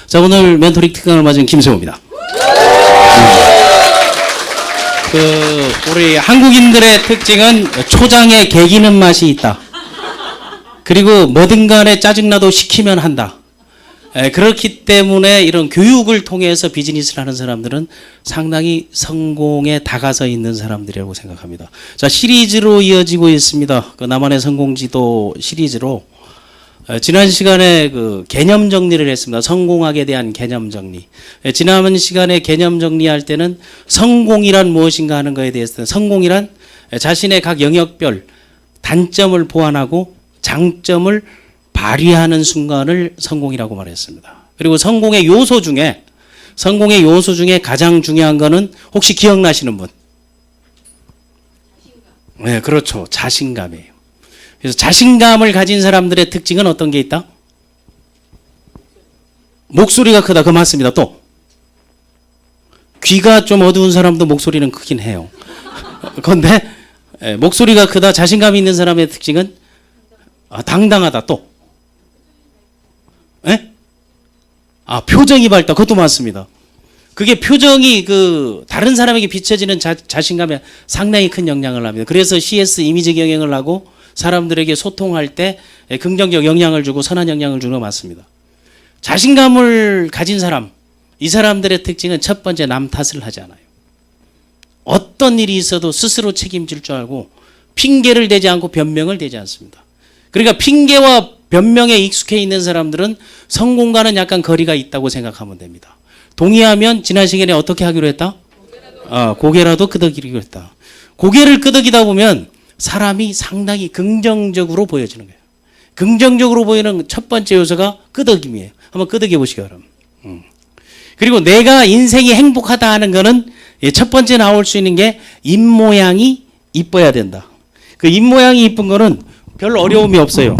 자, 오늘 멘토링 특강을 맞은 김세호입니다. 우리 한국인들의 특징은 초장에 개기는 맛이 있다. 그리고 뭐든 간에 짜증나도 시키면 한다. 그렇기 때문에 이런 교육을 통해서 비즈니스를 하는 사람들은 상당히 성공에 다가서 있는 사람들이라고 생각합니다. 자, 시리즈로 이어지고 있습니다. 그 나만의 성공지도 시리즈로 지난 시간에 그 개념 정리를 했습니다. 성공학에 대한 개념 정리. 지난 시간에 개념 정리할 때는 성공이란 무엇인가 하는 것에 대해서 성공이란 자신의 각 영역별 단점을 보완하고 장점을 발휘하는 순간을 성공이라고 말했습니다. 그리고 성공의 요소 중에 가장 중요한 거는 혹시 기억나시는 분? 네, 그렇죠. 자신감이에요. 그래서 자신감을 가진 사람들의 특징은 어떤 게 있다? 목소리가 크다. 그거 맞습니다. 또 귀가 좀 어두운 사람도 목소리는 크긴 해요. 그런데 목소리가 크다. 자신감 있는 사람의 특징은 당당하다. 또 표정이 밝다. 그것도 맞습니다. 그게 표정이 다른 사람에게 비춰지는 자신감에 상당히 큰 영향을 합니다. 그래서 CS 이미지 경영을 하고 사람들에게 소통할 때 긍정적 영향을 주고 선한 영향을 주는 거 맞습니다. 자신감을 가진 사람, 이 사람들의 특징은 첫 번째 남 탓을 하지 않아요. 어떤 일이 있어도 스스로 책임질 줄 알고 핑계를 대지 않고 변명을 대지 않습니다. 그러니까 핑계와 변명에 익숙해 있는 사람들은 성공과는 약간 거리가 있다고 생각하면 됩니다. 동의하면 지난 시간에 어떻게 하기로 했다? 고개라도 끄덕이기로 했다. 고개를 끄덕이다 보면 사람이 상당히 긍정적으로 보여지는 거예요. 긍정적으로 보이는 첫 번째 요소가 끄덕임이에요. 한번 끄덕여 보시기 바랍니다. 그리고 내가 인생이 행복하다 하는 거는 첫 번째 나올 수 있는 게 입모양이 이뻐야 된다. 그 입모양이 이쁜 거는 별 어려움이 없어요.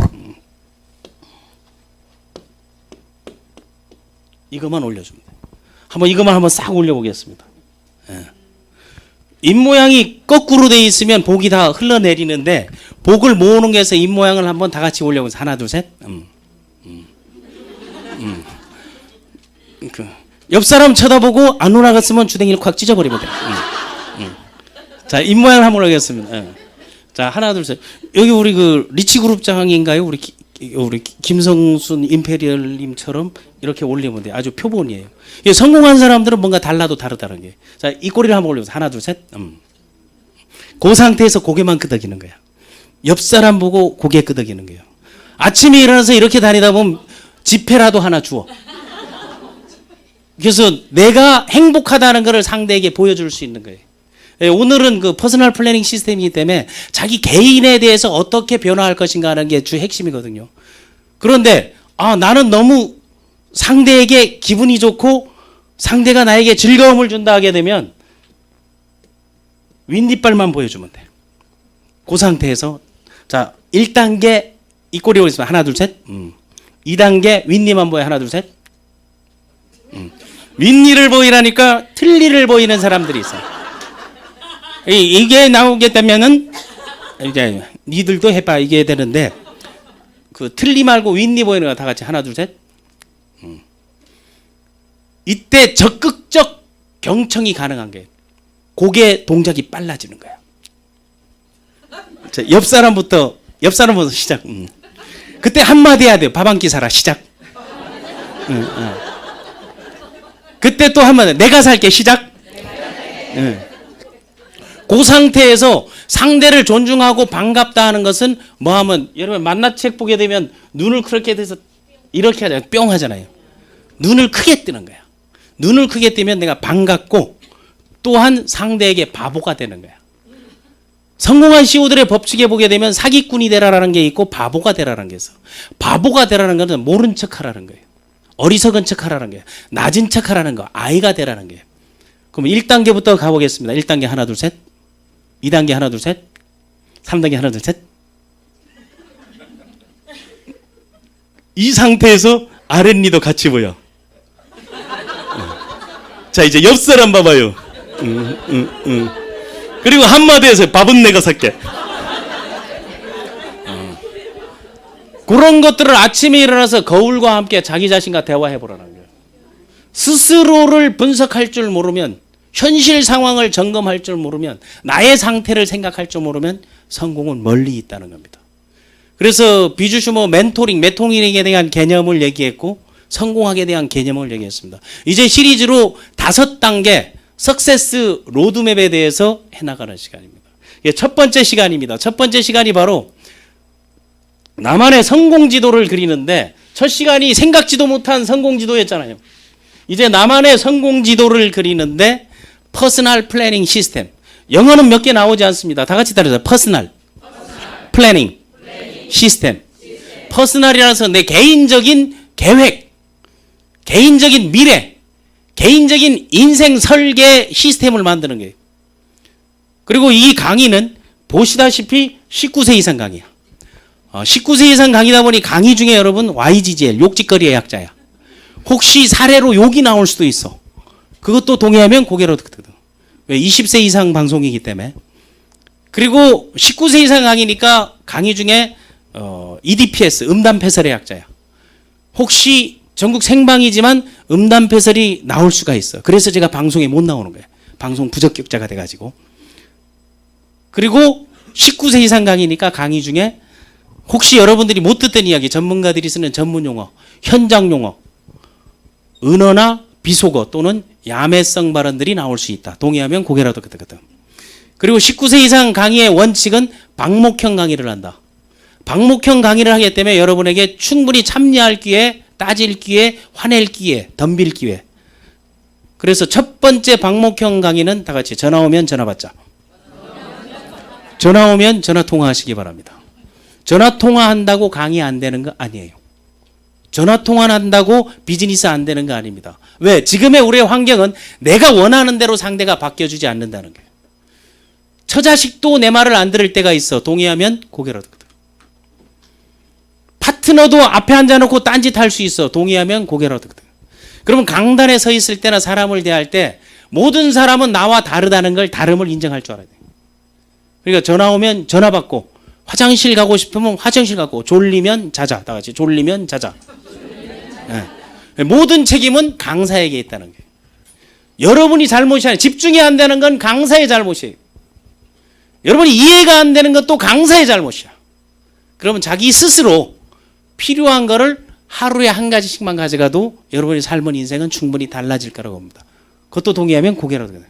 이것만 올려주면 돼요. 이것만 한번 싹 올려보겠습니다. 입모양이 거꾸로 돼 있으면 복이 다 흘러내리는데 복을 모으는 게서 입모양을 한번 다 같이 올려보세요. 하나, 둘, 셋. 옆 사람 쳐다보고 안 올라갔으면 주댕이를 콱 찢어버리면 돼요. 자, 입모양을 한번 올리겠습니다. 자, 하나, 둘, 셋. 여기 우리 리치그룹장인가요? 우리 김성순 임페리얼님처럼 이렇게 올리면 돼요. 아주 표본이에요. 성공한 사람들은 뭔가 달라도 다르다는 게. 자, 이 꼬리를 한번 올려보세요. 하나, 둘, 셋. 그 상태에서 고개만 끄덕이는 거야. 옆 사람 보고 고개 끄덕이는 거예요. 아침에 일어나서 이렇게 다니다 보면 지폐라도 하나 주워. 그래서 내가 행복하다는 것을 상대에게 보여줄 수 있는 거예요. 오늘은 퍼스널 플래닝 시스템이기 때문에 자기 개인에 대해서 어떻게 변화할 것인가 하는 게 주 핵심이거든요. 그런데 나는 너무 상대에게 기분이 좋고 상대가 나에게 즐거움을 준다 하게 되면 윗니빨만 보여주면 돼. 그 상태에서 자, 1단계 이 꼬리 올리겠습니다. 하나, 둘, 셋. 2단계 윗니만 보여. 하나, 둘, 셋. 윗니를 보이라니까 틀니를 보이는 사람들이 있어요. 이게 나오겠다면은 이제 니들도 해봐 이게 되는데 틀니 말고 윗니 보이는 거 다 같이 하나, 둘, 셋. 이때 적극적 경청이 가능한 게 고개 동작이 빨라지는 거야. 자, 옆 사람부터 시작. 그때 한마디 해야 돼요. 밥 한 끼 사라 시작. 그때 또 한마디 내가 살게 시작. 그 상태에서 상대를 존중하고 반갑다 하는 것은 뭐하면 여러분 만나책 보게 되면 눈을 그렇게 돼서 이렇게 하잖아요. 뿅 하잖아요. 눈을 크게 뜨는 거야. 눈을 크게 뜨면 내가 반갑고 또한 상대에게 바보가 되는 거야. 성공한 CEO들의 법칙에 보게 되면 사기꾼이 되라라는 게 있고 바보가 되라는 게 있어. 바보가 되라는 것은 모른 척하라는 거예요. 어리석은 척하라는 거예요. 낮은 척하라는 거. 아이가 되라는 거예요. 그럼 1단계부터 가보겠습니다. 1단계 하나, 둘, 셋. 2단계 하나, 둘, 셋. 3단계 하나, 둘, 셋. 이 상태에서 아랫니도 같이 보여. 자, 이제 옆 사람 봐봐요. 그리고 한마디 해서 밥은 내가 살게. 그런 것들을 아침에 일어나서 거울과 함께 자기 자신과 대화해보라는 거예요. 스스로를 분석할 줄 모르면, 현실 상황을 점검할 줄 모르면, 나의 상태를 생각할 줄 모르면 성공은 멀리 있다는 겁니다. 그래서 비주 슈머 메토링에 대한 개념을 얘기했고 성공학에 대한 개념을 얘기했습니다. 이제 시리즈로 5단계 석세스 로드맵에 대해서 해나가는 시간입니다. 이게 첫 번째 시간입니다. 첫 번째 시간이 바로 나만의 성공 지도를 그리는데, 첫 시간이 생각지도 못한 성공 지도였잖아요. 이제 나만의 성공 지도를 그리는데 퍼스널 플래닝 시스템. 영어는 몇 개 나오지 않습니다. 다 같이 따라서 퍼스널 플래닝 시스템. 퍼스널이라서 내 개인적인 계획, 개인적인 미래, 개인적인 인생 설계 시스템을 만드는 거예요. 그리고 이 강의는 보시다시피 19세 이상 강의야. 19세 이상 강의다 보니 강의 중에 여러분 YGGL, 욕짓거리의 약자야. 혹시 사례로 욕이 나올 수도 있어. 그것도 동의하면 고개로 득득. 왜? 20세 이상 방송이기 때문에. 그리고 19세 이상 강의니까 강의 중에 EDPS, 음담패설의 약자야. 혹시 전국 생방이지만 음담패설이 나올 수가 있어. 그래서 제가 방송에 못 나오는 거예요. 방송 부적격자가 돼가지고. 그리고 19세 이상 강의니까 강의 중에 혹시 여러분들이 못 듣던 이야기, 전문가들이 쓰는 전문 용어, 현장 용어, 은어나 비속어 또는 야매성 발언들이 나올 수 있다. 동의하면 고개라도 끄덕끄덕. 그리고 19세 이상 강의의 원칙은 방목형 강의를 한다. 방목형 강의를 하기 때문에 여러분에게 충분히 참여할 기회, 따질 기회, 화낼 기회, 덤빌 기회. 그래서 첫 번째 방목형 강의는 다 같이 전화 오면 전화 받자. 전화 오면 전화 통화하시기 바랍니다. 전화 통화한다고 강의 안 되는 거 아니에요. 전화 통화한다고 비즈니스 안 되는 거 아닙니다. 왜? 지금의 우리의 환경은 내가 원하는 대로 상대가 바뀌어주지 않는다는 거예요. 처자식도 내 말을 안 들을 때가 있어. 동의하면 고개를 들어. 파트너도 앞에 앉아놓고 딴짓할 수 있어. 동의하면 고개를 들어. 그러면 강단에 서 있을 때나 사람을 대할 때 모든 사람은 나와 다르다는 걸, 다름을 인정할 줄 알아야 돼. 그러니까 전화 오면 전화 받고, 화장실 가고 싶으면 화장실 가고, 졸리면 자자. 다 같이 졸리면 자자. 네. 모든 책임은 강사에게 있다는 거예요. 여러분이 잘못이 아니에요. 집중이 안 되는 건 강사의 잘못이에요. 여러분이 이해가 안 되는 것도 강사의 잘못이야. 그러면 자기 스스로 필요한 거를 하루에 한 가지씩만 가져가도 여러분이 삶은 인생은 충분히 달라질 거라고 봅니다. 그것도 동의하면 고개라도 돼요.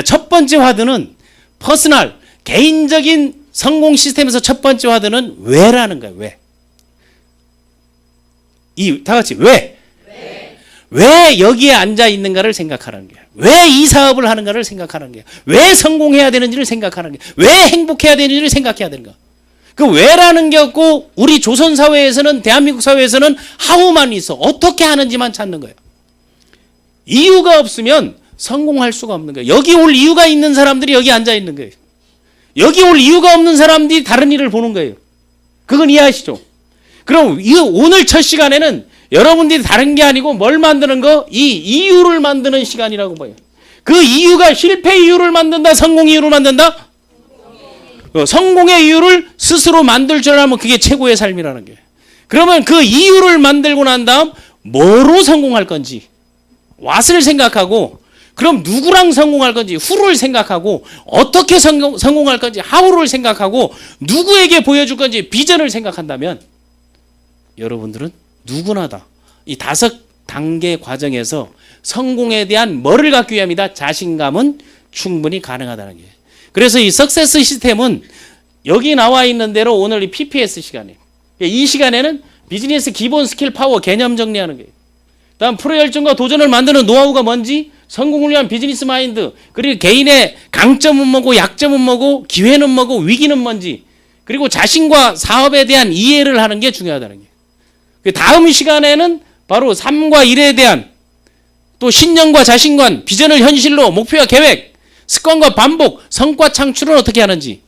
첫 번째 화두는 퍼스널, 개인적인 성공 시스템에서 첫 번째 화두는 왜라는 거예요. 왜? 다 같이 왜? 왜 여기에 앉아 있는가를 생각하는 거예요. 왜 이 사업을 하는가를 생각하는 거예요. 왜 성공해야 되는지를 생각하는 거예요. 왜 행복해야 되는지를 생각해야 되는가. 그 왜라는 게 없고, 우리 조선 사회에서는, 대한민국 사회에서는 하우만 있어. 어떻게 하는지만 찾는 거예요. 이유가 없으면 성공할 수가 없는 거예요. 여기 올 이유가 있는 사람들이 여기 앉아 있는 거예요. 여기 올 이유가 없는 사람들이 다른 일을 보는 거예요. 그건 이해하시죠? 그럼 오늘 첫 시간에는 여러분들이 다른 게 아니고 뭘 만드는 거? 이 이유를 만드는 시간이라고 봐요. 그 이유가 실패 이유를 만든다, 성공 이유를 만든다? 성공의 이유를 스스로 만들 줄 알면 그게 최고의 삶이라는 거예요. 그러면 그 이유를 만들고 난 다음 뭐로 성공할 건지 왓을 생각하고, 그럼 누구랑 성공할 건지 후를 생각하고, 어떻게 성공할 건지 하우를 생각하고, 누구에게 보여줄 건지 비전을 생각한다면 여러분들은 누구나 다 이 5단계 과정에서 성공에 대한 뭐를 갖기 위함이다? 자신감은 충분히 가능하다는 거예요. 그래서 이 석세스 시스템은 여기 나와 있는 대로 오늘 이 PPS 시간이에요. 이 시간에는 비즈니스 기본 스킬 파워 개념 정리하는 거예요. 다음 프로열정과 도전을 만드는 노하우가 뭔지, 성공을 위한 비즈니스 마인드, 그리고 개인의 강점은 뭐고 약점은 뭐고 기회는 뭐고 위기는 뭔지, 그리고 자신과 사업에 대한 이해를 하는 게 중요하다는 거예요. 그 다음 시간에는 바로 삶과 일에 대한, 또 신념과 자신관, 비전을 현실로, 목표와 계획, 습관과 반복, 성과 창출은 어떻게 하는지,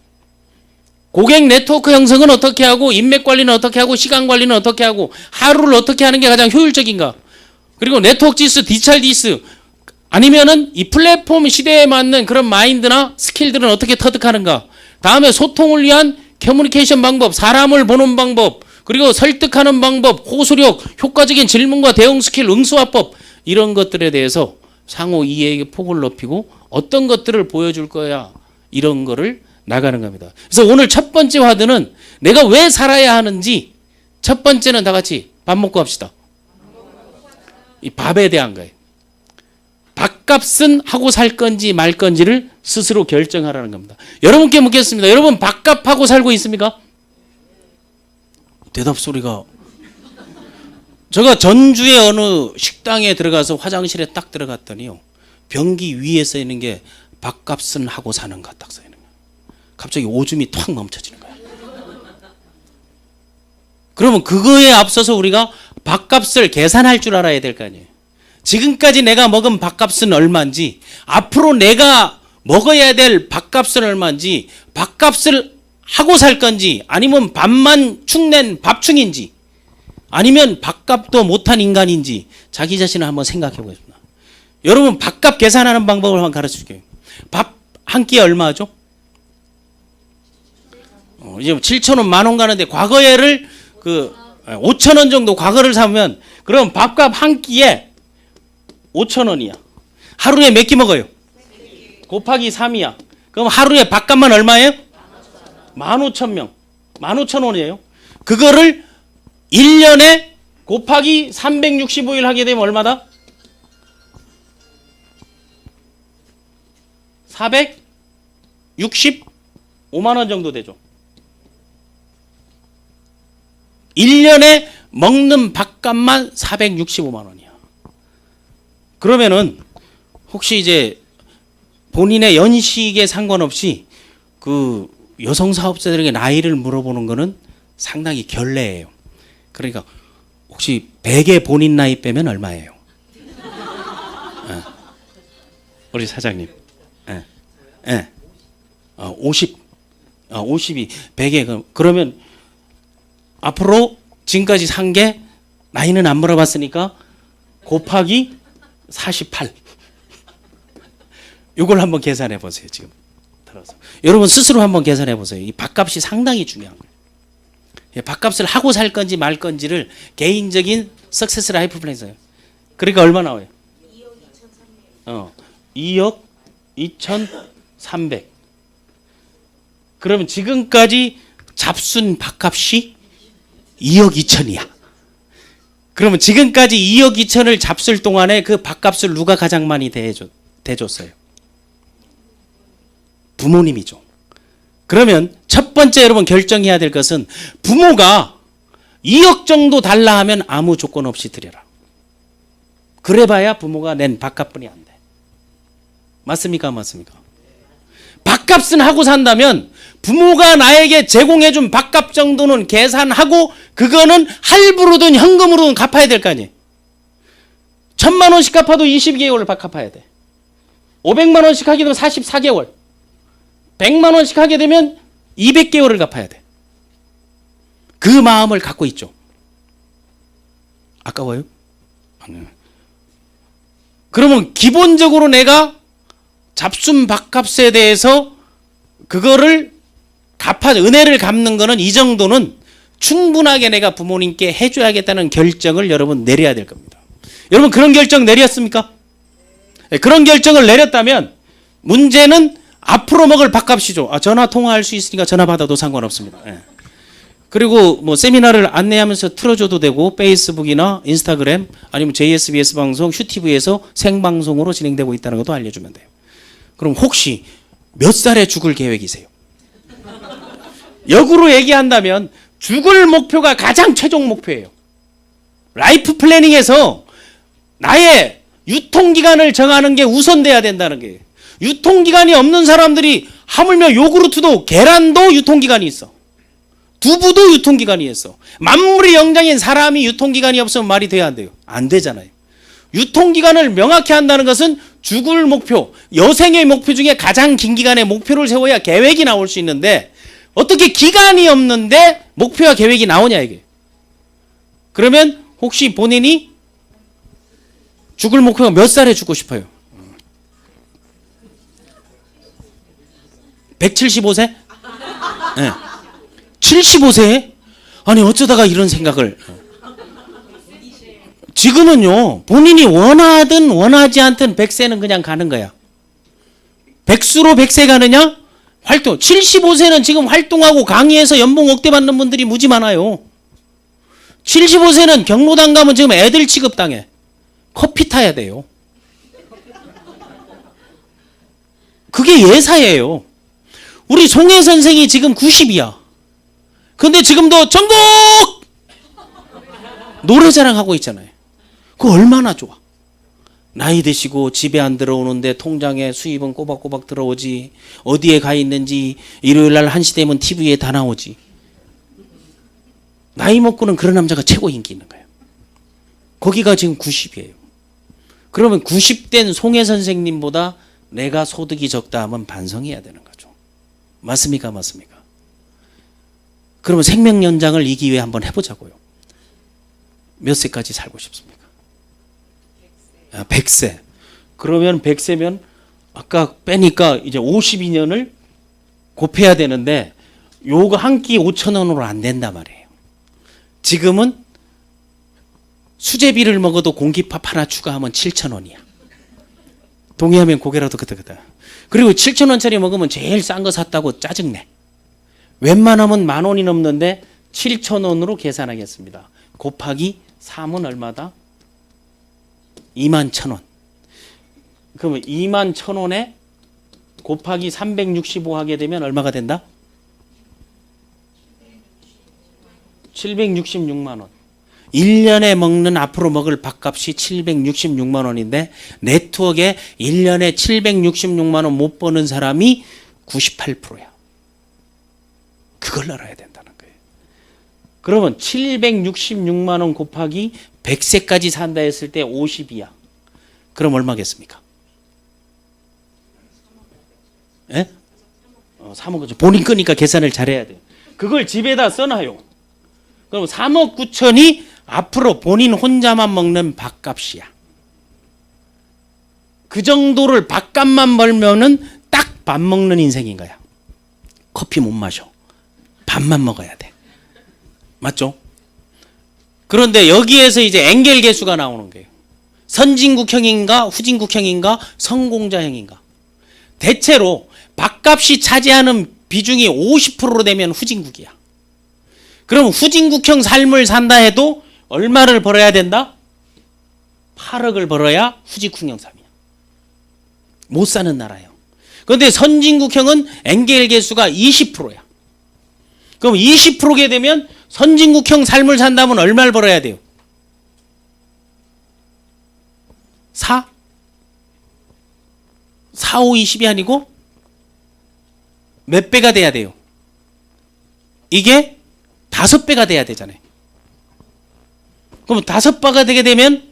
고객 네트워크 형성은 어떻게 하고, 인맥 관리는 어떻게 하고, 시간 관리는 어떻게 하고, 하루를 어떻게 하는 게 가장 효율적인가, 그리고 네트워크 지수, 디지털 지수, 아니면은 이 플랫폼 시대에 맞는 그런 마인드나 스킬들은 어떻게 터득하는가, 다음에 소통을 위한 커뮤니케이션 방법, 사람을 보는 방법, 그리고 설득하는 방법, 호소력, 효과적인 질문과 대응 스킬, 응수화법, 이런 것들에 대해서 상호 이해의 폭을 높이고 어떤 것들을 보여줄 거야 이런 거를 나가는 겁니다. 그래서 오늘 첫 번째 화두는 내가 왜 살아야 하는지 첫 번째는 다 같이 밥 먹고 합시다. 이 밥에 대한 거예요. 밥값은 하고 살 건지 말 건지를 스스로 결정하라는 겁니다. 여러분께 묻겠습니다. 여러분 밥값하고 살고 있습니까? 대답 소리가. 제가 전주의 어느 식당에 들어가서 화장실에 딱 들어갔더니요. 변기 위에 써 있는 게 밥값은 하고 사는 것 딱 써 있는 거예요. 갑자기 오줌이 탁 멈춰지는 거예요. 그러면 그거에 앞서서 우리가 밥값을 계산할 줄 알아야 될 거 아니에요. 지금까지 내가 먹은 밥값은 얼마인지, 앞으로 내가 먹어야 될 밥값은 얼마인지, 밥값을 하고 살 건지, 아니면 밥만 축낸 밥충인지, 아니면 밥값도 못한 인간인지 자기 자신을 한번 생각해 보겠습니다. 여러분 밥값 계산하는 방법을 한번 가르쳐 줄게요. 밥 한 끼에 얼마죠? 이제 7,000원, 10,000원 가는데 과거에를 5,000원 정도 과거를 사면 그럼 밥값 한 끼에 5,000원이야. 하루에 몇 끼 먹어요? 곱하기 3이야. 그럼 하루에 밥값만 얼마예요? 15,000명. 15,000원이에요. 그거를 1년에 곱하기 365일 하게 되면 얼마다? 465만 원 정도 되죠. 1년에 먹는 밥값만 465만 원이야. 그러면은 혹시 이제 본인의 연식에 상관없이 그 여성 사업자들에게 나이를 물어보는 거는 상당히 결례예요. 그러니까 혹시 100에 본인 나이 빼면 얼마예요? 우리 사장님. 50. 50이 100에 그러면 앞으로 지금까지 산 게 나이는 안 물어봤으니까 곱하기 48. 이걸 한번 계산해 보세요. 지금 들어서 여러분 스스로 한번 계산해 보세요. 이 밥값이 상당히 중요한 거예요. 밥값을 하고 살 건지 말 건지를 개인적인 석세스 라이프 플랜이에요. 그러니까 얼마 나와요? 2억 2,300. 그러면 지금까지 잡순 밥값이 2억 2천이야. 그러면 지금까지 2억 2천을 잡술 동안에 그 밥값을 누가 가장 많이 대줬어요? 부모님이죠. 그러면 첫 번째 여러분 결정해야 될 것은 부모가 2억 정도 달라 하면 아무 조건 없이 드려라. 그래봐야 부모가 낸 밥값뿐이 안 돼. 맞습니까? 안 맞습니까? 밥값은 하고 산다면 부모가 나에게 제공해준 밥값 정도는 계산하고 그거는 할부로든 현금으로든 갚아야 될 거 아니에요. 1,000만 원씩 갚아도 20개월을 갚아야 돼. 500만 원씩 하게 되면 44개월. 100만 원씩 하게 되면 200개월을 갚아야 돼. 그 마음을 갖고 있죠. 아까워요? 아니요. 그러면 기본적으로 내가 잡순 밥값에 대해서 그거를 은혜를 갚는 거는 이 정도는 충분하게 내가 부모님께 해줘야겠다는 결정을 여러분 내려야 될 겁니다. 여러분 그런 결정 내렸습니까? 네, 그런 결정을 내렸다면 문제는 앞으로 먹을 밥값이죠. 전화 통화할 수 있으니까 전화 받아도 상관없습니다. 네. 그리고 뭐 세미나를 안내하면서 틀어줘도 되고 페이스북이나 인스타그램 아니면 JSBS 방송, 슈티브에서 생방송으로 진행되고 있다는 것도 알려주면 돼요. 그럼 혹시 몇 살에 죽을 계획이세요? 역으로 얘기한다면 죽을 목표가 가장 최종 목표예요. 라이프 플래닝에서 나의 유통기간을 정하는 게 우선돼야 된다는 게. 유통기간이 없는 사람들이 하물며 요구르트도 계란도 유통기간이 있어. 두부도 유통기간이 있어. 만물의 영장인 사람이 유통기간이 없으면 말이 돼야 안 돼요? 안 되잖아요. 유통기간을 명확히 한다는 것은 죽을 목표, 여생의 목표 중에 가장 긴 기간의 목표를 세워야 계획이 나올 수 있는데 어떻게 기간이 없는데 목표와 계획이 나오냐 이게. 그러면 혹시 본인이 죽을 목표가 몇 살에 죽고 싶어요? 175세? 네. 75세에? 아니 어쩌다가 이런 생각을 지금은요, 본인이 원하든 원하지 않든 100세는 그냥 가는 거야. 백수로 100세 가느냐? 활동. 75세는 지금 활동하고 강의해서 연봉 억대 받는 분들이 무지 많아요. 75세는 경로당 가면 지금 애들 취급당해. 커피 타야 돼요. 그게 예사예요. 우리 송혜 선생이 지금 90이야. 근데 지금도 전국 노래자랑 하고 있잖아요. 그거 얼마나 좋아. 나이 드시고 집에 안 들어오는데 통장에 수입은 꼬박꼬박 들어오지. 어디에 가 있는지 일요일 날 1시 되면 TV에 다 나오지. 나이 먹고는 그런 남자가 최고 인기 있는 거예요. 거기가 지금 90이에요. 그러면 90된 송혜 선생님보다 내가 소득이 적다 하면 반성해야 되는 거죠. 맞습니까? 맞습니까? 그러면 생명 연장을 이 기회에 한번 해보자고요. 몇 세까지 살고 싶습니까? 100세. 그러면 100세면 아까 빼니까 이제 52년을 곱해야 되는데 요거 한 끼 5,000원으로 안 된단 말이에요. 지금은 수제비를 먹어도 공깃밥 하나 추가하면 7,000원이야. 동의하면 고개라도 끄덕끄덕. 그리고 7,000원짜리 먹으면 제일 싼 거 샀다고 짜증내. 웬만하면 10,000원이 넘는데 7,000원으로 계산하겠습니다. 곱하기 3은 얼마다? 21,000원. 그러면 21,000원에 곱하기 365 하게 되면 얼마가 된다? 766만 원. 1년에 먹는 앞으로 먹을 밥값이 766만 원인데 네트워크에 1년에 766만 원 못 버는 사람이 98%야. 그걸 알아야 된다는 거예요. 그러면 766만 원 곱하기 100세까지 산다 했을 때 50이야. 그럼 얼마겠습니까? 예? 3억. 본인 거니까 계산을 잘해야 돼요. 그걸 집에다 써놔요. 그럼 3억 9천이 앞으로 본인 혼자만 먹는 밥값이야. 그 정도를 밥값만 벌면은 딱 밥 먹는 인생인 거야. 커피 못 마셔. 밥만 먹어야 돼. 맞죠? 그런데 여기에서 이제 엥겔 계수가 나오는 거예요. 선진국형인가 후진국형인가 성공자형인가. 대체로 밥값이 차지하는 비중이 50%로 되면 후진국이야. 그럼 후진국형 삶을 산다 해도 얼마를 벌어야 된다? 8억을 벌어야 후진국형 삶이야. 못 사는 나라예요. 그런데 선진국형은 엥겔 계수가 20%야. 그럼 20%게 되면 선진국형 삶을 산다면 얼마를 벌어야 돼요? 4? 4, 5, 20이 아니고 몇 배가 돼야 돼요? 이게 5배가 돼야 되잖아요. 그럼 5배가 되게 되면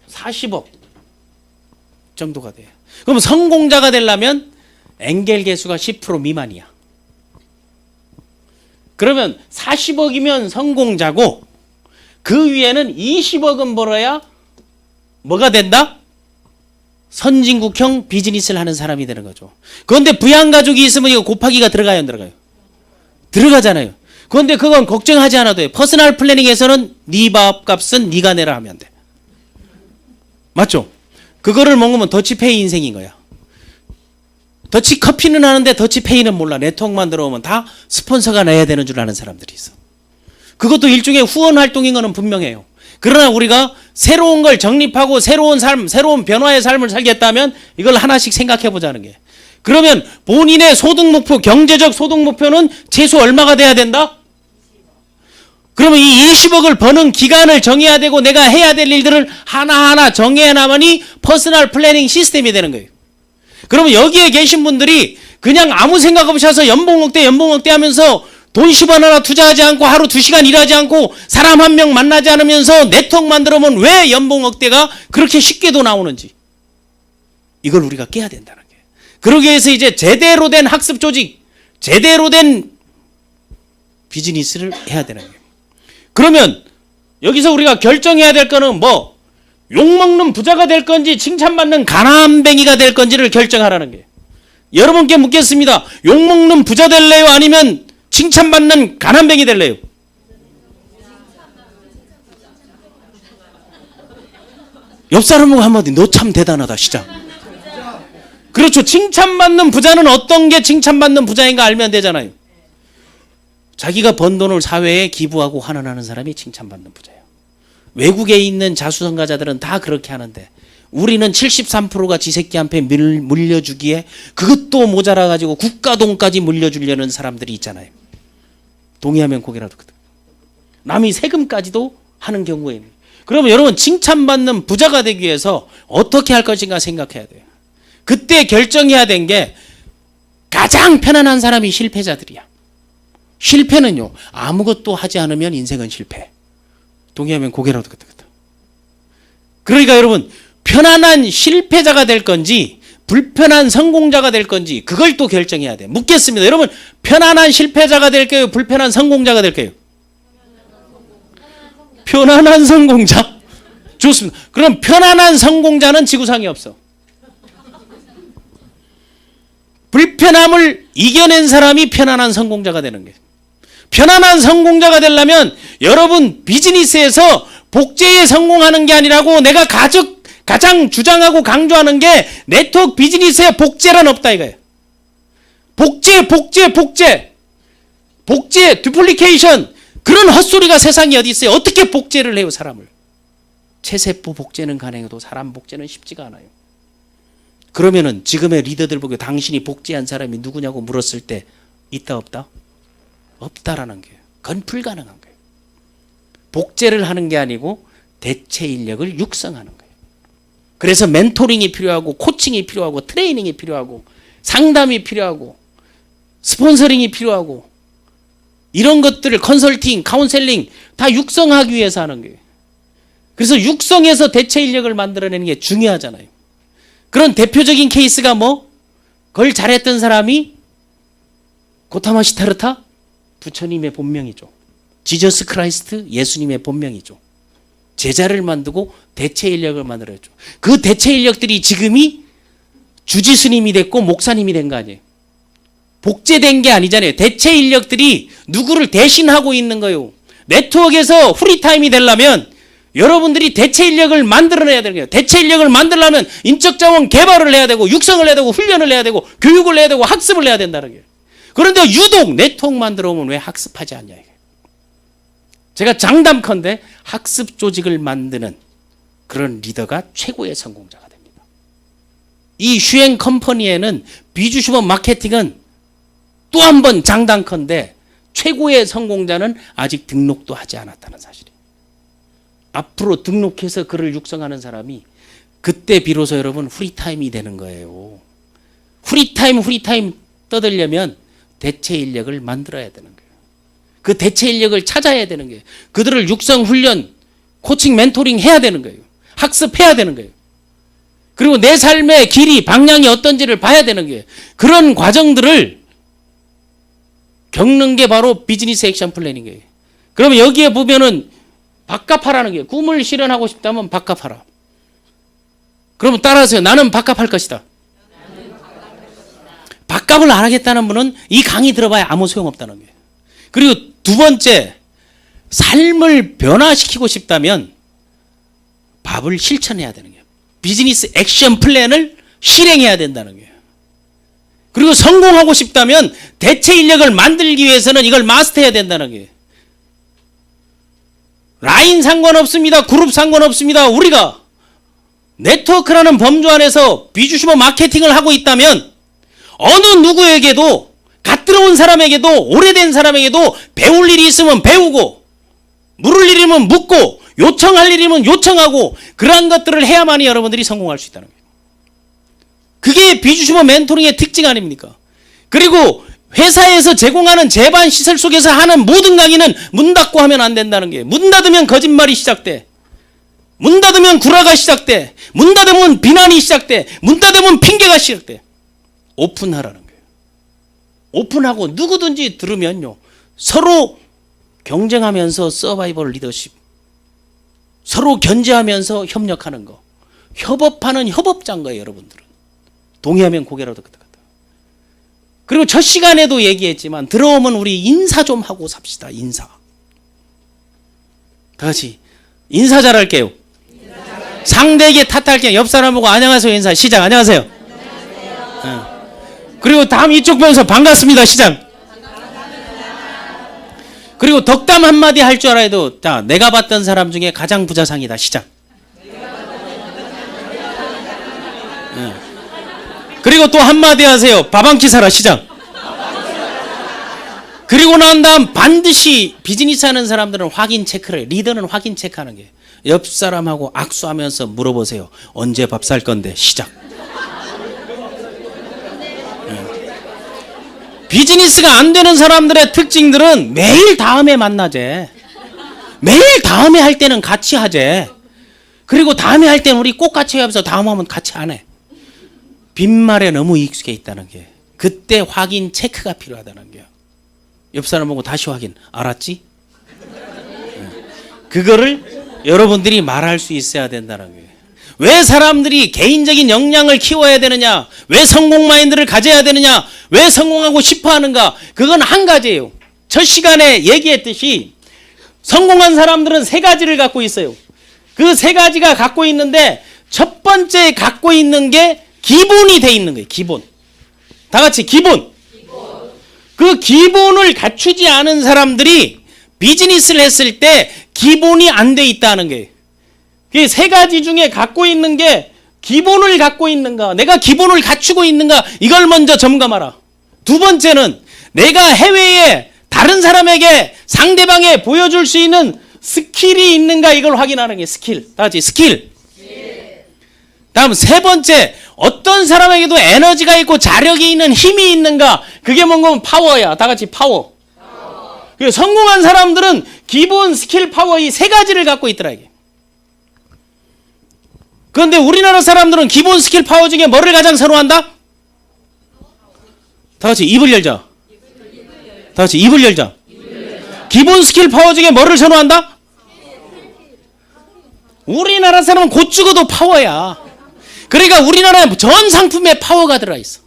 40억 정도가 돼요. 그럼 성공자가 되려면 엥겔 계수가 10% 미만이야. 그러면 40억이면 성공자고 그 위에는 20억은 벌어야 뭐가 된다? 선진국형 비즈니스를 하는 사람이 되는 거죠. 그런데 부양가족이 있으면 이거 곱하기가 들어가요, 안 들어가요? 들어가잖아요. 그런데 그건 걱정하지 않아도 돼요. 퍼스널 플래닝에서는 네 밥값은 네가 내라 하면 돼. 맞죠? 그거를 먹으면 더치페이 인생인 거야. 더치커피는 하는데 더치페이는 몰라. 네트워크만 들어오면 다 스폰서가 내야 되는 줄 아는 사람들이 있어. 그것도 일종의 후원 활동인 거는 분명해요. 그러나 우리가 새로운 걸 정립하고 새로운 삶, 새로운 변화의 삶을 살겠다면 이걸 하나씩 생각해 보자는 게. 그러면 본인의 소득 목표, 경제적 소득 목표는 최소 얼마가 돼야 된다? 그러면 이 20억을 버는 기간을 정해야 되고 내가 해야 될 일들을 하나하나 정해야 나만이 퍼스널 플래닝 시스템이 되는 거예요. 그러면 여기에 계신 분들이 그냥 아무 생각 없이 와서 연봉 억대 하면서 돈 10원 하나 투자하지 않고 하루 2시간 일하지 않고 사람 한 명 만나지 않으면서 네트워크 만들어면 왜 연봉 억대가 그렇게 쉽게도 나오는지 이걸 우리가 깨야 된다는 거예요. 그러기 위해서 이제 제대로 된 학습 조직, 제대로 된 비즈니스를 해야 되는 거예요. 그러면 여기서 우리가 결정해야 될 거는 뭐 욕먹는 부자가 될 건지 칭찬받는 가난뱅이가 될 건지를 결정하라는 거예요. 여러분께 묻겠습니다. 욕먹는 부자 될래요? 아니면 칭찬받는 가난뱅이 될래요? 옆 사람하고 한마디 너 참 대단하다 시작. 그렇죠. 칭찬받는 부자는 어떤 게 칭찬받는 부자인가 알면 되잖아요. 자기가 번 돈을 사회에 기부하고 환원하는 사람이 칭찬받는 부자예요. 외국에 있는 자수성가자들은 다 그렇게 하는데 우리는 73%가 지 새끼한테 물려주기에 그것도 모자라가지고 국가돈까지 물려주려는 사람들이 있잖아요. 동의하면 고개라도 끄덕. 남이 세금까지도 하는 경우에. 그러면 여러분 칭찬받는 부자가 되기 위해서 어떻게 할 것인가 생각해야 돼요. 그때 결정해야 된 게 가장 편안한 사람이 실패자들이야. 실패는요, 아무것도 하지 않으면 인생은 실패. 동의하면 고개라도 끄덕. 그러니까 여러분 편안한 실패자가 될 건지 불편한 성공자가 될 건지 그걸 또 결정해야 돼. 묻겠습니다. 여러분 편안한 실패자가 될까요? 불편한 성공자가 될까요? 편안한 성공자. 좋습니다. 그럼 편안한 성공자는 지구상에 없어. 불편함을 이겨낸 사람이 편안한 성공자가 되는 거예요. 편안한 성공자가 되려면 여러분 비즈니스에서 복제에 성공하는 게 아니라고 내가 가장 주장하고 강조하는 게 네트워크 비즈니스에 복제란 없다 이거예요. 복제, 듀플리케이션 그런 헛소리가 세상에 어디 있어요. 어떻게 복제를 해요 사람을. 체세포 복제는 가능해도 사람 복제는 쉽지가 않아요. 그러면은 지금의 리더들 보고 당신이 복제한 사람이 누구냐고 물었을 때 있다 없다? 없다라는 거예요. 그건 불가능한 거예요. 복제를 하는 게 아니고 대체 인력을 육성하는 거예요. 그래서 멘토링이 필요하고 코칭이 필요하고 트레이닝이 필요하고 상담이 필요하고 스폰서링이 필요하고 이런 것들을 컨설팅, 카운셀링 다 육성하기 위해서 하는 거예요. 그래서 육성해서 대체 인력을 만들어내는 게 중요하잖아요. 그런 대표적인 케이스가 뭐? 그걸 잘했던 사람이 고타마 시타르타? 부처님의 본명이죠. 지저스 크라이스트? 예수님의 본명이죠. 제자를 만들고 대체 인력을 만들어야죠. 그 대체 인력들이 지금이 주지스님이 됐고 목사님이 된 거 아니에요. 복제된 게 아니잖아요. 대체 인력들이 누구를 대신하고 있는 거예요. 네트워크에서 프리타임이 되려면 여러분들이 대체 인력을 만들어내야 되는 거예요. 대체 인력을 만들려면 인적자원 개발을 해야 되고 육성을 해야 되고 훈련을 해야 되고 교육을 해야 되고 학습을 해야 된다는 거예요. 그런데 유독 네트워크 만들어 오면 왜 학습하지 않냐 이게. 제가 장담컨대 학습 조직을 만드는 그런 리더가 최고의 성공자가 됩니다. 이 슈행 컴퍼니에는 비주슈퍼 마케팅은 또 한 번 장담컨대 최고의 성공자는 아직 등록도 하지 않았다는 사실이에요. 앞으로 등록해서 그를 육성하는 사람이 그때 비로소 여러분 프리타임이 되는 거예요. 프리타임 떠들려면 대체 인력을 만들어야 되는 거예요. 그 대체 인력을 찾아야 되는 거예요. 그들을 육성, 훈련, 코칭, 멘토링 해야 되는 거예요. 학습해야 되는 거예요. 그리고 내 삶의 길이, 방향이 어떤지를 봐야 되는 거예요. 그런 과정들을 겪는 게 바로 비즈니스 액션 플랜인 거예요. 그러면 여기에 보면은 밥값하라는 게 꿈을 실현하고 싶다면 밥값하라. 그러면 따라하세요. 나는 밥값할 것이다. 밥값을 안 하겠다는 분은 이 강의 들어봐야 아무 소용없다는 거예요. 그리고 두 번째, 삶을 변화시키고 싶다면 밥을 실천해야 되는 거예요. 비즈니스 액션 플랜을 실행해야 된다는 거예요. 그리고 성공하고 싶다면 대체 인력을 만들기 위해서는 이걸 마스터해야 된다는 거예요. 라인 상관없습니다. 그룹 상관없습니다. 우리가 네트워크라는 범주 안에서 비주슈머 마케팅을 하고 있다면 어느 누구에게도 갓 들어온 사람에게도 오래된 사람에게도 배울 일이 있으면 배우고 물을 일이면 묻고 요청할 일이면 요청하고 그러한 것들을 해야만이 여러분들이 성공할 수 있다는 거예요. 그게 비주슈머 멘토링의 특징 아닙니까? 그리고 회사에서 제공하는 제반 시설 속에서 하는 모든 강의는 문 닫고 하면 안 된다는 게, 문 닫으면 거짓말이 시작돼. 문 닫으면 구라가 시작돼. 문 닫으면 비난이 시작돼. 문 닫으면 핑계가 시작돼. 오픈하라는 거예요. 오픈하고 누구든지 들으면요, 서로 경쟁하면서 서바이벌 리더십, 서로 견제하면서 협력하는 거, 협업하는 협업자인 거예요. 여러분들은 동의하면 고개라도 끄덕끄덕. 그리고 첫 시간에도 얘기했지만 들어오면 우리 인사 좀 하고 삽시다. 인사. 다 같이 인사 잘할게요. 상대에게 탓할 게 옆 사람 보고 안녕하세요 인사 시작. 안녕하세요. 그리고 다음 이쪽 보면서 반갑습니다 시작. 그리고 덕담 한마디 할 줄 알아야 해도 자, 내가 봤던 사람 중에 가장 부자상이다 시작. 그리고 또 한마디 하세요. 밥 한 끼 사라 시작. 그리고 난 다음 반드시 비즈니스 하는 사람들은 확인 체크를, 리더는 확인 체크하는 게 옆 사람하고 악수하면서 물어보세요. 언제 밥 살 건데 시작. 비즈니스가 안 되는 사람들의 특징들은 매일 다음에 만나재. 매일 다음에 할 때는 같이 하재. 그리고 다음에 할 때는 우리 꼭 같이 하면서 다음 하면 같이 안 해. 빈말에 너무 익숙해 있다는 게. 그때 확인 체크가 필요하다는 게요. 옆 사람 보고 다시 확인. 알았지? 그거를 여러분들이 말할 수 있어야 된다는 거예요. 왜 사람들이 개인적인 역량을 키워야 되느냐? 왜 성공 마인드를 가져야 되느냐? 왜 성공하고 싶어 하는가? 그건 한 가지예요. 첫 시간에 얘기했듯이 성공한 사람들은 세 가지를 갖고 있어요. 그 세 가지가 갖고 있는데 첫 번째 갖고 있는 게 기본이 돼 있는 거예요. 기본. 다 같이 기본. 그 기본을 갖추지 않은 사람들이 비즈니스를 했을 때 기본이 안 돼 있다는 거예요. 그 세 가지 중에 갖고 있는 게 기본을 갖고 있는가, 내가 기본을 갖추고 있는가, 이걸 먼저 점검하라. 두 번째는 내가 해외에 다른 사람에게 상대방에 보여줄 수 있는 스킬이 있는가, 이걸 확인하는 게 스킬. 다 같이 스킬. 다음 세 번째, 어떤 사람에게도 에너지가 있고 자력이 있는 힘이 있는가, 그게 뭔가 파워야. 다 같이 파워. 성공한 사람들은 기본 스킬 파워 이 세 가지를 갖고 있더라 이게. 그런데 우리나라 사람들은 기본 스킬 파워 중에 뭐를 가장 선호한다? 다 같이 입을 열자. 다 같이 입을 열자. 기본 스킬 파워 중에 뭐를 선호한다? 우리나라 사람은 곧 죽어도 파워야. 그러니까 우리나라에 전 상품에 파워가 들어가 있어.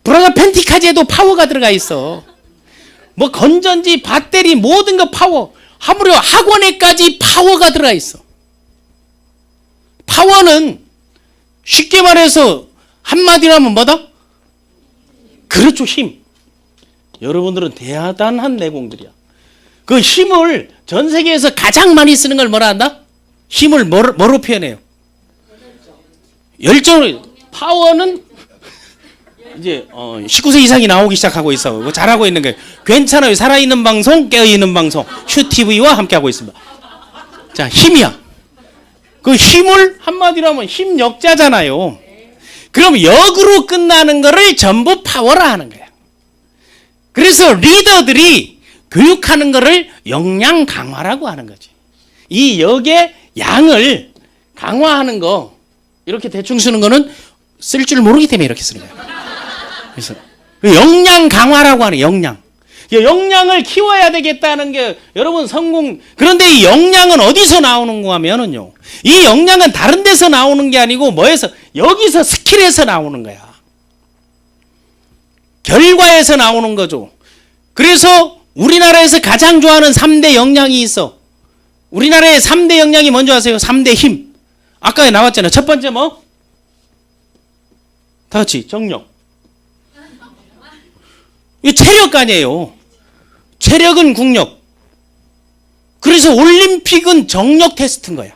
브라자 팬티까지에도 파워가 들어가 있어. 뭐 건전지, 배터리 모든 거 파워. 하물며 학원에까지 파워가 들어가 있어. 파워는 쉽게 말해서 한마디로 하면 뭐다? 그렇죠, 힘. 여러분들은 대단한 내공들이야. 그 힘을 전 세계에서 가장 많이 쓰는 걸 뭐라 한다? 힘을 뭐로 표현해요? 열정을. 파워는 이제 19세 이상이 나오기 시작하고 있어. 잘하고 있는 거예요. 괜찮아요. 살아있는 방송, 깨어있는 방송, 슈TV와 함께하고 있습니다. 자, 힘이야. 그 힘을 한마디로 하면 힘역자잖아요. 그럼 역으로 끝나는 거를 전부 파워라 하는 거야. 그래서 리더들이 교육하는 거를 역량 강화라고 하는 거지. 이 역의 양을 강화하는 거, 이렇게 대충 쓰는 거는 쓸 줄 모르기 때문에 이렇게 쓰는 거야. 그래서 역량 강화라고 하는 역량. 역량을 키워야 되겠다는 게 여러분 성공. 그런데 이 역량은 어디서 나오는 거 하면은요, 이 역량은 다른 데서 나오는 게 아니고 뭐에서, 여기서 스킬에서 나오는 거야. 결과에서 나오는 거죠. 그래서 우리나라에서 가장 좋아하는 3대 역량이 있어. 우리나라의 3대 역량이 뭔지 아세요? 3대 힘. 아까 나왔잖아요. 첫 번째 뭐? 다 같이 정력. 이 체력 아니에요. 체력은 국력. 그래서 올림픽은 정력 테스트인 거야.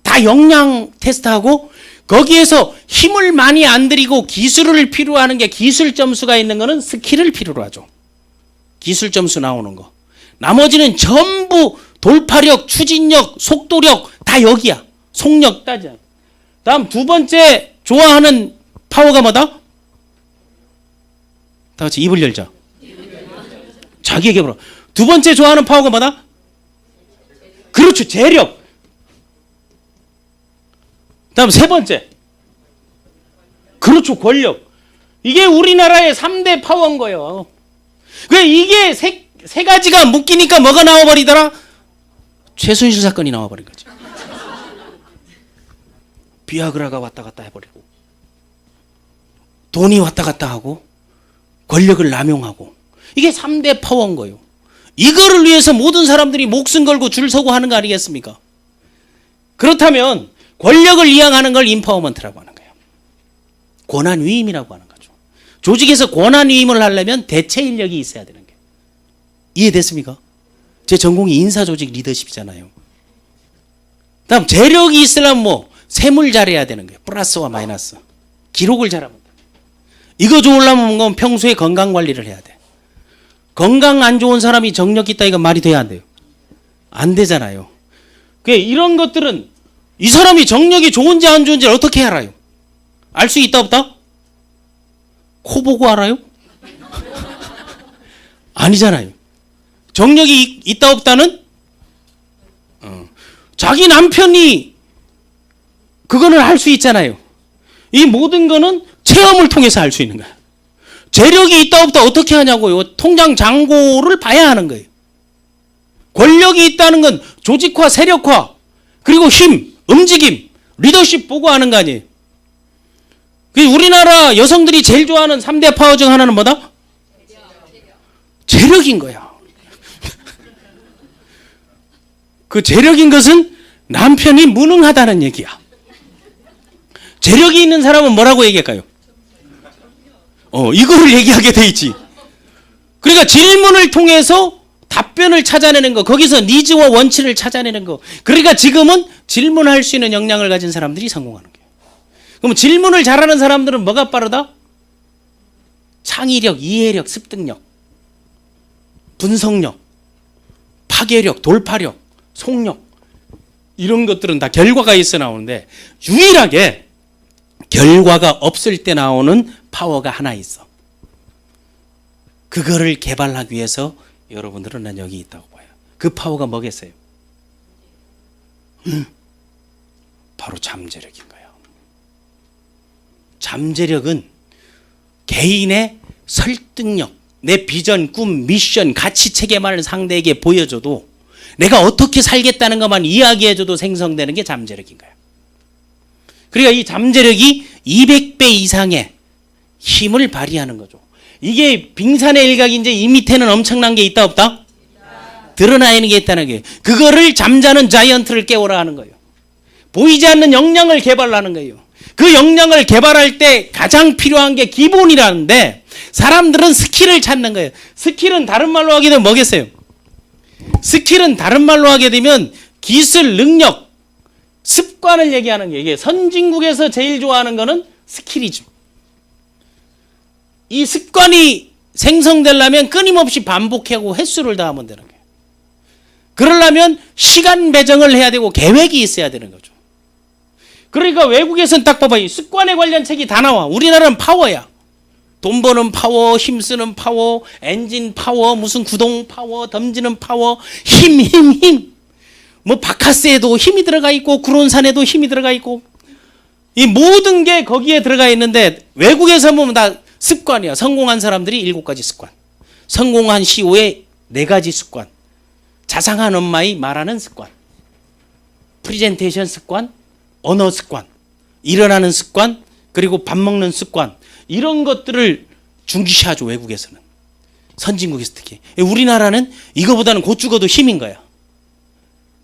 다 역량 테스트하고 거기에서 힘을 많이 안 들이고 기술을 필요로 하는 게, 기술 점수가 있는 거는 스킬을 필요로 하죠. 기술 점수 나오는 거. 나머지는 전부 돌파력, 추진력, 속도력 다 여기야. 속력 따져. 다음 두 번째 좋아하는 파워가 뭐다? 다 같이 입을 열자. 자기에게 물어. 두 번째 좋아하는 파워가 뭐다? 그렇죠. 재력. 다음 세 번째. 그렇죠. 권력. 이게 우리나라의 3대 파워인 거예요. 이게 세 가지가 묶이니까 뭐가 나와버리더라? 최순실 사건이 나와버린 거지. 비아그라가 왔다 갔다 해버리고, 돈이 왔다 갔다 하고, 권력을 남용하고, 이게 3대 파워인 거예요. 이거를 위해서 모든 사람들이 목숨 걸고 줄 서고 하는 거 아니겠습니까? 그렇다면 권력을 이양하는 걸 인파워먼트라고 하는 거예요. 권한 위임이라고 하는 거죠. 조직에서 권한 위임을 하려면 대체 인력이 있어야 되는 거예요. 이해됐습니까? 제 전공이 인사조직 리더십이잖아요. 다음 재력이 있으려면 뭐 세물 잘해야 되는 거예요. 플러스와 마이너스. 기록을 잘하면 돼. 이거 좋으려면 뭔가 평소에 건강 관리를 해야 돼. 건강 안 좋은 사람이 정력 있다 이거 말이 돼야 안 돼요? 안 되잖아요. 이런 것들은 이 사람이 정력이 좋은지 안 좋은지 어떻게 알아요? 알 수 있다 없다? 코 보고 알아요? 아니잖아요. 정력이 있다 없다는 자기 남편이 그거는 할 수 있잖아요. 이 모든 거는 체험을 통해서 알 수 있는 거야. 재력이 있다 없다 어떻게 하냐고요. 통장 잔고를 봐야 하는 거예요. 권력이 있다는 건 조직화, 세력화, 그리고 힘, 움직임, 리더십 보고 하는 거 아니에요. 우리나라 여성들이 제일 좋아하는 3대 파워 중 하나는 뭐다? 재력인 거야. 그 재력인 것은 남편이 무능하다는 얘기야. 재력이 있는 사람은 뭐라고 얘기할까요? 이거를 얘기하게 돼 있지. 그러니까 질문을 통해서 답변을 찾아내는 거, 거기서 니즈와 원치를 찾아내는 거. 그러니까 지금은 질문할 수 있는 역량을 가진 사람들이 성공하는 거예요. 그럼 질문을 잘하는 사람들은 뭐가 빠르다? 창의력, 이해력, 습득력, 분석력, 파괴력, 돌파력, 속력, 이런 것들은 다 결과가 있어 나오는데 유일하게 결과가 없을 때 나오는 파워가 하나 있어. 그거를 개발하기 위해서 여러분들은 난 여기 있다고 봐요. 그 파워가 뭐겠어요? 바로 잠재력인 거예요. 잠재력은 개인의 설득력, 내 비전, 꿈, 미션, 가치 체계만을 상대에게 보여줘도 내가 어떻게 살겠다는 것만 이야기해줘도 생성되는 게 잠재력인 거예요. 그러니까 이 잠재력이 200배 이상의 힘을 발휘하는 거죠. 이게 빙산의 일각인지 이 밑에는 엄청난 게 있다 없다? 드러나 있는 게 있다는 게 그거를 잠자는 자이언트를 깨우라 하는 거예요. 보이지 않는 역량을 개발하는 거예요. 그 역량을 개발할 때 가장 필요한 게 기본이라는데 사람들은 스킬을 찾는 거예요. 스킬은 다른 말로 하게 되면 뭐겠어요? 스킬은 다른 말로 하게 되면 기술, 능력, 습관을 얘기하는 게 이게 선진국에서 제일 좋아하는 거는 스킬이죠. 이 습관이 생성되려면 끊임없이 반복하고 횟수를 더하면 되는 거예요. 그러려면 시간 배정을 해야 되고 계획이 있어야 되는 거죠. 그러니까 외국에서는 딱 봐봐. 이 습관에 관련 책이 다 나와. 우리나라는 파워야. 돈 버는 파워, 힘쓰는 파워, 엔진 파워, 무슨 구동 파워, 덤지는 파워, 힘. 뭐 바카스에도 힘이 들어가 있고 구론산에도 힘이 들어가 있고 이 모든 게 거기에 들어가 있는데 외국에서 보면 다 습관이야. 성공한 사람들이 7가지 습관. 성공한 CEO의 4가지 습관. 자상한 엄마의 말하는 습관. 프리젠테이션 습관, 언어 습관, 일어나는 습관, 그리고 밥 먹는 습관. 이런 것들을 중시하죠, 외국에서는. 선진국에서 특히. 우리나라는 이거보다는 곧 죽어도 힘인 거야.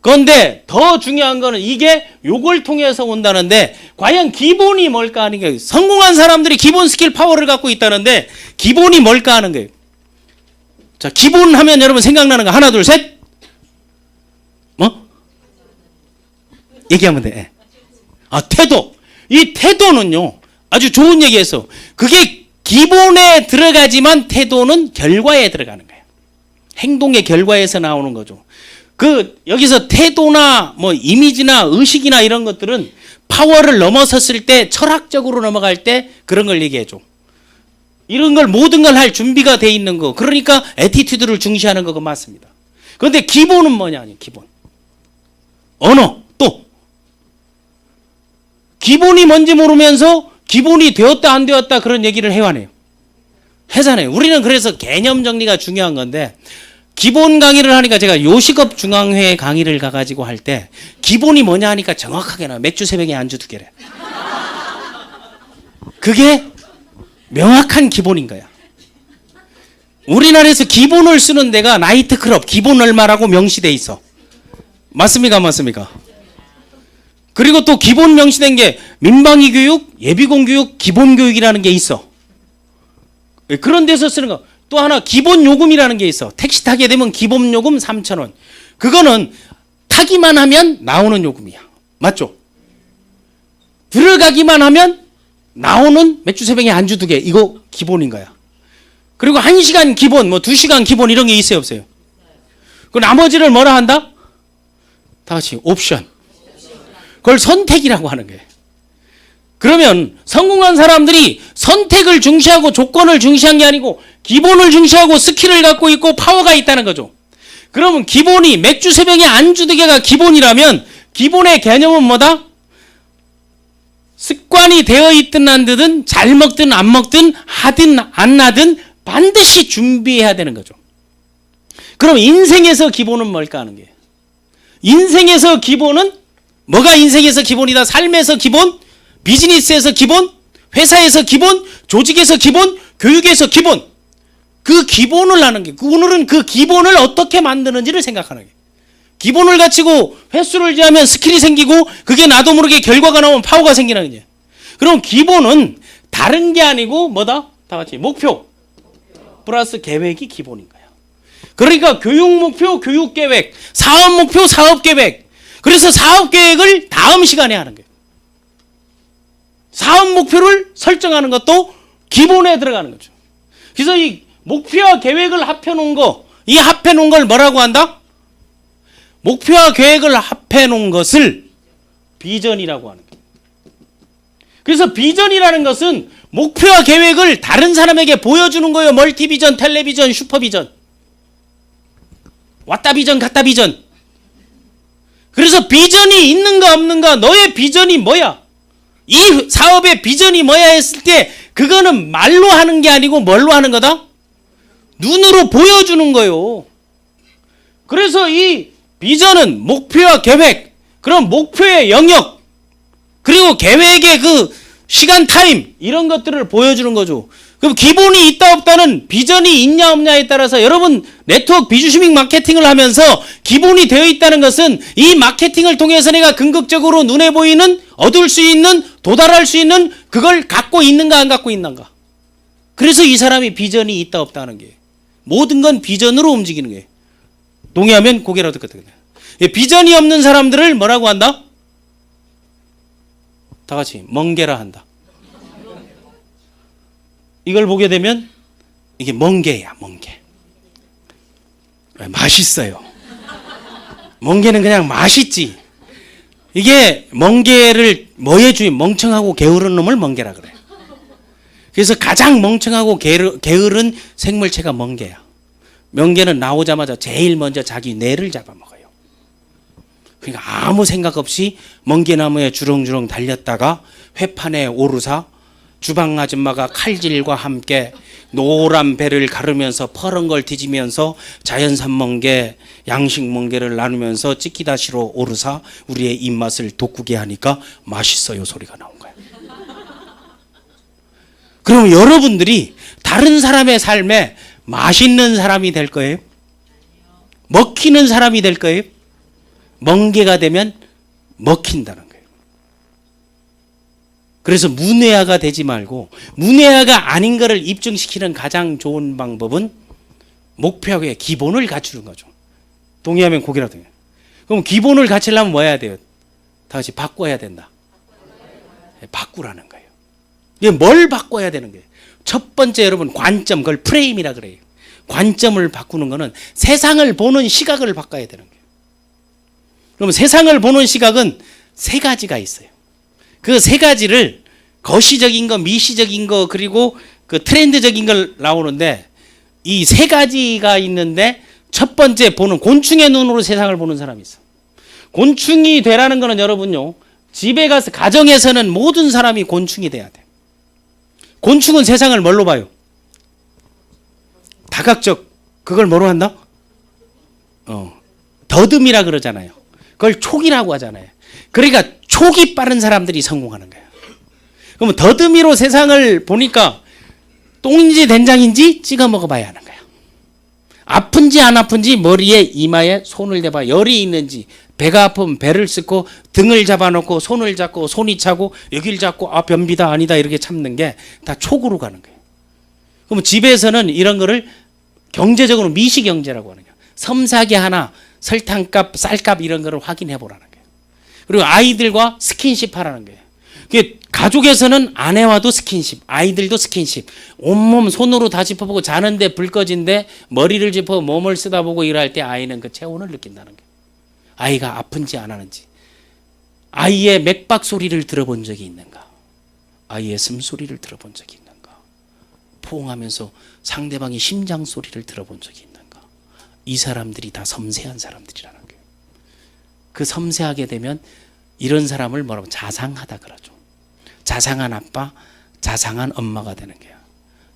그런데 더 중요한 거는 이게 요걸 통해서 온다는데 과연 기본이 뭘까 하는 거예요. 성공한 사람들이 기본 스킬 파워를 갖고 있다는데 기본이 뭘까 하는 거예요. 자, 기본 하면 여러분 생각나는 거 하나, 둘, 셋. 뭐? 얘기하면 돼. 태도. 이 태도는요. 아주 좋은 얘기했어. 그게 기본에 들어가지만 태도는 결과에 들어가는 거예요. 행동의 결과에서 나오는 거죠. 여기서 태도나 뭐 이미지나 의식이나 이런 것들은 파워를 넘어섰을 때 철학적으로 넘어갈 때 그런 걸 얘기해줘. 이런 걸 모든 걸 할 준비가 돼 있는 거. 그러니까 애티튜드를 중시하는 거가 맞습니다. 그런데 기본은 뭐냐? 기본. 언어 또. 기본이 뭔지 모르면서 기본이 되었다 안 되었다 그런 얘기를 해와네요. 하잖아요. 우리는 그래서 개념 정리가 중요한 건데 기본 강의를 하니까 제가 요식업 중앙회 강의를 가가지고 할 때 기본이 뭐냐 하니까 정확하게 나와. 맥주 새벽에 안주 2개래. 그게 명확한 기본인 거야. 우리나라에서 기본을 쓰는 데가 나이트클럽 기본 얼마라고 명시돼 있어. 맞습니까? 맞습니까? 그리고 또 기본 명시된 게 민방위 교육, 예비군 교육, 기본 교육이라는 게 있어. 그런 데서 쓰는 거. 또 하나 기본 요금이라는 게 있어. 택시 타게 되면 기본 요금 3,000원. 그거는 타기만 하면 나오는 요금이야. 맞죠? 들어가기만 하면 나오는 맥주 새벽에 안주 2개. 이거 기본인 거야. 그리고 1시간 기본, 뭐 2시간 기본 이런 게 있어요, 없어요? 그 나머지를 뭐라 한다? 다 같이 옵션. 그걸 선택이라고 하는 거예요. 그러면 성공한 사람들이 선택을 중시하고 조건을 중시한 게 아니고 기본을 중시하고 스킬을 갖고 있고 파워가 있다는 거죠. 그러면 기본이 맥주 새벽에 안주 2개가 기본이라면 기본의 개념은 뭐다? 습관이 되어 있든 안 되든 잘 먹든 안 먹든 하든 안 하든 반드시 준비해야 되는 거죠. 그럼 인생에서 기본은 뭘까 하는 거예요. 인생에서 기본은 뭐가 인생에서 기본이다? 삶에서 기본, 비즈니스에서 기본, 회사에서 기본, 조직에서 기본, 교육에서 기본. 그 기본을 하는 게 오늘은 그 기본을 어떻게 만드는지를 생각하는 게 기본을 갖추고 횟수를 지하면 스킬이 생기고 그게 나도 모르게 결과가 나오면 파워가 생기는 거예요. 그럼 기본은 다른 게 아니고 뭐다? 다 같이 목표 플러스 계획이 기본인 거예요. 그러니까 교육 목표, 교육 계획, 사업 목표, 사업 계획. 그래서 사업 계획을 다음 시간에 하는 거예요. 사업 목표를 설정하는 것도 기본에 들어가는 거죠. 그래서 이 목표와 계획을 합해놓은 거, 이 합해놓은 걸 뭐라고 한다? 목표와 계획을 합해놓은 것을 비전이라고 하는 거예요. 그래서 비전이라는 것은 목표와 계획을 다른 사람에게 보여주는 거예요. 멀티비전, 텔레비전, 슈퍼비전. 왔다 비전, 갔다 비전. 그래서 비전이 있는가 없는가, 너의 비전이 뭐야? 이 사업의 비전이 뭐야 했을 때 그거는 말로 하는 게 아니고 뭘로 하는 거다? 눈으로 보여주는 거예요. 그래서 이 비전은 목표와 계획, 그럼 목표의 영역, 그리고 계획의 그 시간 타임 이런 것들을 보여주는 거죠. 그럼 기본이 있다 없다는 비전이 있냐 없냐에 따라서 여러분 네트워크 비주시밍 마케팅을 하면서 기본이 되어 있다는 것은 이 마케팅을 통해서 내가 궁극적으로 눈에 보이는 얻을 수 있는 도달할 수 있는 그걸 갖고 있는가 안 갖고 있는가. 그래서 이 사람이 비전이 있다 없다 하는 게 모든 건 비전으로 움직이는 거예요. 동의하면 고개라도 끄덕여요. 비전이 없는 사람들을 뭐라고 한다? 다 같이 멍게라 한다. 이걸 보게 되면 이게 멍게야, 멍게. 맛있어요. 멍게는 그냥 맛있지. 이게 멍게를 뭐에 주인 멍청하고 게으른 놈을 멍게라 그래. 그래서 가장 멍청하고 게으른 생물체가 멍게야. 멍게는 나오자마자 제일 먼저 자기 뇌를 잡아먹어요. 그러니까 아무 생각 없이 멍게나무에 주렁주렁 달렸다가 회판에 오르사 주방 아줌마가 칼질과 함께 노란 배를 가르면서 퍼런 걸 뒤지면서 자연산 멍게, 양식 멍게를 나누면서 찌끼다시로 오르사 우리의 입맛을 돋구게 하니까 맛있어요 소리가 나온 거예요. 그럼 여러분들이 다른 사람의 삶에 맛있는 사람이 될 거예요? 먹히는 사람이 될 거예요? 멍게가 되면 먹힌다는 거예요. 그래서 문외아가 되지 말고 문외아가 아닌 것을 입증시키는 가장 좋은 방법은 목표의 기본을 갖추는 거죠. 동의하면 고개라도 해요. 그럼 기본을 갖추려면 뭐 해야 돼요? 다 같이 바꿔야 된다. 바꾸라는 거예요. 이게 뭘 바꿔야 되는 거예요? 첫 번째 여러분 관점, 그걸 프레임이라 그래요. 관점을 바꾸는 거는 세상을 보는 시각을 바꿔야 되는 거예요. 그럼 세상을 보는 시각은 세 가지가 있어요. 그 세 가지를 거시적인 거, 미시적인 거, 그리고 그 트렌드적인 걸 나오는데 이 세 가지가 있는데 첫 번째 보는 곤충의 눈으로 세상을 보는 사람이 있어. 곤충이 되라는 거는 여러분요. 집에 가서 가정에서는 모든 사람이 곤충이 돼야 돼. 곤충은 세상을 뭘로 봐요? 다각적. 그걸 뭐로 한다? 더듬이라 그러잖아요. 그걸 촉이라고 하잖아요. 그러니까 촉이 빠른 사람들이 성공하는 거예요. 그러면 더듬이로 세상을 보니까 똥인지 된장인지 찍어 먹어봐야 하는 거예요. 아픈지 안 아픈지 머리에 이마에 손을 대봐. 열이 있는지, 배가 아프면 배를 쓰고 등을 잡아놓고 손을 잡고 손이 차고 여길 잡고 아 변비다 아니다 이렇게 참는 게 다 촉으로 가는 거예요. 그럼 집에서는 이런 거를 경제적으로 미시경제라고 하는 거예요. 섬세하게 하나 설탕값, 쌀값 이런 거를 확인해 보라는 거예요. 그리고 아이들과 스킨십 하라는 거예요. 가족에서는 아내와도 스킨십, 아이들도 스킨십. 온몸 손으로 다 짚어보고 자는데 불 꺼진데 머리를 짚어 몸을 쓰다보고 일할 때 아이는 그 체온을 느낀다는 거예요. 아이가 아픈지 안 하는지. 아이의 맥박 소리를 들어본 적이 있는가? 아이의 숨소리를 들어본 적이 있는가? 포옹하면서 상대방의 심장 소리를 들어본 적이 있는가? 이 사람들이 다 섬세한 사람들이라는 거예요. 그 섬세하게 되면 이런 사람을 뭐라고 자상하다 그러죠. 자상한 아빠, 자상한 엄마가 되는 거야.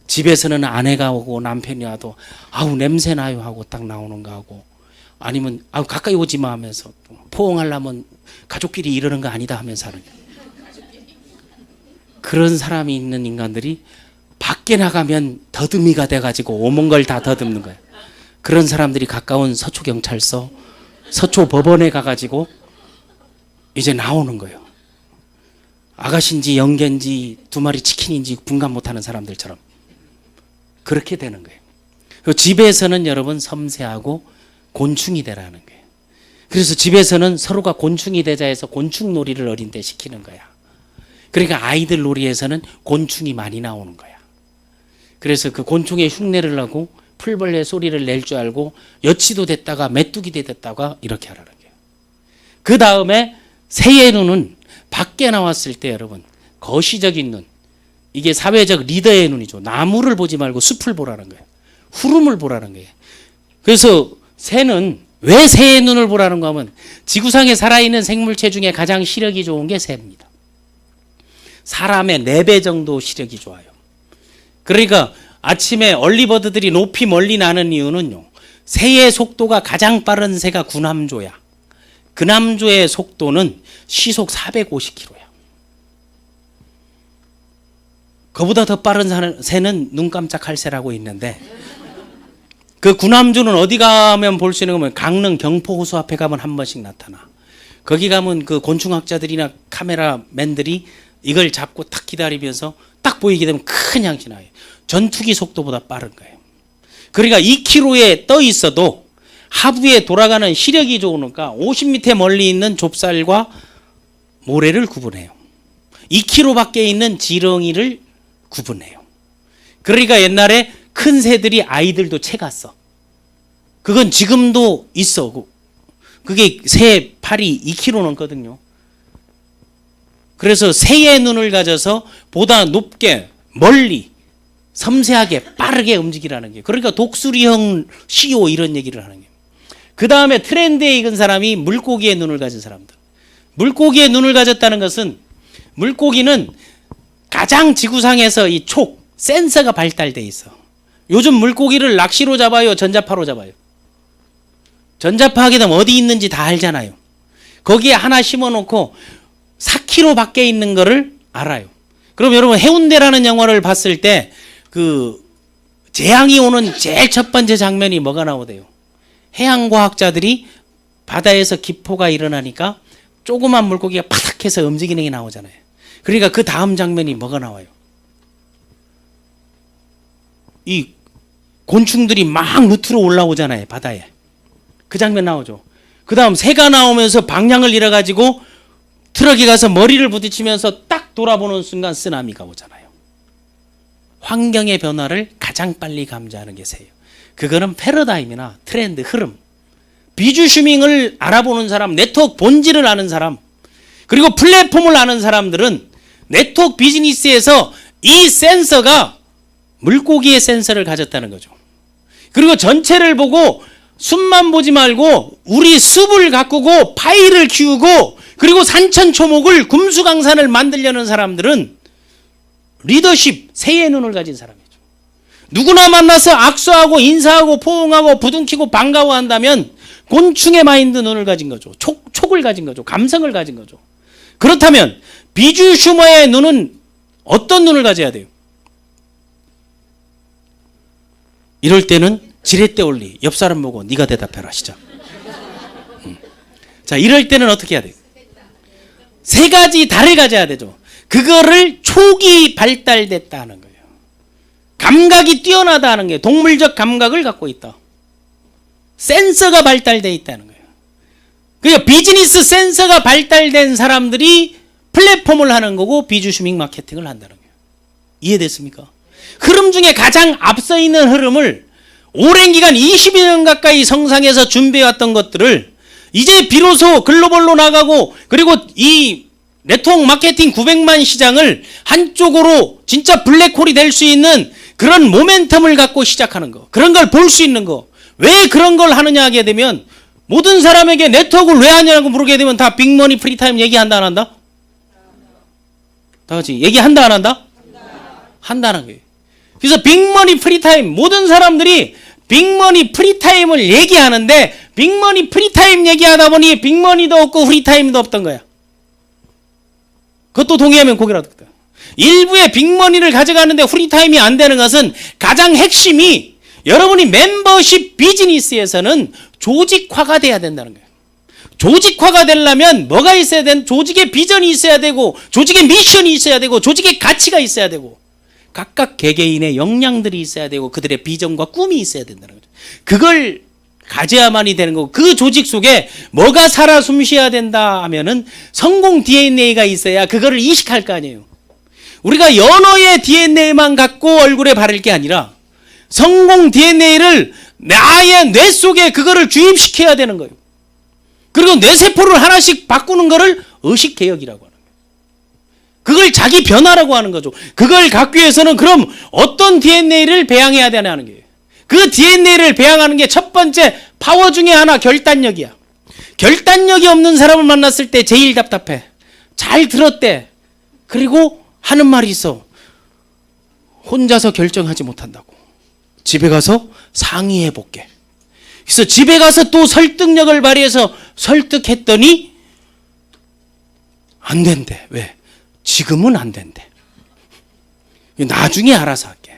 집에서는 아내가 오고 남편이 와도 아우 냄새 나요 하고 딱 나오는 거 하고, 아니면 아우 가까이 오지 마 하면서 포옹하려면 가족끼리 이러는 거 아니다 하면서 하는 거야. 그런 사람이 있는 인간들이 밖에 나가면 더듬이가 돼가지고 오만 걸 다 더듬는 거야. 그런 사람들이 가까운 서초경찰서, 서초법원에 가가지고 이제 나오는 거예요. 아가씨인지 영견인지 두 마리 치킨인지 분간 못하는 사람들처럼 그렇게 되는 거예요. 집에서는 여러분 섬세하고 곤충이 되라는 거예요. 그래서 집에서는 서로가 곤충이 되자 해서 곤충놀이를 어린 때 시키는 거야. 그러니까 아이들 놀이에서는 곤충이 많이 나오는 거야. 그래서 그 곤충의 흉내를 하고 풀벌레 소리를 낼 줄 알고 여치도 됐다가 메뚜기 됐다가 이렇게 하라는 거예요. 그 다음에 새의 눈은 밖에 나왔을 때 여러분 거시적인 눈, 이게 사회적 리더의 눈이죠. 나무를 보지 말고 숲을 보라는 거예요. 후름을 보라는 거예요. 그래서 새는 왜 새의 눈을 보라는 거 하면 지구상에 살아있는 생물체 중에 가장 시력이 좋은 게 새입니다. 사람의 4배 정도 시력이 좋아요. 그러니까 아침에 얼리버드들이 높이 멀리 나는 이유는요, 새의 속도가 가장 빠른 새가 구남조야. 그남조의 속도는 시속 450km야. 그보다 더 빠른 새는 눈 깜짝할 새라고 있는데, 그 구남조는 어디 가면 볼 수 있는 거면 강릉 경포호수 앞에 가면 한 번씩 나타나. 거기 가면 그 곤충학자들이나 카메라맨들이 이걸 잡고 딱 기다리면서 딱 보이게 되면 큰 향기 나요. 전투기 속도보다 빠른 거예요. 그러니까 2km에 떠 있어도 하부에 돌아가는 시력이 좋으니까 50m 멀리 있는 좁쌀과 모래를 구분해요. 2km 밖에 있는 지렁이를 구분해요. 그러니까 옛날에 큰 새들이 아이들도 채갔어. 그건 지금도 있어. 그게 새 팔이 2km 넘거든요. 그래서 새의 눈을 가져서 보다 높게 멀리 섬세하게 빠르게 움직이라는 게, 그러니까 독수리형 CO 이런 얘기를 하는 거예요. 그 다음에 트렌드에 익은 사람이 물고기의 눈을 가진 사람들. 물고기의 눈을 가졌다는 것은 물고기는 가장 지구상에서 이 촉, 센서가 발달돼 있어. 요즘 물고기를 낚시로 잡아요, 전자파로 잡아요? 전자파 하게 되면 어디 있는지 다 알잖아요. 거기에 하나 심어놓고 4km 밖에 있는 거를 알아요. 그럼 여러분 해운대라는 영화를 봤을 때 그 재앙이 오는 제일 첫 번째 장면이 뭐가 나오대요? 해양과학자들이 바다에서 기포가 일어나니까 조그만 물고기가 파닥해서 움직이는 게 나오잖아요. 그러니까 그 다음 장면이 뭐가 나와요? 이 곤충들이 막 루트로 올라오잖아요, 바다에. 그 장면 나오죠. 그 다음 새가 나오면서 방향을 잃어가지고 트럭에 가서 머리를 부딪히면서 딱 돌아보는 순간 쓰나미가 오잖아요. 환경의 변화를 가장 빨리 감지하는 게 새예요. 그거는 패러다임이나 트렌드, 흐름. 비주슈밍을 알아보는 사람, 네트워크 본질을 아는 사람, 그리고 플랫폼을 아는 사람들은 네트워크 비즈니스에서 이 센서가 물고기의 센서를 가졌다는 거죠. 그리고 전체를 보고 숲만 보지 말고 우리 숲을 가꾸고 파이를 키우고 그리고 산천초목을 금수강산을 만들려는 사람들은 리더십, 새의 눈을 가진 사람이죠. 누구나 만나서 악수하고 인사하고 포옹하고 부둥키고 반가워한다면 곤충의 마인드 눈을 가진 거죠. 촉을 가진 거죠. 감성을 가진 거죠. 그렇다면 비주 슈머의 눈은 어떤 눈을 가져야 돼요? 이럴 때는 지렛대 올리. 옆 사람 보고 네가 대답해라. 시작. 자, 이럴 때는 어떻게 해야 돼요? 세 가지 달을 가져야 되죠. 그거를 초기 발달됐다 하는 거예요. 감각이 뛰어나다 하는 게 동물적 감각을 갖고 있다. 센서가 발달되어 있다는 거예요. 그러니까 비즈니스 센서가 발달된 사람들이 플랫폼을 하는 거고 비주슈밍 마케팅을 한다는 거예요. 이해됐습니까? 흐름 중에 가장 앞서 있는 흐름을 오랜 기간 20년 가까이 성상에서 준비해왔던 것들을 이제 비로소 글로벌로 나가고 그리고 이 네트워크 마케팅 900만 시장을 한쪽으로 진짜 블랙홀이 될 수 있는 그런 모멘텀을 갖고 시작하는 거. 그런 걸 볼 수 있는 거. 왜 그런 걸 하느냐 하게 되면 모든 사람에게 네트워크를 왜 하냐고 물어보게 되면 다 빅머니 프리타임 얘기한다 안 한다? 다 같이 얘기한다 안 한다? 한다는 거예요. 그래서 빅머니 프리타임 모든 사람들이 빅머니 프리타임을 얘기하는데 빅머니 프리타임 얘기하다 보니 빅머니도 없고 프리타임도 없던 거야. 그것도 동의하면 고개라도 끄다. 일부의 빅머니를 가져가는데 프리타임이 안 되는 것은 가장 핵심이 여러분이 멤버십 비즈니스에서는 조직화가 돼야 된다는 거예요. 조직화가 되려면 뭐가 있어야 되는? 조직의 비전이 있어야 되고 조직의 미션이 있어야 되고 조직의 가치가 있어야 되고 각각 개개인의 역량들이 있어야 되고 그들의 비전과 꿈이 있어야 된다는 거죠. 그걸 가져야만이 되는 거고 그 조직 속에 뭐가 살아 숨쉬어야 된다 하면은 성공 DNA가 있어야 그거를 이식할 거 아니에요. 우리가 연어의 DNA만 갖고 얼굴에 바를 게 아니라 성공 DNA를 나의 뇌 속에 그거를 주입시켜야 되는 거예요. 그리고 뇌세포를 하나씩 바꾸는 거를 의식개혁이라고 하는 거예요. 그걸 자기 변화라고 하는 거죠. 그걸 갖기 위해서는 그럼 어떤 DNA를 배양해야 되냐는 거예요. 그 DNA를 배양하는 게 첫 번째 파워 중에 하나 결단력이야. 결단력이 없는 사람을 만났을 때 제일 답답해. 잘 들었대. 그리고 하는 말이 있어. 혼자서 결정하지 못한다고. 집에 가서 상의해 볼게. 그래서 집에 가서 또 설득력을 발휘해서 설득했더니 안 된대. 왜? 지금은 안 된대. 나중에 알아서 할게.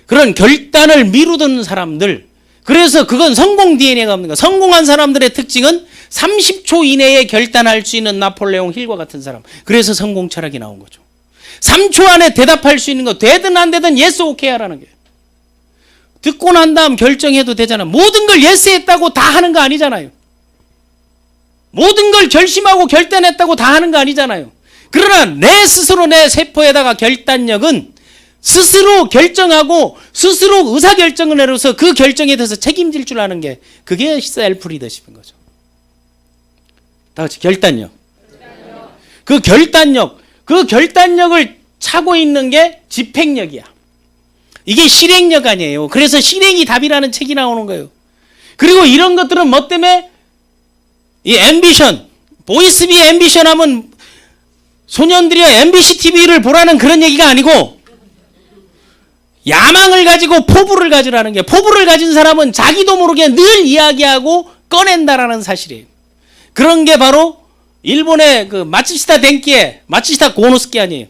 그런 결단을 미루던 사람들, 그래서 그건 성공 DNA가 없는 거야. 성공한 사람들의 특징은 30초 이내에 결단할 수 있는 나폴레옹 힐과 같은 사람. 그래서 성공 철학이 나온 거죠. 3초 안에 대답할 수 있는 거, 되든 안 되든 예스 오케이 하라는 거예요. 듣고 난 다음 결정해도 되잖아. 모든 걸 예스 했다고 다 하는 거 아니잖아요. 모든 걸 결심하고 결단했다고 다 하는 거 아니잖아요. 그러나 내 스스로 내 세포에다가 결단력은 스스로 결정하고 스스로 의사결정을 해서 그 결정에 대해서 책임질 줄 아는 게 그게 셀프 리더십인 거죠. 다 같이 결단력. 그 결단력을 차고 있는 게 집행력이야. 이게 실행력 아니에요. 그래서 실행이 답이라는 책이 나오는 거예요. 그리고 이런 것들은 뭐 때문에 이 앰비션, 보이스비 앰비션 하면 소년들이 MBC TV를 보라는 그런 얘기가 아니고 야망을 가지고 포부를 가지라는 게, 포부를 가진 사람은 자기도 모르게 늘 이야기하고 꺼낸다라는 사실이에요. 그런 게 바로 일본의 그 마츠시타 덴키에 마츠시타 고노스키 아니에요.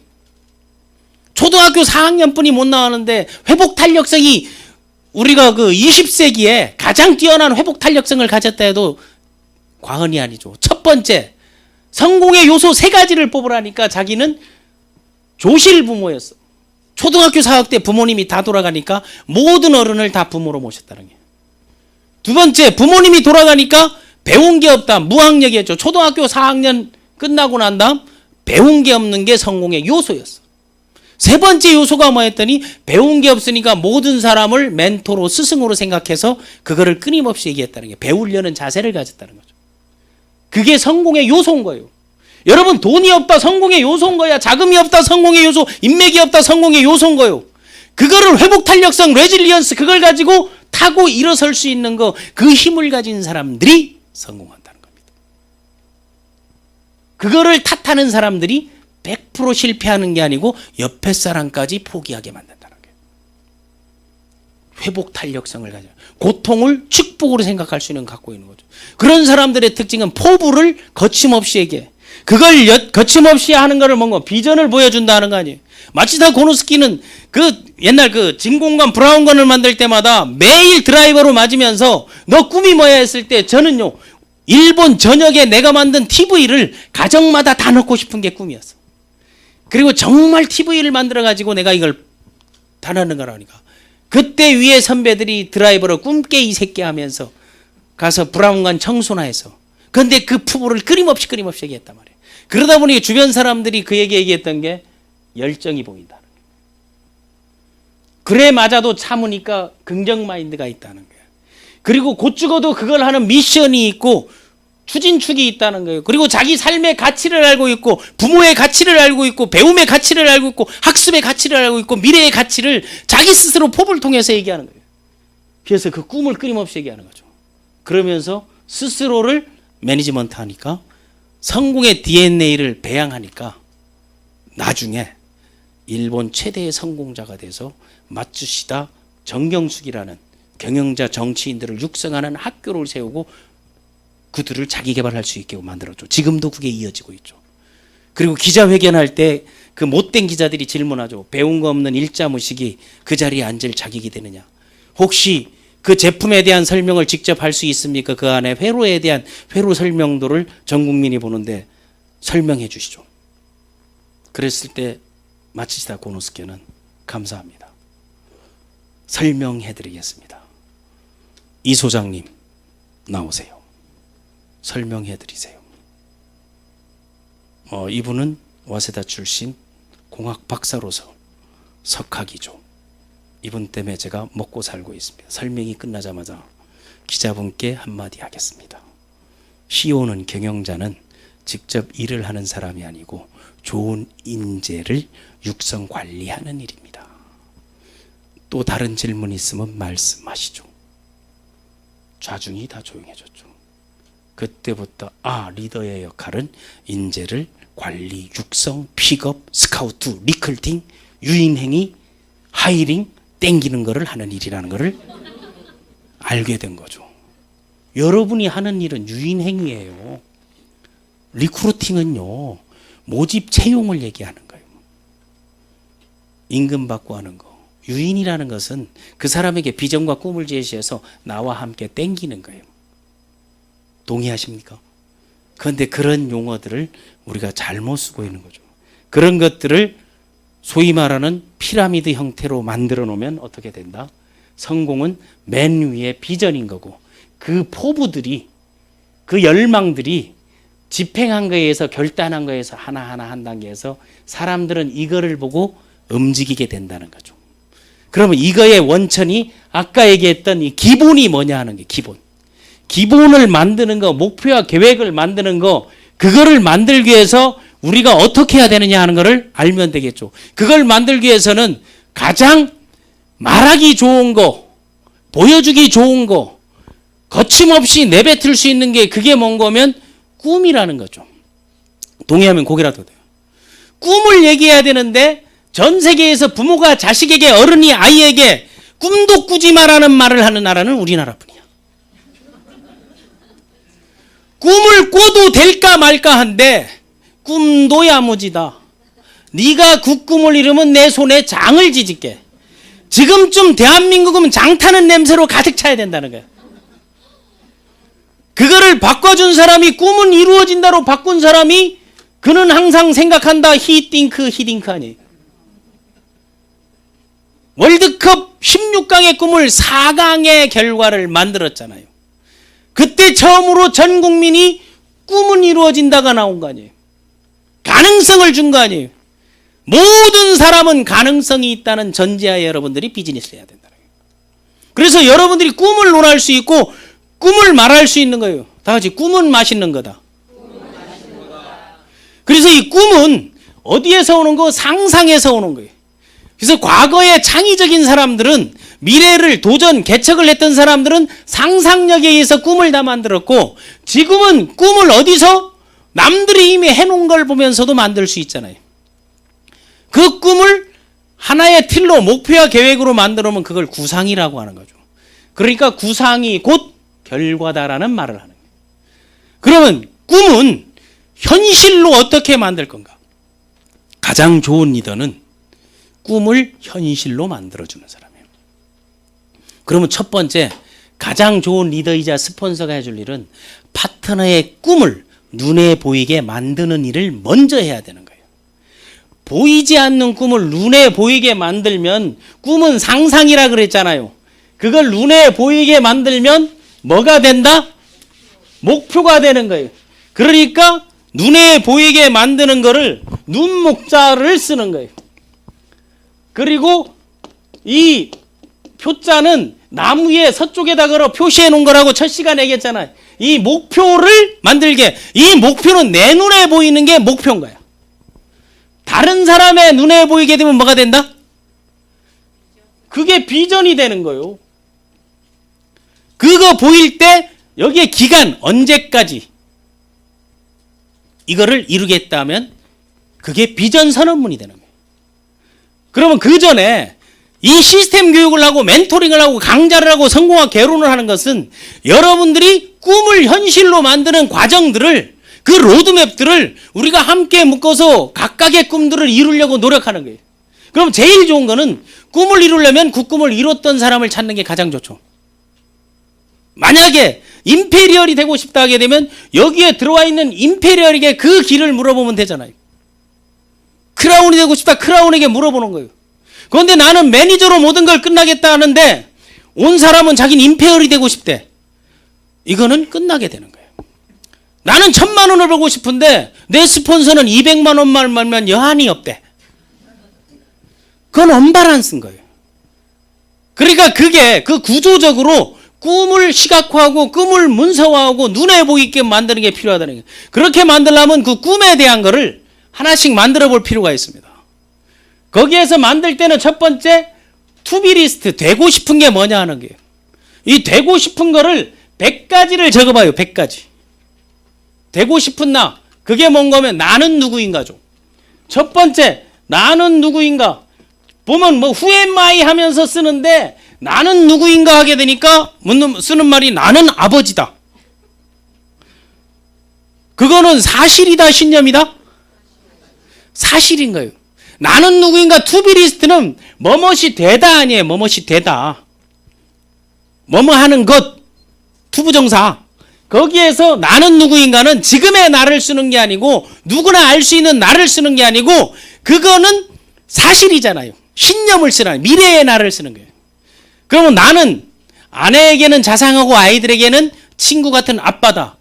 초등학교 4학년뿐이 못 나왔는데 회복 탄력성이 우리가 그 20세기에 가장 뛰어난 회복 탄력성을 가졌다 해도 과언이 아니죠. 첫 번째, 성공의 요소 3가지를 뽑으라니까 자기는 조실 부모였어. 초등학교 4학년 때 부모님이 다 돌아가니까 모든 어른을 다 부모로 모셨다는 게. 두 번째, 부모님이 돌아가니까 배운 게 없다. 무학력이었죠. 초등학교 4학년 끝나고 난 다음 배운 게 없는 게 성공의 요소였어. 세 번째 요소가 뭐였더니 배운 게 없으니까 모든 사람을 멘토로 스승으로 생각해서 그거를 끊임없이 얘기했다는 게, 배우려는 자세를 가졌다는 거죠. 그게 성공의 요소인 거예요. 여러분, 돈이 없다 성공의 요소인 거야. 자금이 없다 성공의 요소, 인맥이 없다 성공의 요소인 거예요. 그거를 회복 탄력성, 레질리언스, 그걸 가지고 타고 일어설 수 있는 거, 그 힘을 가진 사람들이 성공한다는 겁니다. 그거를 탓하는 사람들이 100% 실패하는 게 아니고 옆에 사람까지 포기하게 만든다는 거예요. 회복 탄력성을 가져, 고통을 축복으로 생각할 수 있는 갖고 있는 거죠. 그런 사람들의 특징은 포부를 거침없이 얘기해. 그걸 거침없이 하는 거를 뭔가 비전을 보여준다는 거 아니에요. 마츠다 고노스키는 그 옛날 그 진공관 브라운관을 만들 때마다 매일 드라이버로 맞으면서 너 꿈이 뭐야 했을 때 저는요 일본 전역에 내가 만든 TV를 가정마다 다 넣고 싶은 게 꿈이었어. 그리고 정말 TV를 만들어 가지고 내가 이걸 다루는 거라니까. 그때 위에 선배들이 드라이버로 꿈깨 이 새끼 하면서 가서 브라운관 청소나 해서. 근데 그 푸부를 끊임없이 얘기했단 말이에요. 그러다 보니 주변 사람들이 그에게 얘기했던 게 열정이 보인다는 거예요. 그래 맞아도 참으니까 긍정 마인드가 있다는 거예요. 그리고 곧 죽어도 그걸 하는 미션이 있고 추진축이 있다는 거예요. 그리고 자기 삶의 가치를 알고 있고 부모의 가치를 알고 있고 배움의 가치를 알고 있고 학습의 가치를 알고 있고 미래의 가치를 자기 스스로 포부를 통해서 얘기하는 거예요. 그래서 그 꿈을 끊임없이 얘기하는 거죠. 그러면서 스스로를 매니지먼트 하니까 성공의 DNA를 배양하니까 나중에 일본 최대의 성공자가 돼서 마츠시다 정경숙이라는 경영자 정치인들을 육성하는 학교를 세우고 그들을 자기 개발할 수 있게 만들었죠. 지금도 그게 이어지고 있죠. 그리고 기자회견할 때 그 못된 기자들이 질문하죠. 배운 거 없는 일자무식이 그 자리에 앉을 자격이 되느냐. 혹시 그 제품에 대한 설명을 직접 할 수 있습니까? 그 안에 회로에 대한 회로 설명도를 전 국민이 보는데 설명해 주시죠. 그랬을 때 마츠시다 고노스케는 감사합니다. 설명해 드리겠습니다. 이 소장님 나오세요. 설명해 드리세요. 이분은 와세다 출신 공학 박사로서 석학이죠. 이분 때문에 제가 먹고 살고 있습니다. 설명이 끝나자마자 기자분께 한마디 하겠습니다. CEO는 경영자는 직접 일을 하는 사람이 아니고 좋은 인재를 육성 관리하는 일입니다. 또 다른 질문 있으면 말씀하시죠. 좌중이 다 조용해졌죠. 그때부터 리더의 역할은 인재를 관리, 육성, 픽업, 스카우트, 리클팅, 유인행위, 하이링, 땡기는 거를 하는 일이라는 거를 알게 된 거죠. 여러분이 하는 일은 유인행위예요. 리크루팅은요, 모집 채용을 얘기하는 거예요. 임금 받고 하는 거. 유인이라는 것은 그 사람에게 비전과 꿈을 제시해서 나와 함께 땡기는 거예요. 동의하십니까? 그런데 그런 용어들을 우리가 잘못 쓰고 있는 거죠. 그런 것들을 소위 말하는 피라미드 형태로 만들어 놓으면 어떻게 된다? 성공은 맨 위에 비전인 거고 그 포부들이 그 열망들이 집행한 거에 의해서 결단한 거에 의해서 하나하나 한 단계에서 사람들은 이거를 보고 움직이게 된다는 거죠. 그러면 이거의 원천이 아까 얘기했던 이 기본이 뭐냐 하는 게 기본을 만드는 거, 목표와 계획을 만드는 거, 그거를 만들기 위해서 우리가 어떻게 해야 되느냐 하는 거를 알면 되겠죠. 그걸 만들기 위해서는 가장 말하기 좋은 거, 보여주기 좋은 거, 거침없이 내뱉을 수 있는 게 그게 뭔 거면 꿈이라는 거죠. 동의하면 고개라도 돼요. 꿈을 얘기해야 되는데 전 세계에서 부모가 자식에게, 어른이 아이에게 꿈도 꾸지 마라는 말을 하는 나라는 우리나라뿐이야. 꿈을 꿔도 될까 말까 한데 꿈도 야무지다. 네가 그 꿈을 이루면 내 손에 장을 지질게. 지금쯤 대한민국은 장 타는 냄새로 가득 차야 된다는 거야. 그거를 바꿔준 사람이, 꿈은 이루어진다로 바꾼 사람이, 그는 항상 생각한다. 히딩크 아니에요. 월드컵 16강의 꿈을 4강의 결과를 만들었잖아요. 그때 처음으로 전 국민이 꿈은 이루어진다가 나온 거 아니에요. 가능성을 준 거 아니에요. 모든 사람은 가능성이 있다는 전제하에 여러분들이 비즈니스를 해야 된다는 거예요. 그래서 여러분들이 꿈을 논할 수 있고 꿈을 말할 수 있는 거예요. 다 같이 꿈은 맛있는 거다. 그래서 이 꿈은 어디에서 오는 거? 상상에서 오는 거예요. 그래서 과거의 창의적인 사람들은, 미래를 도전, 개척을 했던 사람들은 상상력에 의해서 꿈을 다 만들었고, 지금은 꿈을 어디서? 남들이 이미 해놓은 걸 보면서도 만들 수 있잖아요. 그 꿈을 하나의 틀로, 목표와 계획으로 만들어 놓으면 그걸 구상이라고 하는 거죠. 그러니까 구상이 곧 결과다라는 말을 하는 거예요. 그러면 꿈은 현실로 어떻게 만들 건가? 가장 좋은 리더는 꿈을 현실로 만들어주는 사람이에요. 그러면 첫 번째, 가장 좋은 리더이자 스폰서가 해줄 일은 파트너의 꿈을 눈에 보이게 만드는 일을 먼저 해야 되는 거예요. 보이지 않는 꿈을 눈에 보이게 만들면, 꿈은 상상이라 그랬잖아요. 그걸 눈에 보이게 만들면 뭐가 된다? 목표가 되는 거예요. 그러니까 눈에 보이게 만드는 거를 눈목자를 쓰는 거예요. 그리고 이 표자는 나무에 서쪽에다 걸어 표시해 놓은 거라고 첫 시간에 얘기했잖아요. 이 목표를 만들게, 이 목표는 내 눈에 보이는 게 목표인 거야. 다른 사람의 눈에 보이게 되면 뭐가 된다? 그게 비전이 되는 거예요. 그거 보일 때 여기에 기간 언제까지 이거를 이루겠다면 그게 비전 선언문이 되는 거예요. 그러면 그 전에 이 시스템 교육을 하고 멘토링을 하고 강좌를 하고 성공학 개론을 하는 것은 여러분들이 꿈을 현실로 만드는 과정들을, 그 로드맵들을 우리가 함께 묶어서 각각의 꿈들을 이루려고 노력하는 거예요. 그럼 제일 좋은 거는 꿈을 이루려면 그 꿈을 이뤘던 사람을 찾는 게 가장 좋죠. 만약에 임페리얼이 되고 싶다 하게 되면 여기에 들어와 있는 임페리얼에게 그 길을 물어보면 되잖아요. 크라운이 되고 싶다, 크라운에게 물어보는 거예요. 그런데 나는 매니저로 모든 걸 끝나겠다 하는데 온 사람은 자기는 임페리얼이 되고 싶대. 이거는 끝나게 되는 거예요. 나는 1,000만 원을 벌고 싶은데 내 스폰서는 200만 원만 벌면 여한이 없대. 그건 언밸런스인 거예요. 그러니까 그게 그 구조적으로 꿈을 시각화하고 꿈을 문서화하고 눈에 보이게 만드는 게 필요하다는 거예요. 그렇게 만들려면 그 꿈에 대한 거를 하나씩 만들어 볼 필요가 있습니다. 거기에서 만들 때는 첫 번째 투비리스트, 되고 싶은 게 뭐냐 하는 거예요. 이 되고 싶은 거를 100가지를 적어봐요. 100가지. 되고 싶은 나, 그게 뭔가면 나는 누구인가죠. 첫 번째, 나는 누구인가. 보면 뭐 who am I 하면서 쓰는데 나는 누구인가 하게 되니까 쓰는 말이 나는 아버지다. 그거는 사실이다, 신념이다? 사실인 거예요. 나는 누구인가 투비리스트는 뭐뭇이 되다 아니에요. 뭐뭇이 되다. 뭐뭐 하는 것, 투부정사. 거기에서 나는 누구인가는 지금의 나를 쓰는 게 아니고 누구나 알 수 있는 나를 쓰는 게 아니고 그거는 사실이잖아요. 신념을 쓰는, 미래의 나를 쓰는 거예요. 그러면 나는 아내에게는 자상하고 아이들에게는 친구 같은 아빠다.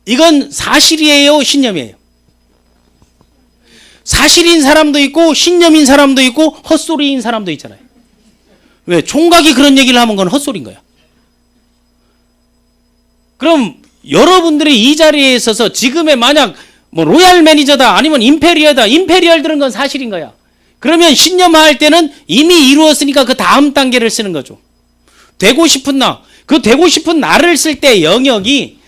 이건 사실이에요, 신념이에요? 사실인 사람도 있고 신념인 사람도 있고 헛소리인 사람도 있잖아요. 왜? 총각이 그런 얘기를 하면 그건 헛소리인 거야. 그럼 여러분들이 이 자리에 있어서 지금의 만약 뭐 로얄 매니저다 아니면 임페리얼다, 임페리얼 들은 건 사실인 거야. 그러면 신념화할 때는 이미 이루었으니까 그 다음 단계를 쓰는 거죠. 되고 싶은 나, 그 되고 싶은 나를 쓸 때 영역이,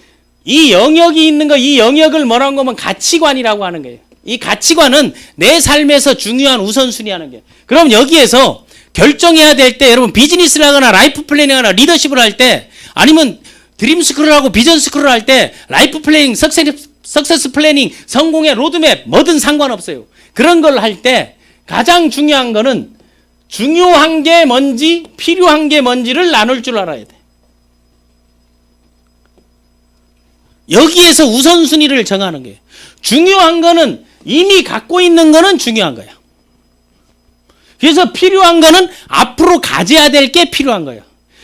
이 영역이 있는 거, 이 영역을 뭐라고 하면 가치관이라고 하는 거예요. 이 가치관은 내 삶에서 중요한 우선순위 하는 게. 그럼 여기에서 결정해야 될 때 여러분 비즈니스를 하거나 라이프 플래닝 하거나 리더십을 할 때 아니면 드림 스크롤 하고 비전 스크롤 할 때 라이프 플래닝, 석세스 플래닝, 성공의 로드맵 뭐든 상관없어요. 그런 걸 할 때 가장 중요한 거는 중요한 게 뭔지 필요한 게 뭔지를 나눌 줄 알아야 돼. 여기에서 우선순위를 정하는 거예요. 중요한 거는 이미 갖고 있는 거는 중요한 거야. 그래서 필요한 거는 앞으로 가져야 될 게 필요한 거야.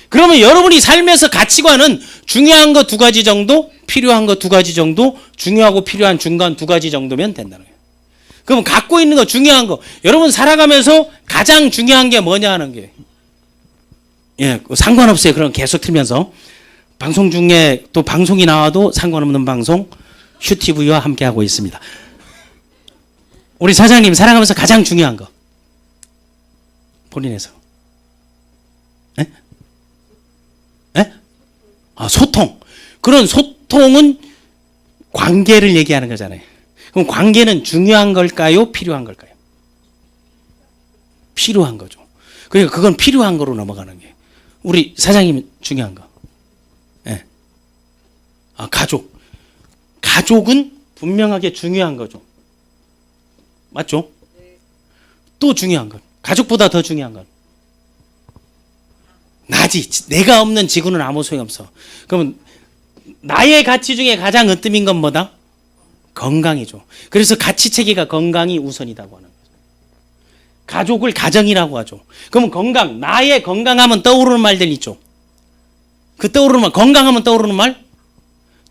그러면 여러분이 삶에서 가치관은 중요한 거 2가지 정도, 필요한 거 2가지 정도, 중요하고 필요한 중간 2가지 정도면 된다는 거예요. 그럼 갖고 있는 거, 중요한 거, 여러분 살아가면서 가장 중요한 게 뭐냐 하는 게, 예, 상관없어요. 그럼 계속 틀면서 방송 중에 또 방송이 나와도 상관없는 방송 슈티브이와 함께 하고 있습니다. 우리 사장님 살아가면서 가장 중요한 거 본인에서, 예? 예? 아, 소통. 그런 소통은 관계를 얘기하는 거잖아요. 그럼 관계는 중요한 걸까요? 필요한 걸까요? 필요한 거죠. 그러니까 그건 필요한 거로 넘어가는 게. 우리 사장님 중요한 거. 예. 아, 가족. 가족은 분명하게 중요한 거죠. 맞죠? 또 중요한 거. 가족보다 더 중요한 건 나지. 내가 없는 지구는 아무 소용없어. 그러면 나의 가치 중에 가장 으뜸인 건 뭐다? 건강이죠. 그래서 가치 체계가 건강이 우선이라고 하는 거죠. 가족을 가정이라고 하죠. 그러면 건강, 나의 건강하면 떠오르는 말들 있죠. 그 떠오르는 말, 건강하면 떠오르는 말?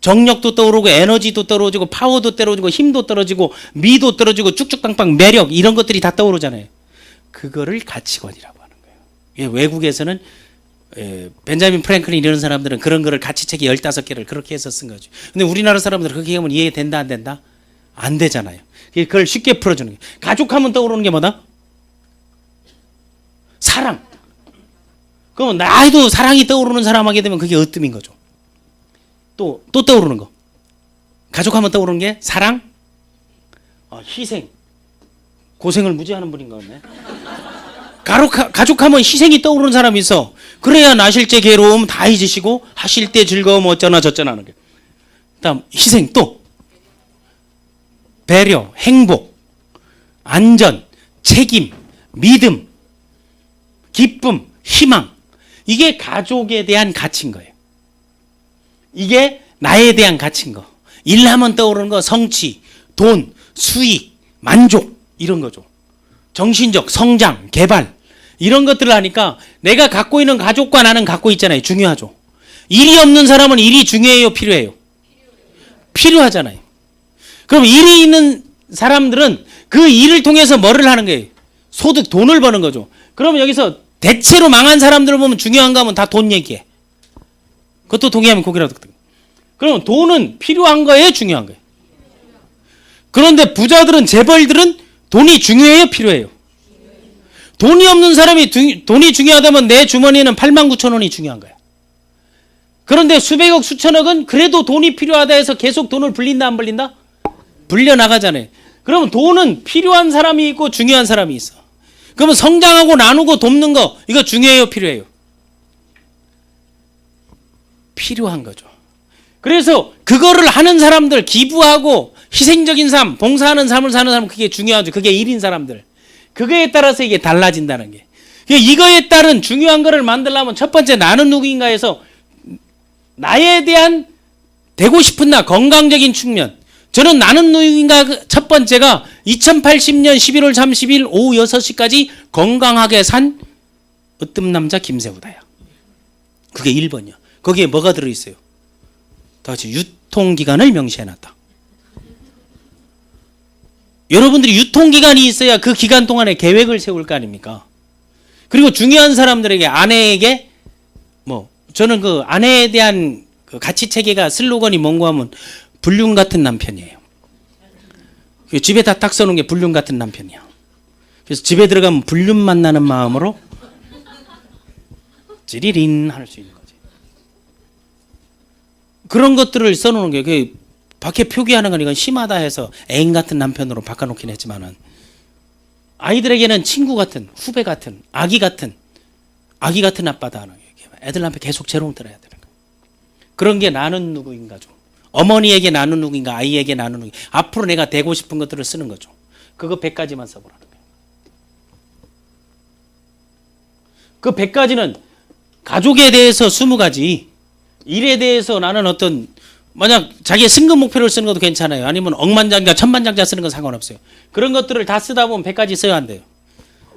정력도 떠오르고 에너지도 떨어지고 파워도 떨어지고 힘도 떨어지고 미도 떨어지고 쭉쭉빵빵 매력 이런 것들이 다 떠오르잖아요. 그거를 가치관이라고 하는 거예요. 외국에서는 벤자민 프랭클린 이런 사람들은 그런 거를 가치책이 15개를 그렇게 해서 쓴 거죠. 근데 우리나라 사람들은 그렇게 하면 이해된다 안 된다? 안 되잖아요. 그걸 쉽게 풀어주는 거예요. 가족하면 떠오르는 게 뭐다? 사랑. 그러면 나도 사랑이 떠오르는 사람 하게 되면 그게 으뜸인 거죠. 또 떠오르는 거. 가족하면 떠오르는 게 사랑, 희생. 고생을 무지하는 분인가 보네. 가족하면 희생이 떠오르는 사람이 있어. 그래야 나실 때 괴로움 다 잊으시고 하실 때 즐거움 어쩌나 저쩌나 하는 게. 그다음 희생 또 배려, 행복, 안전, 책임, 믿음, 기쁨, 희망. 이게 가족에 대한 가치인 거예요. 이게 나에 대한 가치인 거. 일하면 떠오르는 거 성취, 돈, 수익, 만족 이런 거죠. 정신적 성장, 개발 이런 것들을 하니까 내가 갖고 있는 가족과 나는 갖고 있잖아요. 중요하죠. 일이 없는 사람은 일이 중요해요? 필요해요? 필요하잖아요. 그럼 일이 있는 사람들은 그 일을 통해서 뭐를 하는 거예요? 소득, 돈을 버는 거죠. 그러면 여기서 대체로 망한 사람들을 보면 중요한가 하면 다 돈 얘기해. 그것도 동의하면 고개라도. 그러면 돈은 필요한 거예요? 중요한 거예요? 그런데 부자들은 재벌들은 돈이 중요해요? 필요해요? 돈이 없는 사람이 돈이 중요하다면 내 주머니에는 89,000원이 중요한 거야. 그런데 수백억 수천억은 그래도 돈이 필요하다 해서 계속 돈을 불린다 안 불린다? 불려나가잖아요. 그러면 돈은 필요한 사람이 있고 중요한 사람이 있어. 그러면 성장하고 나누고 돕는 거 이거 중요해요? 필요해요? 필요한 거죠. 그래서 그거를 하는 사람들 기부하고 희생적인 삶, 봉사하는 삶을 사는 사람 그게 중요하죠. 그게 일인 사람들. 그거에 따라서 이게 달라진다는 게. 이거에 따른 중요한 거를 만들려면 첫 번째 나는 누구인가 해서 나에 대한 되고 싶은 나 건강적인 측면. 저는 나는 누구인가 첫 번째가 2080년 11월 30일 오후 6시까지 건강하게 산 으뜸 남자 김세우다야. 그게 1번이야. 거기에 뭐가 들어있어요? 다 같이 유통기간을 명시해놨다. 여러분들이 유통기간이 있어야 그 기간 동안에 계획을 세울 거 아닙니까? 그리고 중요한 사람들에게 아내에게 저는 그 아내에 대한 그 가치 체계가 슬로건이 뭔가 하면 불륜 같은 남편이에요. 집에다 딱 써놓은 게 불륜 같은 남편이야. 그래서 집에 들어가면 불륜 만나는 마음으로 찌리린 할 수 있는 거지. 그런 것들을 써놓는 게 그게 밖에 표기하는 건 이건 심하다 해서 애인 같은 남편으로 바꿔놓긴 했지만은 아이들에게는 친구 같은, 후배 같은, 아기 같은 아빠다 하는 게 애들 앞에 계속 재롱 들어야 되는 거예요. 그런 게 나는 누구인가죠. 어머니에게 나는 누구인가, 아이에게 나는 누구인가. 앞으로 내가 되고 싶은 것들을 쓰는 거죠. 그거 100가지만 써보라는 거예요. 그 100가지는 가족에 대해서 20가지, 일에 대해서 나는 어떤 만약 자기의 승급 목표를 쓰는 것도 괜찮아요. 아니면 억만장자, 천만장자 쓰는 건 상관없어요. 그런 것들을 다 쓰다 보면 100가지 써야 한대요.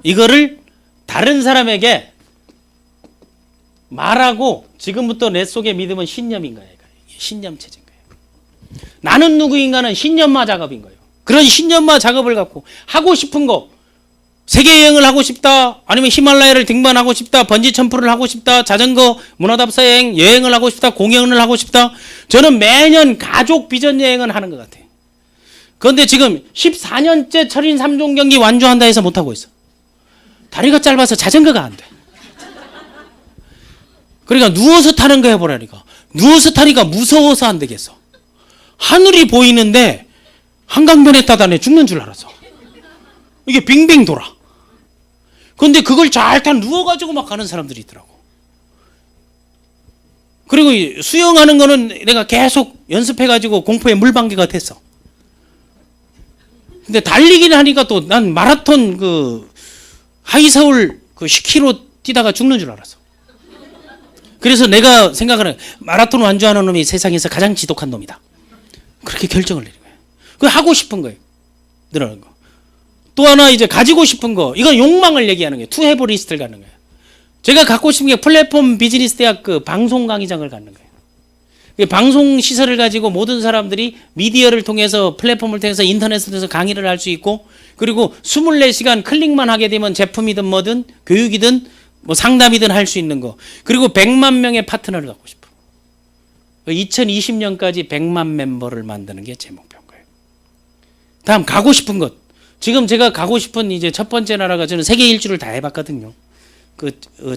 이거를 다른 사람에게 말하고 지금부터 내 속에 믿음은 신념인 거예요. 신념 체제인 거예요. 나는 누구인가는 신념마 작업인 거예요. 그런 신념마 작업을 갖고 하고 싶은 거 세계 여행을 하고 싶다. 아니면 히말라야를 등반하고 싶다. 번지 점프를 하고 싶다. 자전거 문화답사 여행을 하고 싶다. 공연을 하고 싶다. 저는 매년 가족 비전 여행은 하는 것 같아요. 그런데 지금 14년째 철인 3종 경기 완주한다 해서 못하고 있어. 다리가 짧아서 자전거가 안 돼. 그러니까 누워서 타는 거 해보라니까. 누워서 타니까 무서워서 안 되겠어. 하늘이 보이는데 한강변에 따다내 죽는 줄 알았어. 이게 빙빙 돌아. 그런데 그걸 잘 타 누워가지고 막 가는 사람들이 있더라고. 그리고 수영하는 거는 내가 계속 연습해가지고 공포의 물방개가 됐어. 근데 달리기를 하니까 또 난 마라톤 하이서울 그 10km 뛰다가 죽는 줄 알았어. 그래서 내가 생각하는 마라톤 완주하는 놈이 세상에서 가장 지독한 놈이다. 그렇게 결정을 내린 거예요. 그 하고 싶은 거예요. 늘어나는 거. 또 하나 이제 가지고 싶은 거. 이건 욕망을 얘기하는 거예요. 투 해브 리스트를 갖는 거예요. 제가 갖고 싶은 게 플랫폼 비즈니스 대학 그 방송 강의장을 갖는 거예요. 방송 시설을 가지고 모든 사람들이 미디어를 통해서 플랫폼을 통해서 인터넷을 통해서 강의를 할 수 있고, 그리고 24시간 클릭만 하게 되면 제품이든 뭐든 교육이든 뭐 상담이든 할 수 있는 거. 그리고 100만 명의 파트너를 갖고 싶어. 2020년까지 100만 멤버를 만드는 게 제 목표인 거예요. 다음 가고 싶은 것. 지금 제가 가고 싶은 이제 첫 번째 나라가, 저는 세계 일주를 다 해봤거든요.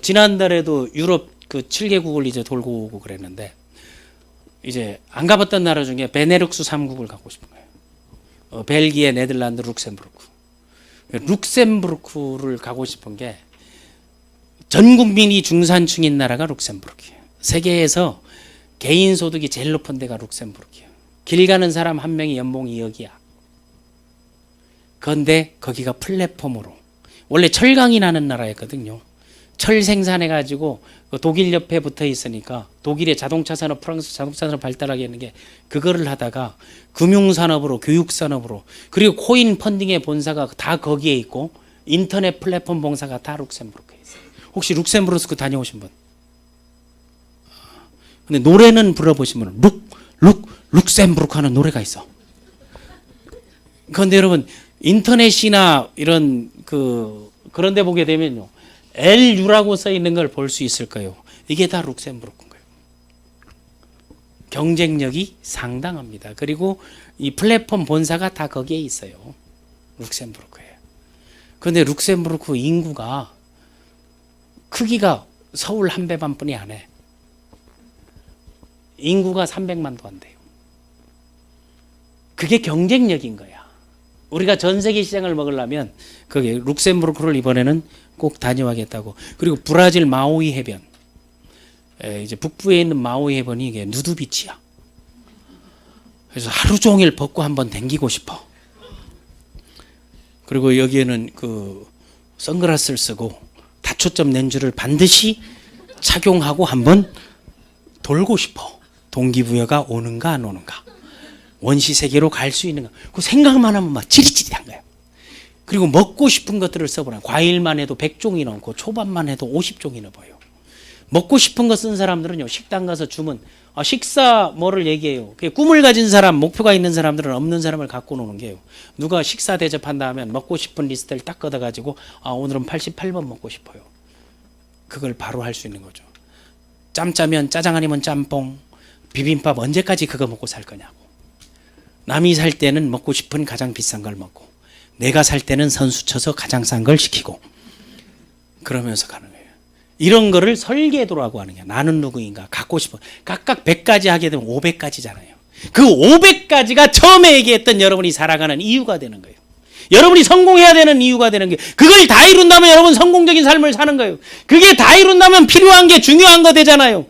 지난달에도 유럽 그 7개국을 이제 돌고 오고 그랬는데, 이제 안 가봤던 나라 중에 베네룩스 3국을 가고 싶은 거예요. 벨기에, 네덜란드, 룩셈부르크. 룩셈부르크를 가고 싶은 게, 전 국민이 중산층인 나라가 룩셈부르크예요. 세계에서 개인 소득이 제일 높은 데가 룩셈부르크예요. 길 가는 사람 한 명이 연봉 2억이야. 그런데 거기가 플랫폼으로, 원래 철강이 나는 나라였거든요. 철 생산해가지고 독일 옆에 붙어 있으니까 독일의 자동차 산업, 프랑스 자동차 산업 발달하게 하는 게, 그거를 하다가 금융산업으로, 교육산업으로, 그리고 코인 펀딩의 본사가 다 거기에 있고, 인터넷 플랫폼 봉사가 다 룩셈부르크에 있어요. 혹시 룩셈부르크 다녀오신 분? 근데 노래는 불러보시면 룩셈부르크 하는 노래가 있어. 그런데 여러분, 인터넷이나 이런 그런 데 보게 되면요, LU라고 써 있는 걸 볼 수 있을 거예요. 이게 다 룩셈부르크인 거예요. 경쟁력이 상당합니다. 그리고 이 플랫폼 본사가 다 거기에 있어요. 룩셈부르크에. 그런데 룩셈부르크 인구가 크기가 서울 한 배 반뿐이 안 해. 인구가 300만도 안 돼요. 그게 경쟁력인 거야. 우리가 전 세계 시장을 먹으려면 거기 룩셈부르크를 이번에는 꼭 다녀와겠다고. 그리고 브라질 마우이 해변, 이제 북부에 있는 마우이 해변이 이게 누드비치야. 그래서 하루 종일 벗고 한번 댕기고 싶어. 그리고 여기에는 그 선글라스를 쓰고 다초점 렌즈를 반드시 착용하고 한번 돌고 싶어. 동기부여가 오는가 안 오는가, 원시 세계로 갈 수 있는가, 그 생각만 하면 막 찌릿찌릿한 거야. 그리고 먹고 싶은 것들을 써보라. 과일만 해도 100종이 넘고 초밥만 해도 50종이 넘어요. 먹고 싶은 거 쓴 사람들은요, 식당 가서 주문, 식사 뭐를 얘기해요. 꿈을 가진 사람, 목표가 있는 사람들은 없는 사람을 갖고 노는 게요. 누가 식사 대접한다 하면 먹고 싶은 리스트를 딱 걷어가지고, 오늘은 88번 먹고 싶어요. 그걸 바로 할 수 있는 거죠. 짬짜면 짜장 아니면 짬뽕, 비빔밥 언제까지 그거 먹고 살 거냐고. 남이 살 때는 먹고 싶은 가장 비싼 걸 먹고, 내가 살 때는 선수 쳐서 가장 싼 걸 시키고, 그러면서 가는 거예요. 이런 거를 설계도라고 하는 거야. 나는 누구인가, 갖고 싶어. 각각 100가지 하게 되면 500가지잖아요. 그 500가지가 처음에 얘기했던 여러분이 살아가는 이유가 되는 거예요. 여러분이 성공해야 되는 이유가 되는 게, 그걸 다 이룬다면 여러분 성공적인 삶을 사는 거예요. 그게 다 이룬다면 필요한 게 중요한 거 되잖아요.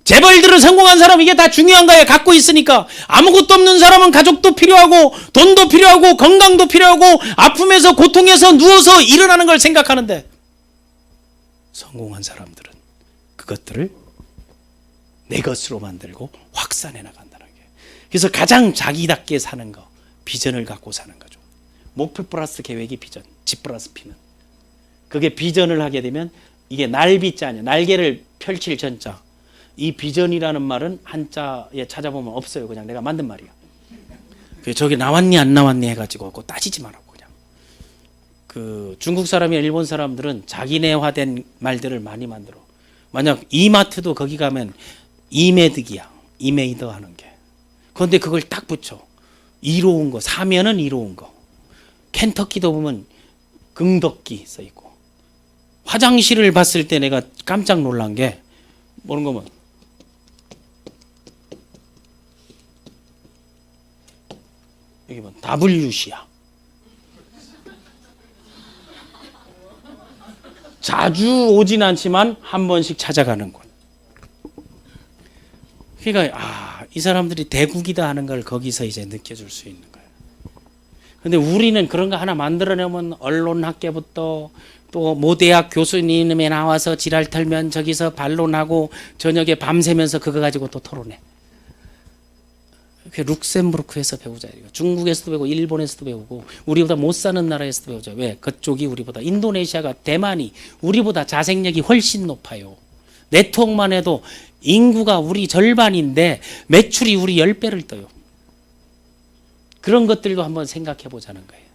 재벌들은 성공한 사람 이게 다 중요한 거예요. 갖고 있으니까. 아무것도 없는 사람은 가족도 필요하고 돈도 필요하고 건강도 필요하고 아픔에서 고통에서 누워서 일어나는 걸 생각하는데, 성공한 사람들은 그것들을 내 것으로 만들고 확산해 나간다는 거예요. 그래서 가장 자기답게 사는 거, 비전을 갖고 사는 거죠. 목표 플러스 계획이 비전, 집 플러스 피는. 그게 비전을 하게 되면, 이게 날비자 아니야. 날개를 펼칠 전자. 이 비전이라는 말은 한자에 찾아보면 없어요. 그냥 내가 만든 말이야. 저게 나왔니 안 나왔니 해가지고 그거 따지지 말라고. 그냥 그 중국 사람이나 일본 사람들은 자기네화된 말들을 많이 만들어. 만약 이마트도 거기 가면 이메득이야. 이메이더 하는 게. 그런데 그걸 딱 붙여. 이로운 거, 사면은 이로운 거. 켄터키도 보면 긍덕기 써 있고. 화장실을 봤을 때 내가 깜짝 놀란 게 뭐는 거면, 여기 보면 WC야. 자주 오진 않지만 한 번씩 찾아가는 곳. 그러니까 이 사람들이 대국이다 하는 걸 거기서 이제 느껴줄 수 있는 거예요. 근데 우리는 그런 거 하나 만들어내면 언론 학계부터 또 모대학 교수님에 나와서 지랄 털면 저기서 반론하고 저녁에 밤새면서 그거 가지고 또 토론해. 그 룩셈부르크에서 배우자. 중국에서도 배우고 일본에서도 배우고 우리보다 못 사는 나라에서도 배우자. 왜? 그쪽이 우리보다 인도네시아가 대만이 우리보다 자생력이 훨씬 높아요. 네트워크만 해도 인구가 우리 절반인데 매출이 우리 10배를 떠요. 그런 것들도 한번 생각해 보자는 거예요.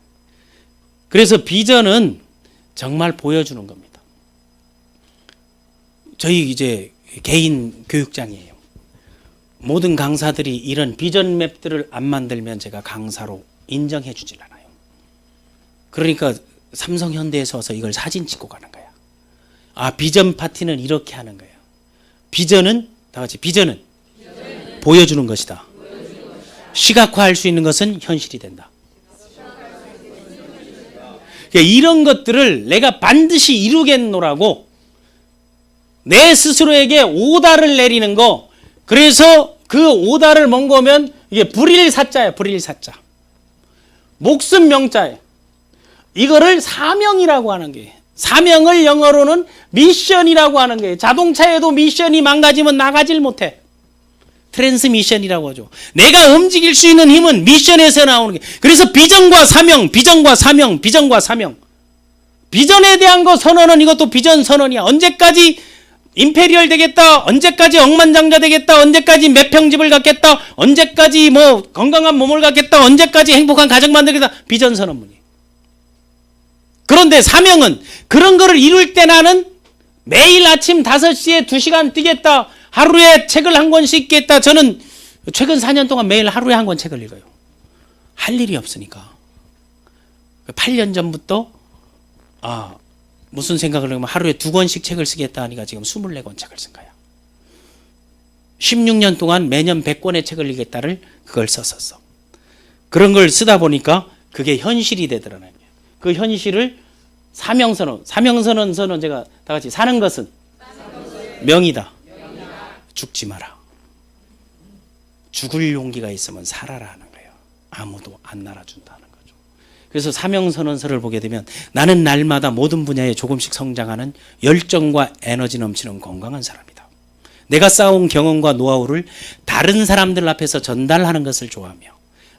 그래서 비전은 정말 보여주는 겁니다. 저희 이제 개인 교육장이에요. 모든 강사들이 이런 비전 맵들을 안 만들면 제가 강사로 인정해 주질 않아요. 그러니까 삼성 현대에서 와서 이걸 사진 찍고 가는 거야. 아, 비전 파티는 이렇게 하는 거예요. 비전은 다 같이 비전은 보여주는 것이다. 시각화할 수 있는 것은 현실이 된다. 그러니까 이런 것들을 내가 반드시 이루겠노라고 내 스스로에게 오다를 내리는 거. 그래서 그 오다를 뭔 거면 이게 불일사자예요. 불일사자. 목숨 명자예요. 이거를 사명이라고 하는 거예요. 사명을 영어로는 미션이라고 하는 거예요. 자동차에도 미션이 망가지면 나가질 못해. 트랜스미션이라고 하죠. 내가 움직일 수 있는 힘은 미션에서 나오는 게. 그래서 비전과 사명, 비전과 사명, 비전과 사명. 비전에 대한 거 선언은 이것도 비전 선언이야. 언제까지 임페리얼 되겠다, 언제까지 억만장자 되겠다, 언제까지 몇 평집을 갖겠다, 언제까지 뭐 건강한 몸을 갖겠다, 언제까지 행복한 가정 만들겠다. 비전 선언문이에요. 그런데 사명은 그런 거를 이룰 때 나는 매일 아침 5시에 2시간 뛰겠다, 하루에 책을 한 권씩 읽겠다. 저는 최근 4년 동안 매일 하루에 한 권 책을 읽어요. 할 일이 없으니까. 8년 전부터 무슨 생각을 하면 하루에 2권씩 책을 쓰겠다 하니까 지금 24권 책을 쓴 거야. 16년 동안 매년 100권의 책을 읽겠다를 그걸 썼었어. 그런 걸 쓰다 보니까 그게 현실이 되더라고요. 그 현실을 사명선언, 사명선언 제가 다 같이 사는 것은 명이다. 죽지 마라. 죽을 용기가 있으면 살아라 하는 거예요. 아무도 안 날아준다는 거죠. 그래서 사명선언서를 보게 되면 나는 날마다 모든 분야에 조금씩 성장하는 열정과 에너지 넘치는 건강한 사람이다. 내가 쌓아온 경험과 노하우를 다른 사람들 앞에서 전달하는 것을 좋아하며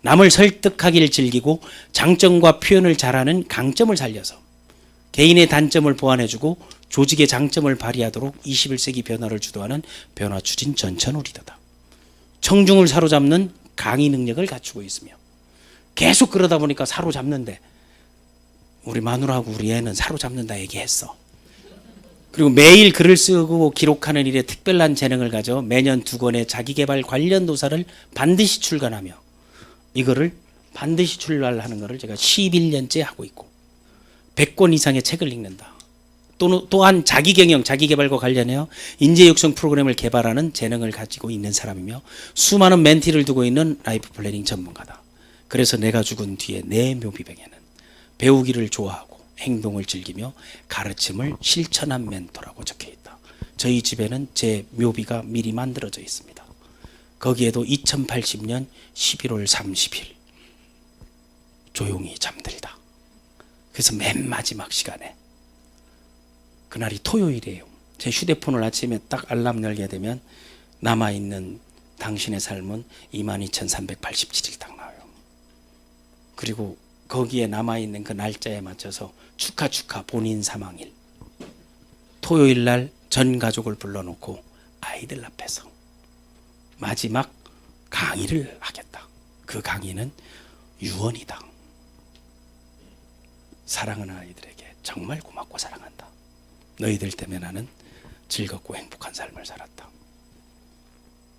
남을 설득하기를 즐기고 장점과 표현을 잘하는 강점을 살려서 개인의 단점을 보완해주고 조직의 장점을 발휘하도록 21세기 변화를 주도하는 변화 추진 전천후 리더다. 청중을 사로잡는 강의 능력을 갖추고 있으며 계속 그러다 보니까 사로잡는데 우리 마누라하고 우리 애는 사로잡는다 얘기했어. 그리고 매일 글을 쓰고 기록하는 일에 특별한 재능을 가져 매년 2권의 자기개발 관련 도서를 반드시 출간하며 이거를 반드시 출간하는 것을 제가 11년째 하고 있고 100권 이상의 책을 읽는다. 또한 자기경영, 자기개발과 관련해서 인재육성 프로그램을 개발하는 재능을 가지고 있는 사람이며 수많은 멘티를 두고 있는 라이프 플래닝 전문가다. 그래서 내가 죽은 뒤에 내 묘비병에는 배우기를 좋아하고 행동을 즐기며 가르침을 실천한 멘토라고 적혀있다. 저희 집에는 제 묘비가 미리 만들어져 있습니다. 거기에도 2080년 11월 30일 조용히 잠들다. 그래서 맨 마지막 시간에 그날이 토요일이에요. 제 휴대폰을 아침에 딱 알람 열게 되면 남아있는 당신의 삶은 22,387일 딱 나와요. 그리고 거기에 남아있는 그 날짜에 맞춰서 축하 본인 사망일. 토요일 날 전 가족을 불러놓고 아이들 앞에서 마지막 강의를 하겠다. 그 강의는 유언이다. 사랑하는 아이들에게 정말 고맙고 사랑한다. 너희들 때문에 나는 즐겁고 행복한 삶을 살았다.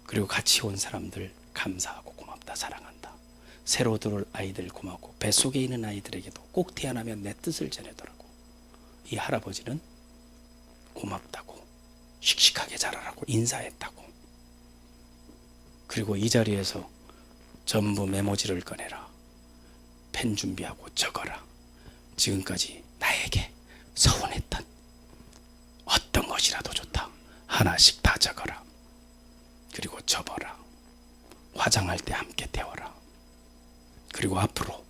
그리고 같이 온 사람들 감사하고 고맙다, 사랑한다. 새로 들어올 아이들 고맙고 뱃속에 있는 아이들에게도 꼭 태어나면 내 뜻을 전해더라고. 이 할아버지는 고맙다고 씩씩하게 자라라고 인사했다고. 그리고 이 자리에서 전부 메모지를 꺼내라. 펜 준비하고 적어라. 지금까지 나에게 서운했던 어떤 것이라도 좋다. 하나씩 다 적어라. 그리고 접어라. 화장할 때 함께 태워라. 그리고 앞으로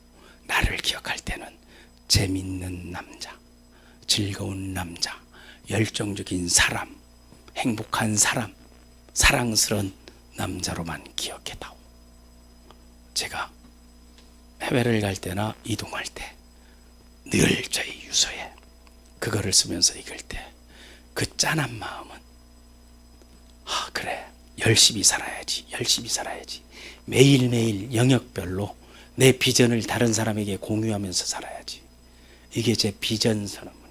나를 기억할 때는 재밌는 남자, 즐거운 남자, 열정적인 사람, 행복한 사람, 사랑스러운 남자로만 기억해다오. 제가 해외를 갈 때나 이동할 때 늘 저희 유서에 그거를 쓰면서 읽을 때 그 짠한 마음은 그래, 열심히 살아야지, 열심히 살아야지. 매일매일 영역별로 내 비전을 다른 사람에게 공유하면서 살아야지. 이게 제 비전 선언문입니다.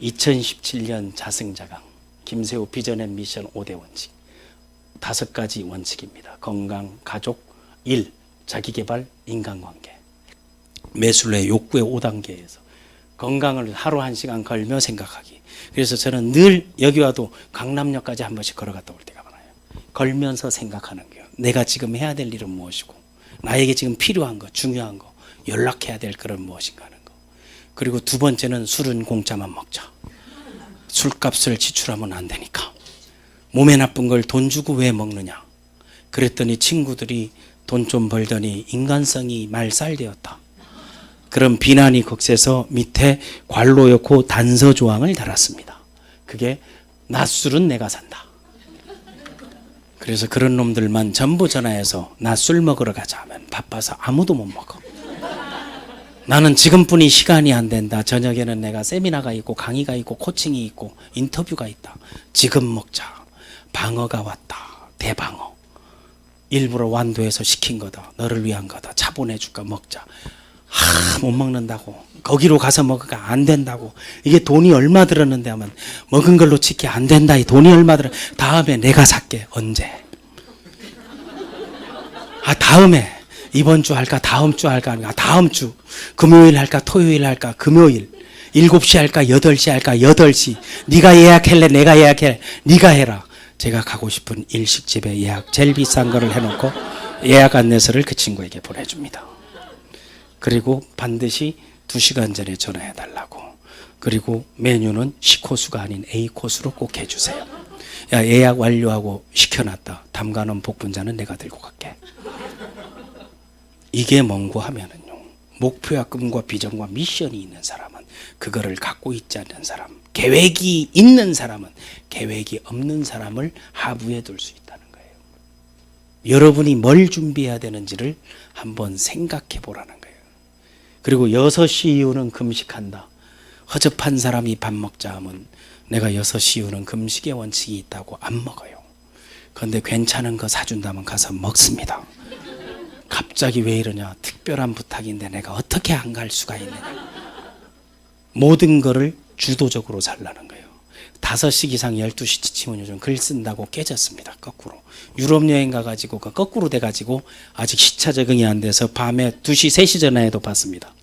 2017년 자승자강 김세호 비전 앤 미션 5대 원칙 5가지 원칙입니다. 건강, 가족, 일, 자기개발, 인간관계. 매술의 욕구의 5단계에서 건강을 하루 1시간 걸며 생각하기. 그래서 저는 늘 여기 와도 강남역까지 한 번씩 걸어갔다 올 때가 많아요. 걸면서 생각하는 거예요. 내가 지금 해야 될 일은 무엇이고, 나에게 지금 필요한 거, 중요한 거, 연락해야 될 것은 무엇인가 하는 거. 그리고 두 번째는 술은 공짜만 먹자. 술값을 지출하면 안 되니까. 몸에 나쁜 걸 돈 주고 왜 먹느냐. 그랬더니 친구들이 돈 좀 벌더니 인간성이 말살되었다. 그런 비난이 거세서 밑에 관로였고 단서 조항을 달았습니다. 그게 낮술은 내가 산다. 그래서 그런 놈들만 전부 전화해서 나 술 먹으러 가자 하면 바빠서 아무도 못 먹어. 나는 지금뿐이 시간이 안 된다. 저녁에는 내가 세미나가 있고 강의가 있고 코칭이 있고 인터뷰가 있다. 지금 먹자. 방어가 왔다. 대방어. 일부러 완도해서 시킨 거다. 너를 위한 거다. 차 보내줄까 먹자. 못 먹는다고. 거기로 가서 먹으니까 안 된다고. 이게 돈이 얼마 들었는데 하면 먹은 걸로 치기 안 된다. 이 돈이 얼마 들어. 다음에 내가 살게. 언제? 다음에. 이번 주 할까? 다음 주 할까? 다음 주. 금요일 할까? 토요일 할까? 금요일. 7시 할까? 8시 할까? 8시. 네가 예약할래? 내가 예약해. 네가 해라. 제가 가고 싶은 일식집에 예약 제일 비싼 거를 해놓고 예약 안내서를 그 친구에게 보내줍니다. 그리고 반드시 2시간 전에 전화해달라고. 그리고 메뉴는 C코스가 아닌 A코스로 꼭 해주세요. 야, 예약 완료하고 시켜놨다. 담가놓은 복분자는 내가 들고 갈게. 이게 뭔고 하면은요, 목표와 꿈과 비전과 미션이 있는 사람은 그거를 갖고 있지 않는 사람, 계획이 있는 사람은 계획이 없는 사람을 하부에 둘 수 있다는 거예요. 여러분이 뭘 준비해야 되는지를 한번 생각해 보라는 거예요. 그리고 6시 이후는 금식한다. 허접한 사람이 밥 먹자 하면 내가 6시 이후는 금식의 원칙이 있다고 안 먹어요. 그런데 괜찮은 거 사준다면 가서 먹습니다. 갑자기 왜 이러냐. 특별한 부탁인데 내가 어떻게 안 갈 수가 있느냐. 모든 거를 주도적으로 살라는 거예요. 5시 이상 12시 지치면 요즘 글 쓴다고 깨졌습니다. 거꾸로. 유럽 여행 가가지고 거꾸로 돼가지고 아직 시차 적응이 안 돼서 밤에 2시, 3시 전화에도 봤습니다.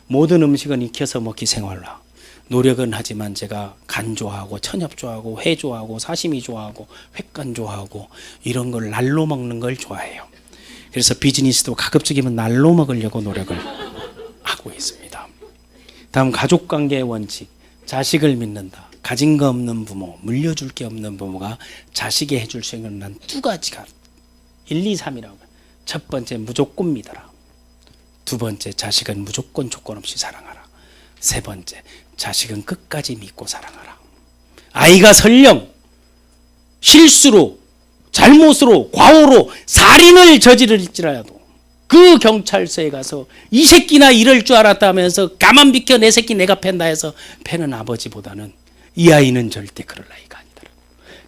모든 음식은 익혀서 먹기 생활화. 노력은 하지만 제가 간 좋아하고 천엽 좋아하고 회 좋아하고 사시미 좋아하고 횟간 좋아하고 이런 걸 날로 먹는 걸 좋아해요. 그래서 비즈니스도 가급적이면 날로 먹으려고 노력을 하고 있습니다. 다음 가족관계의 원칙. 자식을 믿는다. 가진 거 없는 부모, 물려줄 게 없는 부모가 자식이 해줄 수 있는 난 2가지가 1, 2, 3이라고. 첫 번째, 무조건 믿어라. 두 번째, 자식은 무조건 조건 없이 사랑하라. 세 번째, 자식은 끝까지 믿고 사랑하라. 아이가 설령 실수로, 잘못으로, 과오로 살인을 저지를지라도 그 경찰서에 가서 이 새끼나 이럴 줄 알았다면서 가만 비켜 내 새끼 내가 팬다 해서 패는 아버지보다는 이 아이는 절대 그럴 아이가 아니다.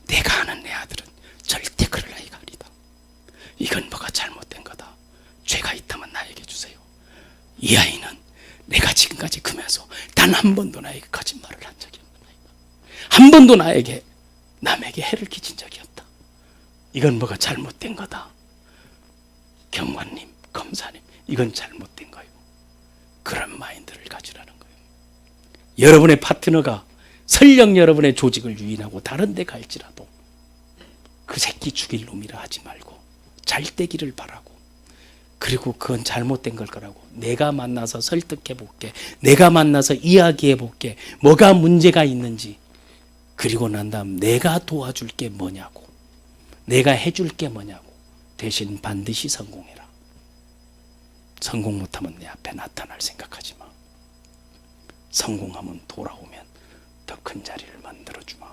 내가 아는 내 아들은 절대 그럴 아이가 아니다. 이건 뭐가 잘못된 거다. 죄가 있다면 나에게 주세요. 이 아이는 내가 지금까지 크면서 단 한 번도 나에게 거짓말을 한 적이 없는 아이다. 한 번도 나에게 남에게 해를 끼친 적이 없다. 이건 뭐가 잘못된 거다. 경관님, 검사님, 이건 잘못된 거예요. 그런 마인드를 가지라는 거예요. 여러분의 파트너가 설령 여러분의 조직을 유인하고 다른 데 갈지라도 그 새끼 죽일 놈이라 하지 말고 잘 되기를 바라고, 그리고 그건 잘못된 걸 거라고 내가 만나서 설득해 볼게, 내가 만나서 이야기해 볼게, 뭐가 문제가 있는지. 그리고 난 다음 내가 도와줄 게 뭐냐고, 내가 해줄 게 뭐냐고. 대신 반드시 성공해라. 성공 못하면 내 앞에 나타날 생각하지 마. 성공하면 돌아오면 더 큰 자리를 만들어주마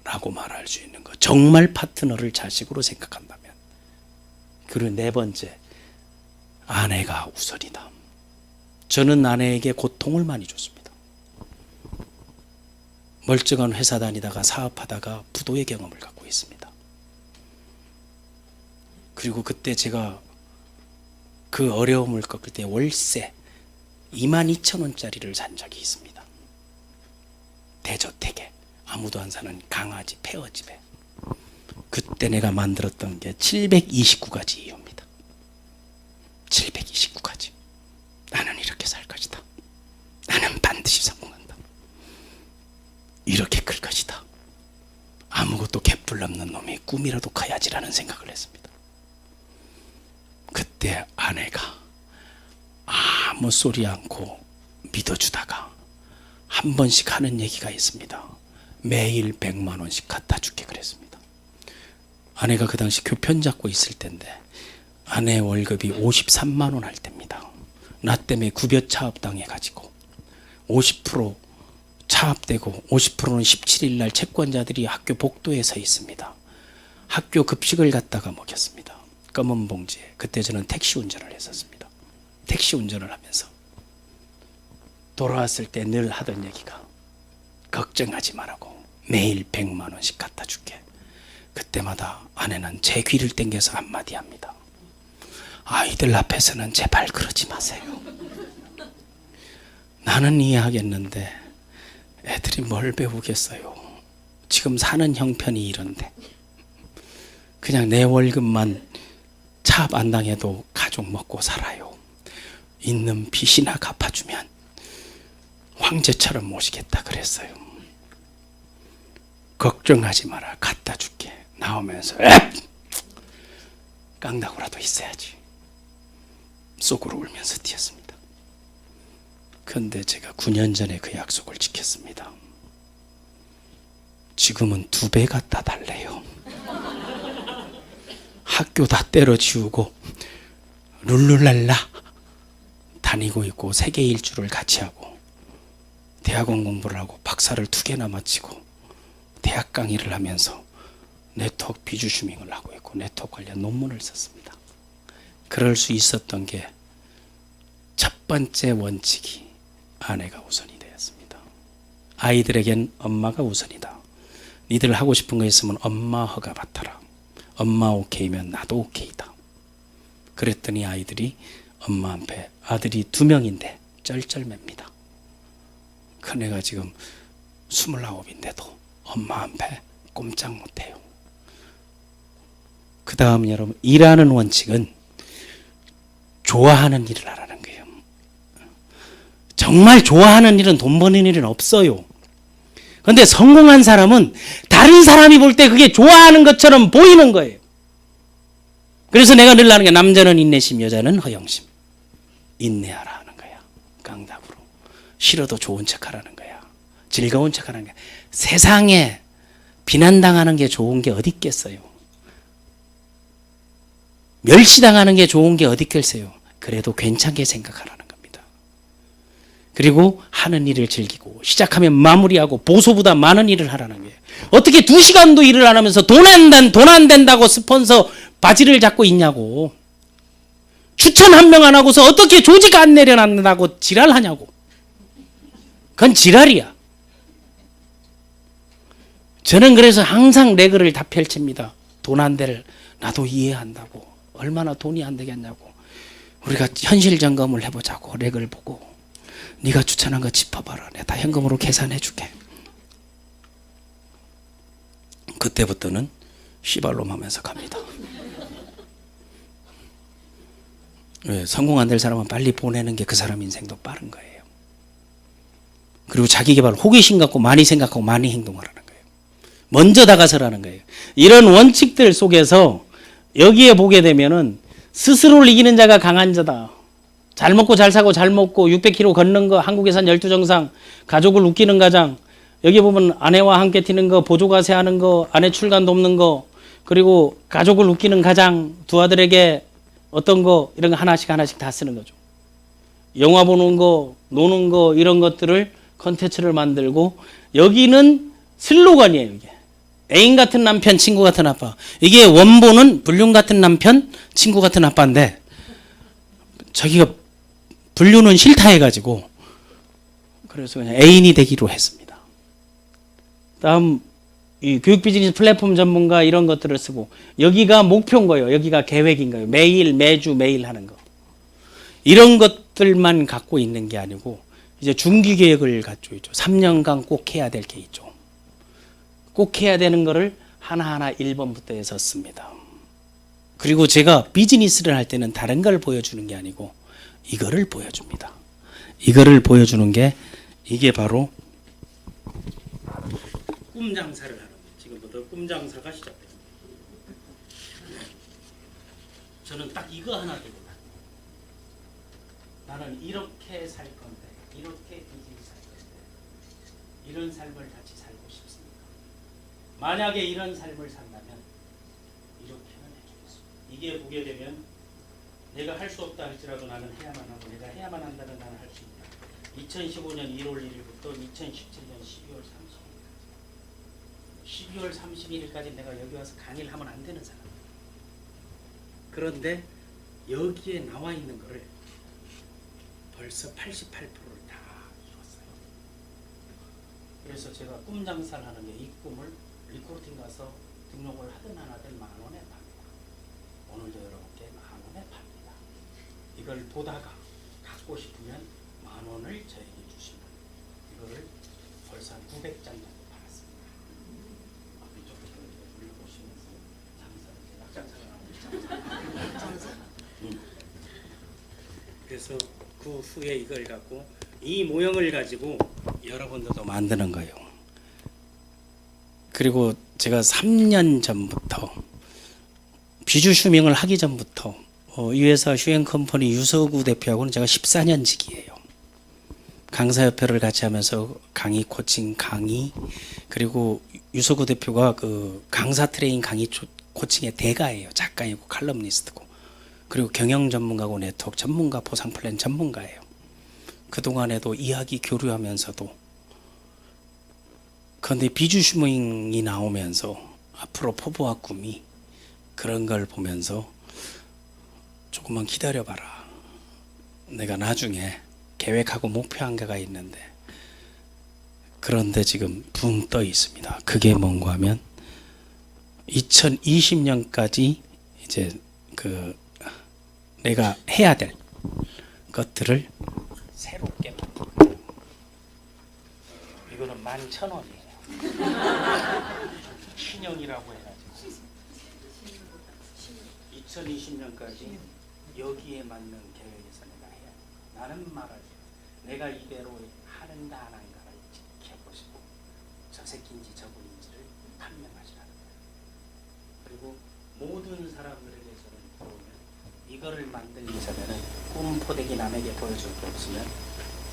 라고 말할 수 있는 거. 정말 파트너를 자식으로 생각한다면. 그리고 네 번째, 아내가 우선이다. 저는 아내에게 고통을 많이 줬습니다. 멀쩡한 회사 다니다가 사업하다가 부도의 경험을 갖고 있습니다. 그리고 그때 제가 그 어려움을 겪을 때 월세 22,000원짜리를 산 적이 있습니다. 대저택에 아무도 안 사는 강아지 폐허집에. 그때 내가 만들었던 게 729가지 이유입니다. 729가지. 나는 이렇게 살 것이다. 나는 반드시 성공한다. 이렇게 클 것이다. 아무것도 개뿔 없는 놈이 꿈이라도 커야지라는 생각을 했습니다. 그때 아내가 아무 소리 않고 믿어주다가 한 번씩 하는 얘기가 있습니다. 매일 100만 원씩 갖다 줄게 그랬습니다. 아내가 그 당시 교편 잡고 있을 때인데 아내 월급이 53만 원 할 때입니다. 나 때문에 급여 차압당해 가지고 50% 차압되고 50%는 17일 날 채권자들이 학교 복도에 서 있습니다. 학교 급식을 갖다가 먹였습니다. 검은 봉지에. 그때 저는 택시 운전을 했었습니다. 택시 운전을 하면서 돌아왔을 때 늘 하던 얘기가 걱정하지 말라고 매일 100만 원씩 갖다 줄게. 그때마다 아내는 제 귀를 땡겨서 한마디 합니다. 아이들 앞에서는 제발 그러지 마세요. 나는 이해하겠는데 애들이 뭘 배우겠어요. 지금 사는 형편이 이런데 그냥 내 월급만 차압 안 당해도 가족 먹고 살아요. 있는 빚이나 갚아주면 황제처럼 모시겠다 그랬어요. 걱정하지 마라. 갖다 줄게. 나오면서 깡다구라도 있어야지. 속으로 울면서 뛰었습니다. 그런데 제가 9년 전에 그 약속을 지켰습니다. 지금은 2배 갖다 달래요. 학교 다 때려치우고 룰루랄라 다니고 있고 세계 일주를 같이 하고 대학원 공부를 하고 박사를 2개나 마치고 대학 강의를 하면서 네트워크 비주슈밍을 하고 있고 네트워크 관련 논문을 썼습니다. 그럴 수 있었던 게 첫 번째 원칙이 아내가 우선이 되었습니다. 아이들에겐 엄마가 우선이다. 니들 하고 싶은 거 있으면 엄마 허가 받아라. 엄마 오케이면 나도 오케이다. 그랬더니 아이들이 엄마 앞에 아들이 2명인데 쩔쩔맵니다. 큰애가 지금 29인데도 엄마 앞에 꼼짝 못해요. 그 다음 여러분, 일하는 원칙은 좋아하는 일을 하라는 거예요. 정말 좋아하는 일은 돈 버는 일은 없어요. 그런데 성공한 사람은 다른 사람이 볼 때 그게 좋아하는 것처럼 보이는 거예요. 그래서 내가 늘 하는 게 남자는 인내심, 여자는 허영심. 인내하라 하는 거야. 깡답으로. 싫어도 좋은 척하라는 거야. 즐거운 척하라는 거야. 세상에 비난당하는 게 좋은 게 어디 있겠어요. 멸시당하는 게 좋은 게 어디 있겠어요. 그래도 괜찮게 생각하라는 겁니다. 그리고 하는 일을 즐기고 시작하면 마무리하고 보소보다 많은 일을 하라는 거예요. 어떻게 2시간도 일을 안 하면서 돈 안 된다고 스폰서 바지를 잡고 있냐고. 추천 한 명 안 하고서 어떻게 조직 안 내려놨다고 지랄하냐고. 그건 지랄이야. 저는 그래서 항상 레그를 다 펼칩니다. 돈 안 될 나도 이해한다고. 얼마나 돈이 안 되겠냐고. 우리가 현실 점검을 해보자고. 레그를 보고 네가 추천한 거 짚어봐라. 내가 다 현금으로 계산해 줄게. 그때부터는 씨발놈 하면서 갑니다. 왜? 성공 안 될 사람은 빨리 보내는 게 그 사람 인생도 빠른 거예요. 그리고 자기 개발 호기심 갖고 많이 생각하고 많이 행동하라는 거예요. 먼저 다가서라는 거예요. 이런 원칙들 속에서 여기에 보게 되면은 스스로를 이기는 자가 강한 자다. 잘 먹고 잘 사고 잘 먹고 600km 걷는 거, 한국에선 12정상, 가족을 웃기는 가장, 여기 보면 아내와 함께 튀는 거, 보조가세 하는 거, 아내 출간 돕는 거, 그리고 가족을 웃기는 가장, 2 아들에게 어떤 거, 이런 거 하나씩 다 쓰는 거죠. 영화 보는 거, 노는 거, 이런 것들을 컨텐츠를 만들고 여기는 슬로건이에요. 이게 애인 같은 남편, 친구 같은 아빠. 이게 원본은 불륜 같은 남편, 친구 같은 아빠인데 자기가 불륜은 싫다 해가지고 그래서 그냥 애인이 되기로 했습니다. 다음 이 교육 비즈니스 플랫폼 전문가 이런 것들을 쓰고 여기가 목표인 거예요. 여기가 계획인 거예요. 매일 매주 매일 하는 거. 이런 것들만 갖고 있는 게 아니고 이제 중기 계획을 갖고 있죠. 3년간 꼭 해야 될 게 있죠. 꼭 해야 되는 거를 하나하나 1번부터 해서 씁니다. 그리고 제가 비즈니스를 할 때는 다른 걸 보여주는 게 아니고 이거를 보여줍니다. 이거를 보여주는 게 이게 바로 꿈장사를 하는 거예요. 지금부터 꿈장사가 시작됩니다. 저는 딱 이거 하나 들고 나는 이렇게 살 건데 이렇게 비즈니스 할 건데 이런 삶을 같이 살고 싶습니다. 만약에 이런 삶을 산다면 이렇게는 해주겠습니다. 이게 보게 되면 내가 할 수 없다 할지라도 나는 해야만 하고 내가 해야만 한다면 나는 할 수 있다. 2015년 1월 1일부터 2017년 12월 31일까지 12월 31일까지 내가 여기 와서 강의를 하면 안 되는 사람. 그런데 여기에 나와 있는 거를 벌써 88%를 다 이뤘어요. 그래서 제가 꿈 장사를 하는 게 이 꿈을 리크루팅 가서 등록을 하든 안 하든 10,000원에 팝니다. 오늘도 여러분께 10,000원에 팝니다. 이걸 보다가 갖고 싶으면 10,000원을 저에게 주시면 이거를 벌써 한 900장 정도 팔았습니다. 이쪽부터 올려보시면서 장사를 그래서 그 후에 이걸 갖고 이 모형을 가지고 여러분들도 만드는 거예요. 그리고 제가 3년 전부터 비주 슈밍을 하기 전부터 이 회사 슈행 컴퍼니 유서구 대표하고는 제가 14년 지기예요. 강사협회를 같이 하면서 강의 코칭 강의 그리고 유서구 대표가 그 강사 트레이닝 강의 코칭의 대가예요. 작가이고 칼럼니스트고. 그리고 경영 전문가고 네트워크 전문가, 보상 플랜 전문가예요. 그동안에도 이야기 교류하면서도 그런데 비주 슈밍이 나오면서 앞으로 포부와 꿈이 그런 걸 보면서 조금만 기다려봐라. 내가 나중에 계획하고 목표한 게가 있는데 그런데 지금 붕 떠 있습니다. 그게 뭔가 하면 2020년까지 이제 그 내가 해야 될 것들을 새롭게 만들고 이거는 11,000원이에요. 신형이라고 해가지고 2020년까지 여기에 맞는 계획에서 내가 해야 돼. 나는 말할 때 내가 이대로 하는가 안 하는가를 지켜보시고 저 새끼인지 저분인지를 판명하시라는 거예요. 그리고 모든 사람들에게서는 보면 이거를 만들기 전에는 꿈 포대기 남에게 보여줄 게 없으면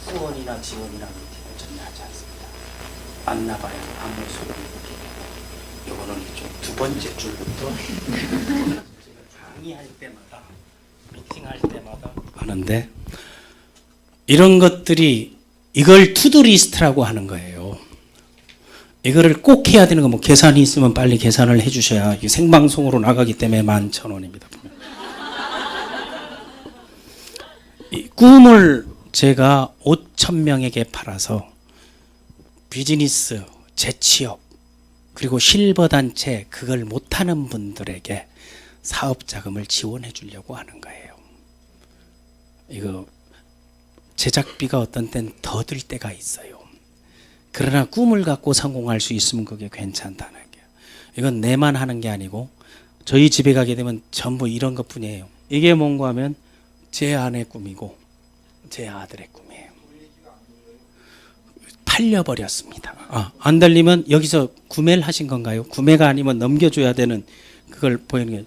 후원이나 지원이나 미팅을 전혀 하지 않습니다. 만나봐야 아무 소용이 없게 되고 이거는 이쪽 두 번째 줄부터 강의할 때마다 미팅할 때마다 하는데 이런 것들이 이걸 투두 리스트라고 하는 거예요. 이거를 꼭 해야 되는 거 뭐 계산이 있으면 빨리 계산을 해주셔야 이게 생방송으로 나가기 때문에 11,000원입니다. 이 꿈을 제가 5,000명에게 팔아서 비즈니스, 재취업, 그리고 실버단체 그걸 못하는 분들에게 사업자금을 지원해 주려고 하는 거예요. 이거 제작비가 어떤 때는 더 들 때가 있어요. 그러나 꿈을 갖고 성공할 수 있으면 그게 괜찮다는 거예요. 이건 내만 하는 게 아니고 저희 집에 가게 되면 전부 이런 것뿐이에요. 이게 뭔가 하면 제 아내 꿈이고 제 아들의 꿈이에요. 팔려버렸습니다. 안 달리면 여기서 구매를 하신 건가요? 구매가 아니면 넘겨줘야 되는 그걸 보이는 게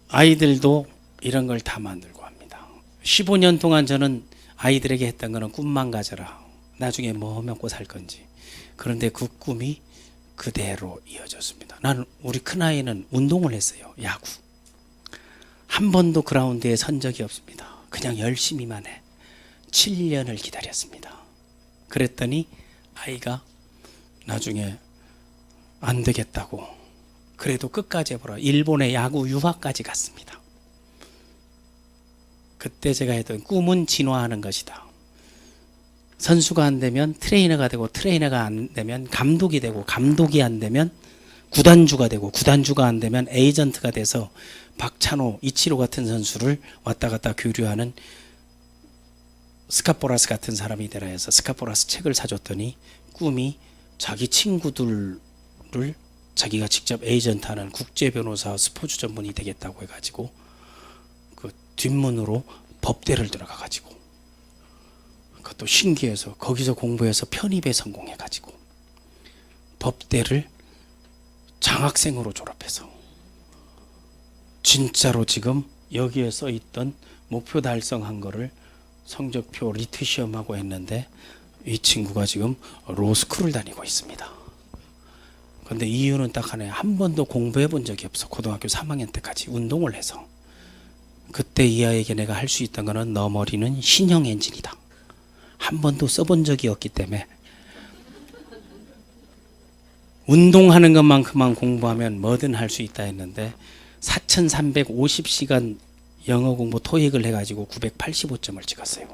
아이들도 이런 걸 다 만들고 합니다. 15년 동안 저는 아이들에게 했던 거는 꿈만 가져라. 나중에 뭐 먹고 살 건지. 그런데 그 꿈이 그대로 이어졌습니다. 나는 우리 큰아이는 운동을 했어요. 야구. 한 번도 그라운드에 선 적이 없습니다. 그냥 열심히만 해. 7년을 기다렸습니다. 그랬더니 아이가 나중에 안 되겠다고 그래도 끝까지 해보라. 일본에 야구 유학까지 갔습니다. 그때 제가 했던 꿈은 진화하는 것이다. 선수가 안 되면 트레이너가 되고, 트레이너가 안 되면 감독이 되고, 감독이 안 되면 구단주가 되고, 구단주가 안 되면 에이전트가 돼서 박찬호, 이치로 같은 선수를 왔다 갔다 교류하는 스카포라스 같은 사람이 되라 해서 스카포라스 책을 사줬더니 꿈이 자기 친구들을 자기가 직접 에이전트하는 국제 변호사 스포츠 전문이 되겠다고 해가지고 그 뒷문으로 법대를 들어가 가지고 그것도 신기해서 거기서 공부해서 편입에 성공해 가지고 법대를 장학생으로 졸업해서 진짜로 지금 여기에 써 있던 목표 달성한 거를 성적표 리트 시험하고 했는데 이 친구가 지금 로스쿨을 다니고 있습니다. 그런데 이유는 딱 하나예요. 한 번도 공부해 본 적이 없어. 고등학교 3학년 때까지 운동을 해서. 그때 이 아이에게 내가 할 수 있던 거는 너 머리는 신형 엔진이다. 한 번도 써본 적이 없기 때문에 운동하는 것만큼만 공부하면 뭐든 할 수 있다 했는데 4,350시간 영어 공부 토익을 해가지고 985점을 찍었어요.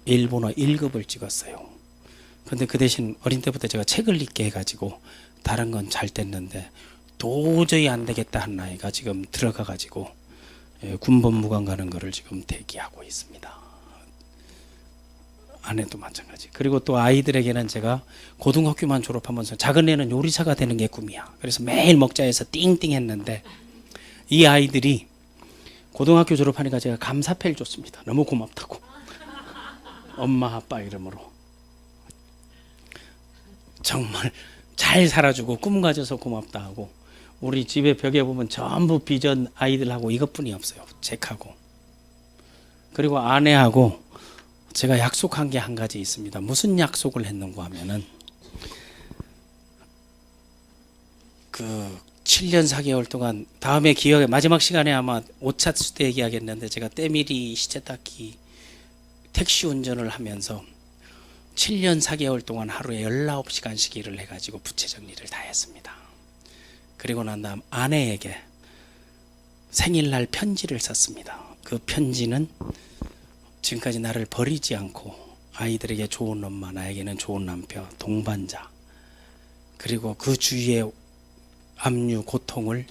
일본어 1급을 찍었어요. 근데 그 대신 어린 때부터 제가 책을 읽게 해가지고 다른 건 잘 됐는데 도저히 안 되겠다 한 나이가 지금 들어가가지고 군법무관 가는 거를 지금 대기하고 있습니다. 아내도 마찬가지. 그리고 또 아이들에게는 제가 고등학교만 졸업하면서 작은 애는 요리사가 되는 게 꿈이야. 그래서 매일 먹자해서 띵띵 했는데 이 아이들이 고등학교 졸업하니까 제가 감사패를 줬습니다. 너무 고맙다고. 엄마 아빠 이름으로. 정말 잘 살아주고 꿈 가져서 고맙다 하고 우리 집에 벽에 보면 전부 비전 아이들하고 이것뿐이 없어요. 책하고. 그리고 아내하고 제가 약속한 게 한 가지 있습니다. 무슨 약속을 했는가 하면은 그 7년 4개월 동안 다음에 기억에 마지막 시간에 아마 오차수 때 얘기하겠는데 제가 때밀이 시체닦기 택시 운전을 하면서 7년 4개월 동안 하루에 19시간씩 일을 해가지고 부채 정리를 다 했습니다. 그리고 난 다음 아내에게 생일날 편지를 썼습니다. 그 편지는 지금까지 나를 버리지 않고 아이들에게 좋은 엄마, 나에게는 좋은 남편, 동반자, 그리고 그 주위의 압류, 고통을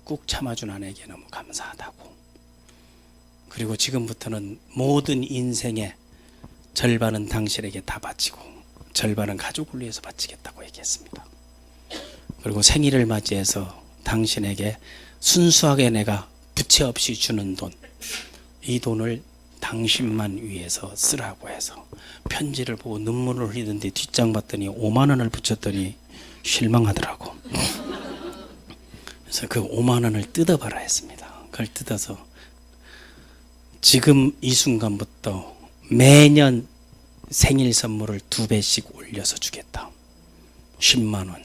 꾹 참아준 아내에게 너무 감사하다고. 그리고 지금부터는 모든 인생의 절반은 당신에게 다 바치고 절반은 가족을 위해서 바치겠다고 얘기했습니다. 그리고 생일을 맞이해서 당신에게 순수하게 내가 부채 없이 주는 돈, 이 돈을 당신만 위해서 쓰라고 해서 편지를 보고 눈물을 흘리는데 뒷장 봤더니 5만 원을 붙였더니 실망하더라고. 그래서 그 5만 원을 뜯어봐라 했습니다. 그걸 뜯어서 지금 이 순간부터 매년 생일 선물을 2배씩 올려서 주겠다. 10만 원,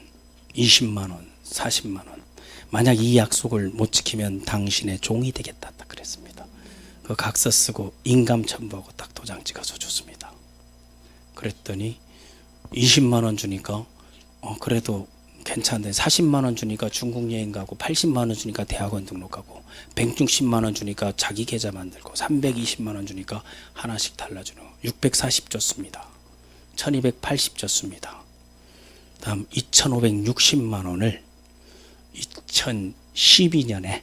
20만 원, 40만 원. 만약 이 약속을 못 지키면 당신의 종이 되겠다. 딱 그랬습니다. 그 각서 쓰고 인감 첨부하고 딱 도장 찍어서 줬습니다. 그랬더니 20만 원 주니까 그래도 괜찮은데 40만 원 주니까 중국 여행 가고 80만 원 주니까 대학원 등록하고 160만 원 주니까 자기 계좌 만들고 320만 원 주니까 하나씩 달라주는 640 줬습니다. 1280 줬습니다. 다음 2560만 원을 2012년에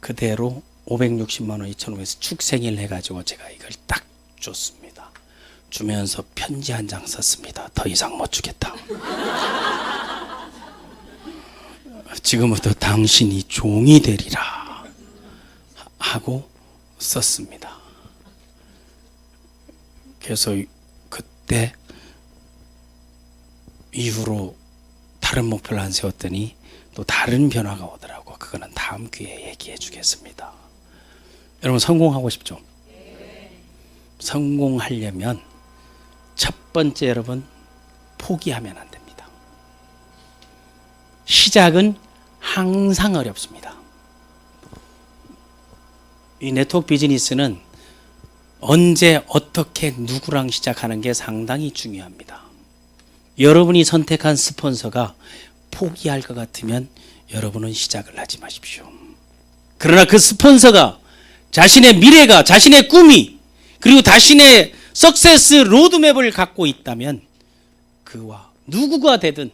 그대로 560만 원 2,500에서 축생일 해가지고 제가 이걸 딱 줬습니다. 주면서 편지 한 장 썼습니다. 더 이상 못 주겠다. 지금부터 당신이 종이 되리라 하고 썼습니다. 그래서 그때 이후로 다른 목표를 안 세웠더니 또 다른 변화가 오더라고. 그거는 다음 기회에 얘기해 주겠습니다. 여러분 성공하고 싶죠? 성공하려면 첫 번째 여러분 포기하면 안 됩니다. 시작은 항상 어렵습니다. 이 네트워크 비즈니스는 언제 어떻게 누구랑 시작하는 게 상당히 중요합니다. 여러분이 선택한 스폰서가 포기할 것 같으면 여러분은 시작을 하지 마십시오. 그러나 그 스폰서가 자신의 미래가, 자신의 꿈이, 그리고 자신의 석세스 로드맵을 갖고 있다면 그와 누구가 되든,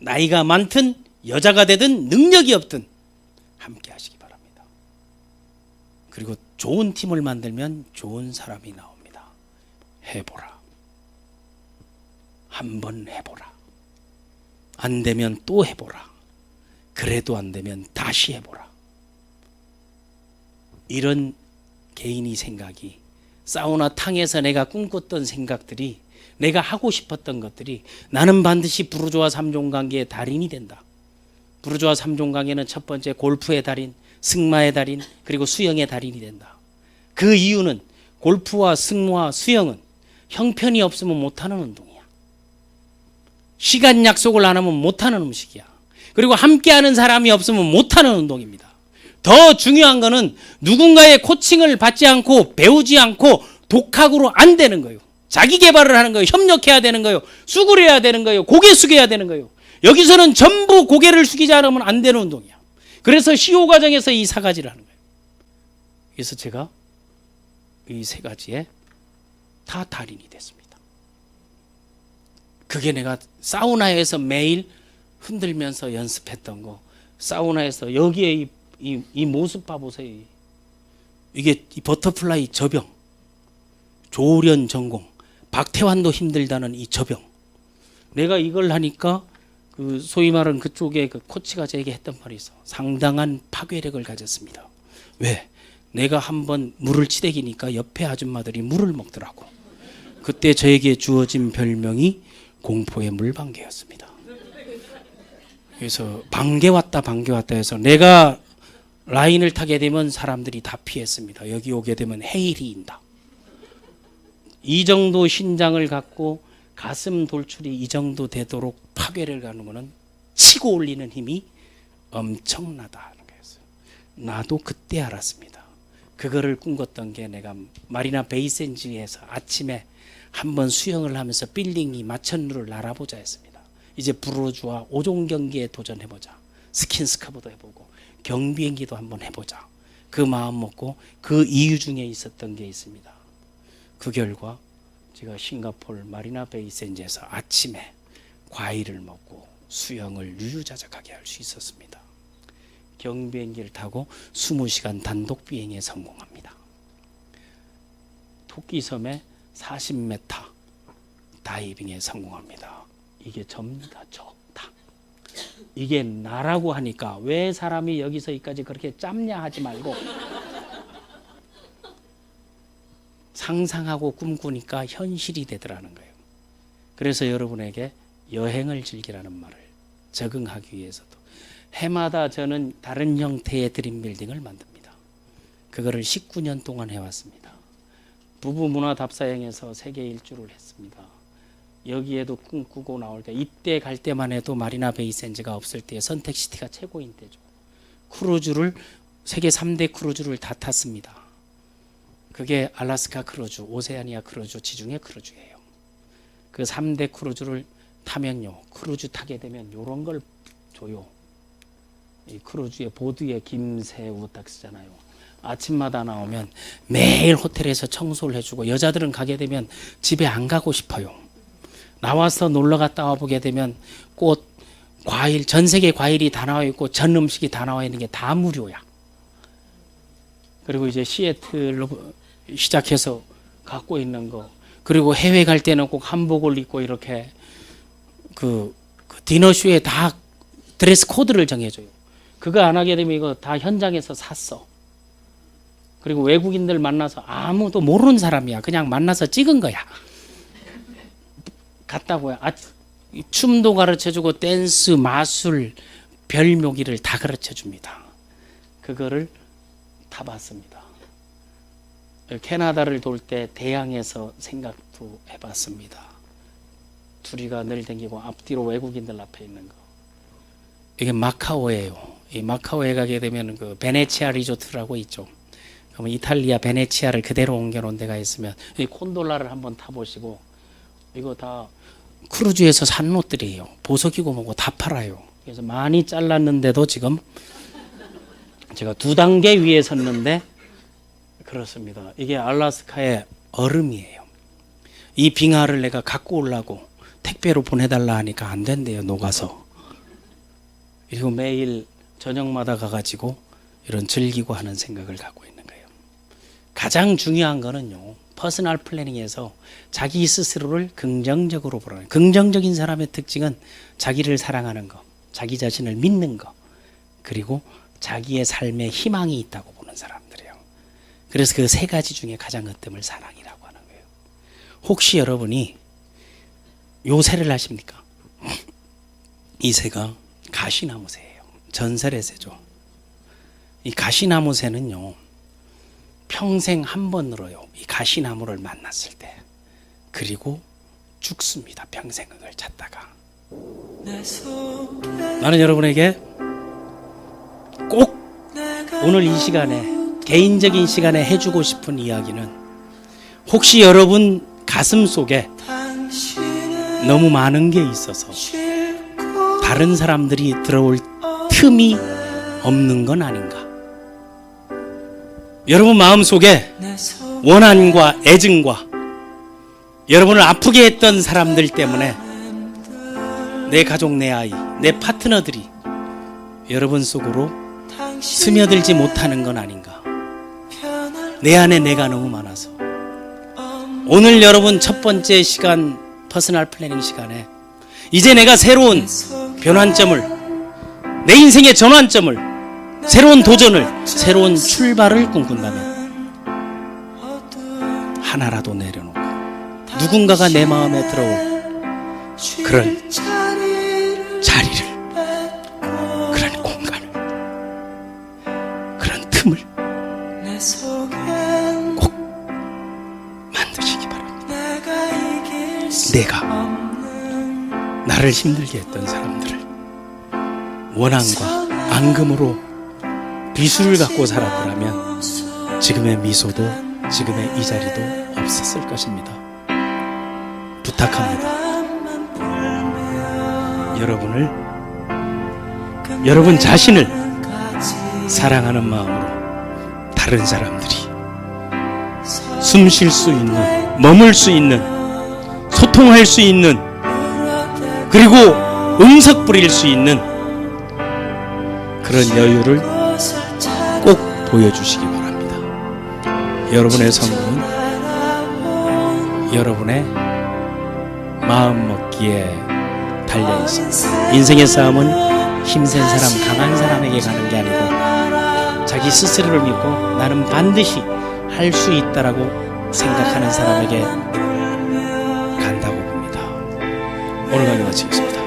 나이가 많든 여자가 되든 능력이 없든 함께 하시기 바랍니다. 그리고 좋은 팀을 만들면 좋은 사람이 나옵니다. 해보라. 한번 해보라. 안 되면 또 해보라. 그래도 안 되면 다시 해보라. 이런 개인이 생각이, 사우나 탕에서 내가 꿈꿨던 생각들이, 내가 하고 싶었던 것들이, 나는 반드시 부르주아 3종 관계의 달인이 된다. 부르주아 3종 관계는 첫 번째 골프의 달인, 승마의 달인, 그리고 수영의 달인이 된다. 그 이유는 골프와 승마와 수영은 형편이 없으면 못하는 운동이야. 시간 약속을 안 하면 못하는 음식이야. 그리고 함께하는 사람이 없으면 못하는 운동입니다. 더 중요한 거는 누군가의 코칭을 받지 않고 배우지 않고 독학으로 안 되는 거예요. 자기 개발을 하는 거예요. 협력해야 되는 거예요. 수그려야 되는 거예요. 고개 숙여야 되는 거예요. 여기서는 전부 고개를 숙이지 않으면 안 되는 운동이야. 그래서 시호 과정에서 이 4가지를 하는 거예요. 그래서 제가 이 3가지에 다 달인이 됐습니다. 그게 내가 사우나에서 매일 흔들면서 연습했던 거, 사우나에서 여기에 이 모습 봐보세요. 이게 이 버터플라이 저병, 조련 전공, 박태환도 힘들다는 이 저병. 내가 이걸 하니까 그 소위 말하는 그쪽에 그 코치가 제게 했던 말이 있어. 상당한 파괴력을 가졌습니다. 왜? 내가 한번 물을 치대기니까 옆에 아줌마들이 물을 먹더라고. 그때 저에게 주어진 별명이 공포의 물방개였습니다. 그래서 방개 왔다 해서 내가 라인을 타게 되면 사람들이 다 피했습니다. 여기 오게 되면 해일이 인다. 이 정도 신장을 갖고 가슴 돌출이 이 정도 되도록 파괴를 가는 것은 치고 올리는 힘이 엄청나다는 거였어요. 나도 그때 알았습니다. 그거를 꿈꿨던 게 내가 마리나 베이센지에서 아침에 한번 수영을 하면서 빌딩이 마천루를 날아보자 했습니다. 이제 부르주아 5종 경기에 도전해보자. 스킨스카보도 해보고 경비행기도 한번 해보자. 그 마음 먹고 그 이유 중에 있었던 게 있습니다. 그 결과 제가 싱가포르 마리나 베이센지에서 아침에 과일을 먹고 수영을 유유자적하게 할 수 있었습니다. 경비행기를 타고 20시간 단독 비행에 성공합니다. 토끼섬에 40m 다이빙에 성공합니다. 이게 전부 다 적다. 이게 나라고 하니까 왜 사람이 여기서 여기까지 그렇게 짧냐 하지 말고 상상하고 꿈꾸니까 현실이 되더라는 거예요. 그래서 여러분에게 여행을 즐기라는 말을 적응하기 위해서도 해마다 저는 다른 형태의 드림빌딩을 만듭니다. 그거를 19년 동안 해왔습니다. 부부문화답사행에서 세계 일주를 했습니다. 여기에도 꿈꾸고 나올 때, 이때 갈 때만 해도 마리나 베이센즈가 없을 때 선택시티가 최고인 때죠. 크루즈를 세계 3대 크루즈를 다 탔습니다. 그게 알래스카 크루즈, 오세아니아 크루즈, 지중해 크루즈예요. 그 3대 크루즈를 타면요, 크루즈 타게 되면 이런 걸 줘요. 이 크루즈의 보드에 김새우 딱 쓰잖아요. 아침마다 나오면 매일 호텔에서 청소를 해주고, 여자들은 가게 되면 집에 안 가고 싶어요. 나와서 놀러 갔다 와보게 되면 꽃, 과일, 전 세계 과일이 다 나와 있고 전 음식이 다 나와 있는 게 다 무료야. 그리고 이제 시애틀로 시작해서 갖고 있는 거, 그리고 해외 갈 때는 꼭 한복을 입고 이렇게 그 디너쇼에 다 드레스 코드를 정해줘요. 그거 안 하게 되면 이거 다 현장에서 샀어. 그리고 외국인들 만나서 아무도 모르는 사람이야. 그냥 만나서 찍은 거야. 갔다고요. 춤도 가르쳐주고 댄스, 마술, 별묘기를 다 가르쳐줍니다. 그거를 타봤습니다. 캐나다를 돌 때 대양에서 생각도 해봤습니다. 둘이가 늘 댕기고 앞뒤로 외국인들 앞에 있는 거. 이게 마카오예요. 이 마카오에 가게 되면 그 베네치아 리조트라고 있죠. 그러면 이탈리아 베네치아를 그대로 옮겨놓은 데가 있으면 이 콘돌라를 한번 타보시고, 이거 다 크루즈에서 산 옷들이에요. 보석이고 뭐고 다 팔아요. 그래서 많이 잘랐는데도 지금 제가 2단계 위에 섰는데 그렇습니다. 이게 알래스카의 얼음이에요. 이 빙하를 내가 갖고 오려고 택배로 보내달라 하니까 안 된대요. 녹아서. 그리고 매일 저녁마다 가가지고 이런 즐기고 하는 생각을 갖고 있는 거예요. 가장 중요한 거는요, 퍼스널 플래닝에서 자기 스스로를 긍정적으로 보라는 거예요. 긍정적인 사람의 특징은 자기를 사랑하는 거, 자기 자신을 믿는 거, 그리고 자기의 삶에 희망이 있다고 보는 사람들이에요. 그래서 그 3가지 중에 가장 으뜸을 사랑이라고 하는 거예요. 혹시 여러분이 요 새를 아십니까? 이 새가 가시나무 새예요. 전설의 새죠. 이 가시나무 새는요, 평생 한 번으로요, 이 가시나무를 만났을 때, 그리고 죽습니다. 평생을 찾다가. 나는 여러분에게 꼭 오늘 이 시간에, 개인적인 시간에 해주고 싶은 이야기는, 혹시 여러분 가슴 속에 너무 많은 게 있어서 다른 사람들이 들어올 틈이 없는 건 아닌가? 여러분 마음 속에 원한과 애증과 여러분을 아프게 했던 사람들 때문에 내 가족, 내 아이, 내 파트너들이 여러분 속으로 스며들지 못하는 건 아닌가? 내 안에 내가 너무 많아서. 오늘 여러분 첫 번째 시간, 퍼스널 플래닝 시간에 이제 내가 새로운 변환점을, 내 인생의 전환점을, 새로운 도전을, 새로운 출발을 꿈꾼다면 하나라도 내려놓고 누군가가 내 마음에 들어올 그런 자리를, 그런 공간을, 그런 틈을 꼭 만드시기 바랍니다. 내가 나를 힘들게 했던 사람들을 원한과 앙금으로 비수를 갖고 살았더라면 지금의 미소도, 지금의 이 자리도 없었을 것입니다. 부탁합니다. 여러분 자신을 사랑하는 마음으로 다른 사람들이 숨 쉴 수 있는, 머물 수 있는, 소통할 수 있는, 그리고 응석 부릴 수 있는 그런 여유를 꼭 보여주시기 바랍니다. 여러분의 성공은 여러분의 마음먹기에 달려 있습니다. 인생의 싸움은 힘센 사람, 강한 사람에게 가는 게 아니고 자기 스스로를 믿고 나는 반드시 할 수 있다라고 생각하는 사람에게 간다고 봅니다. 오늘 강의 마치겠습니다.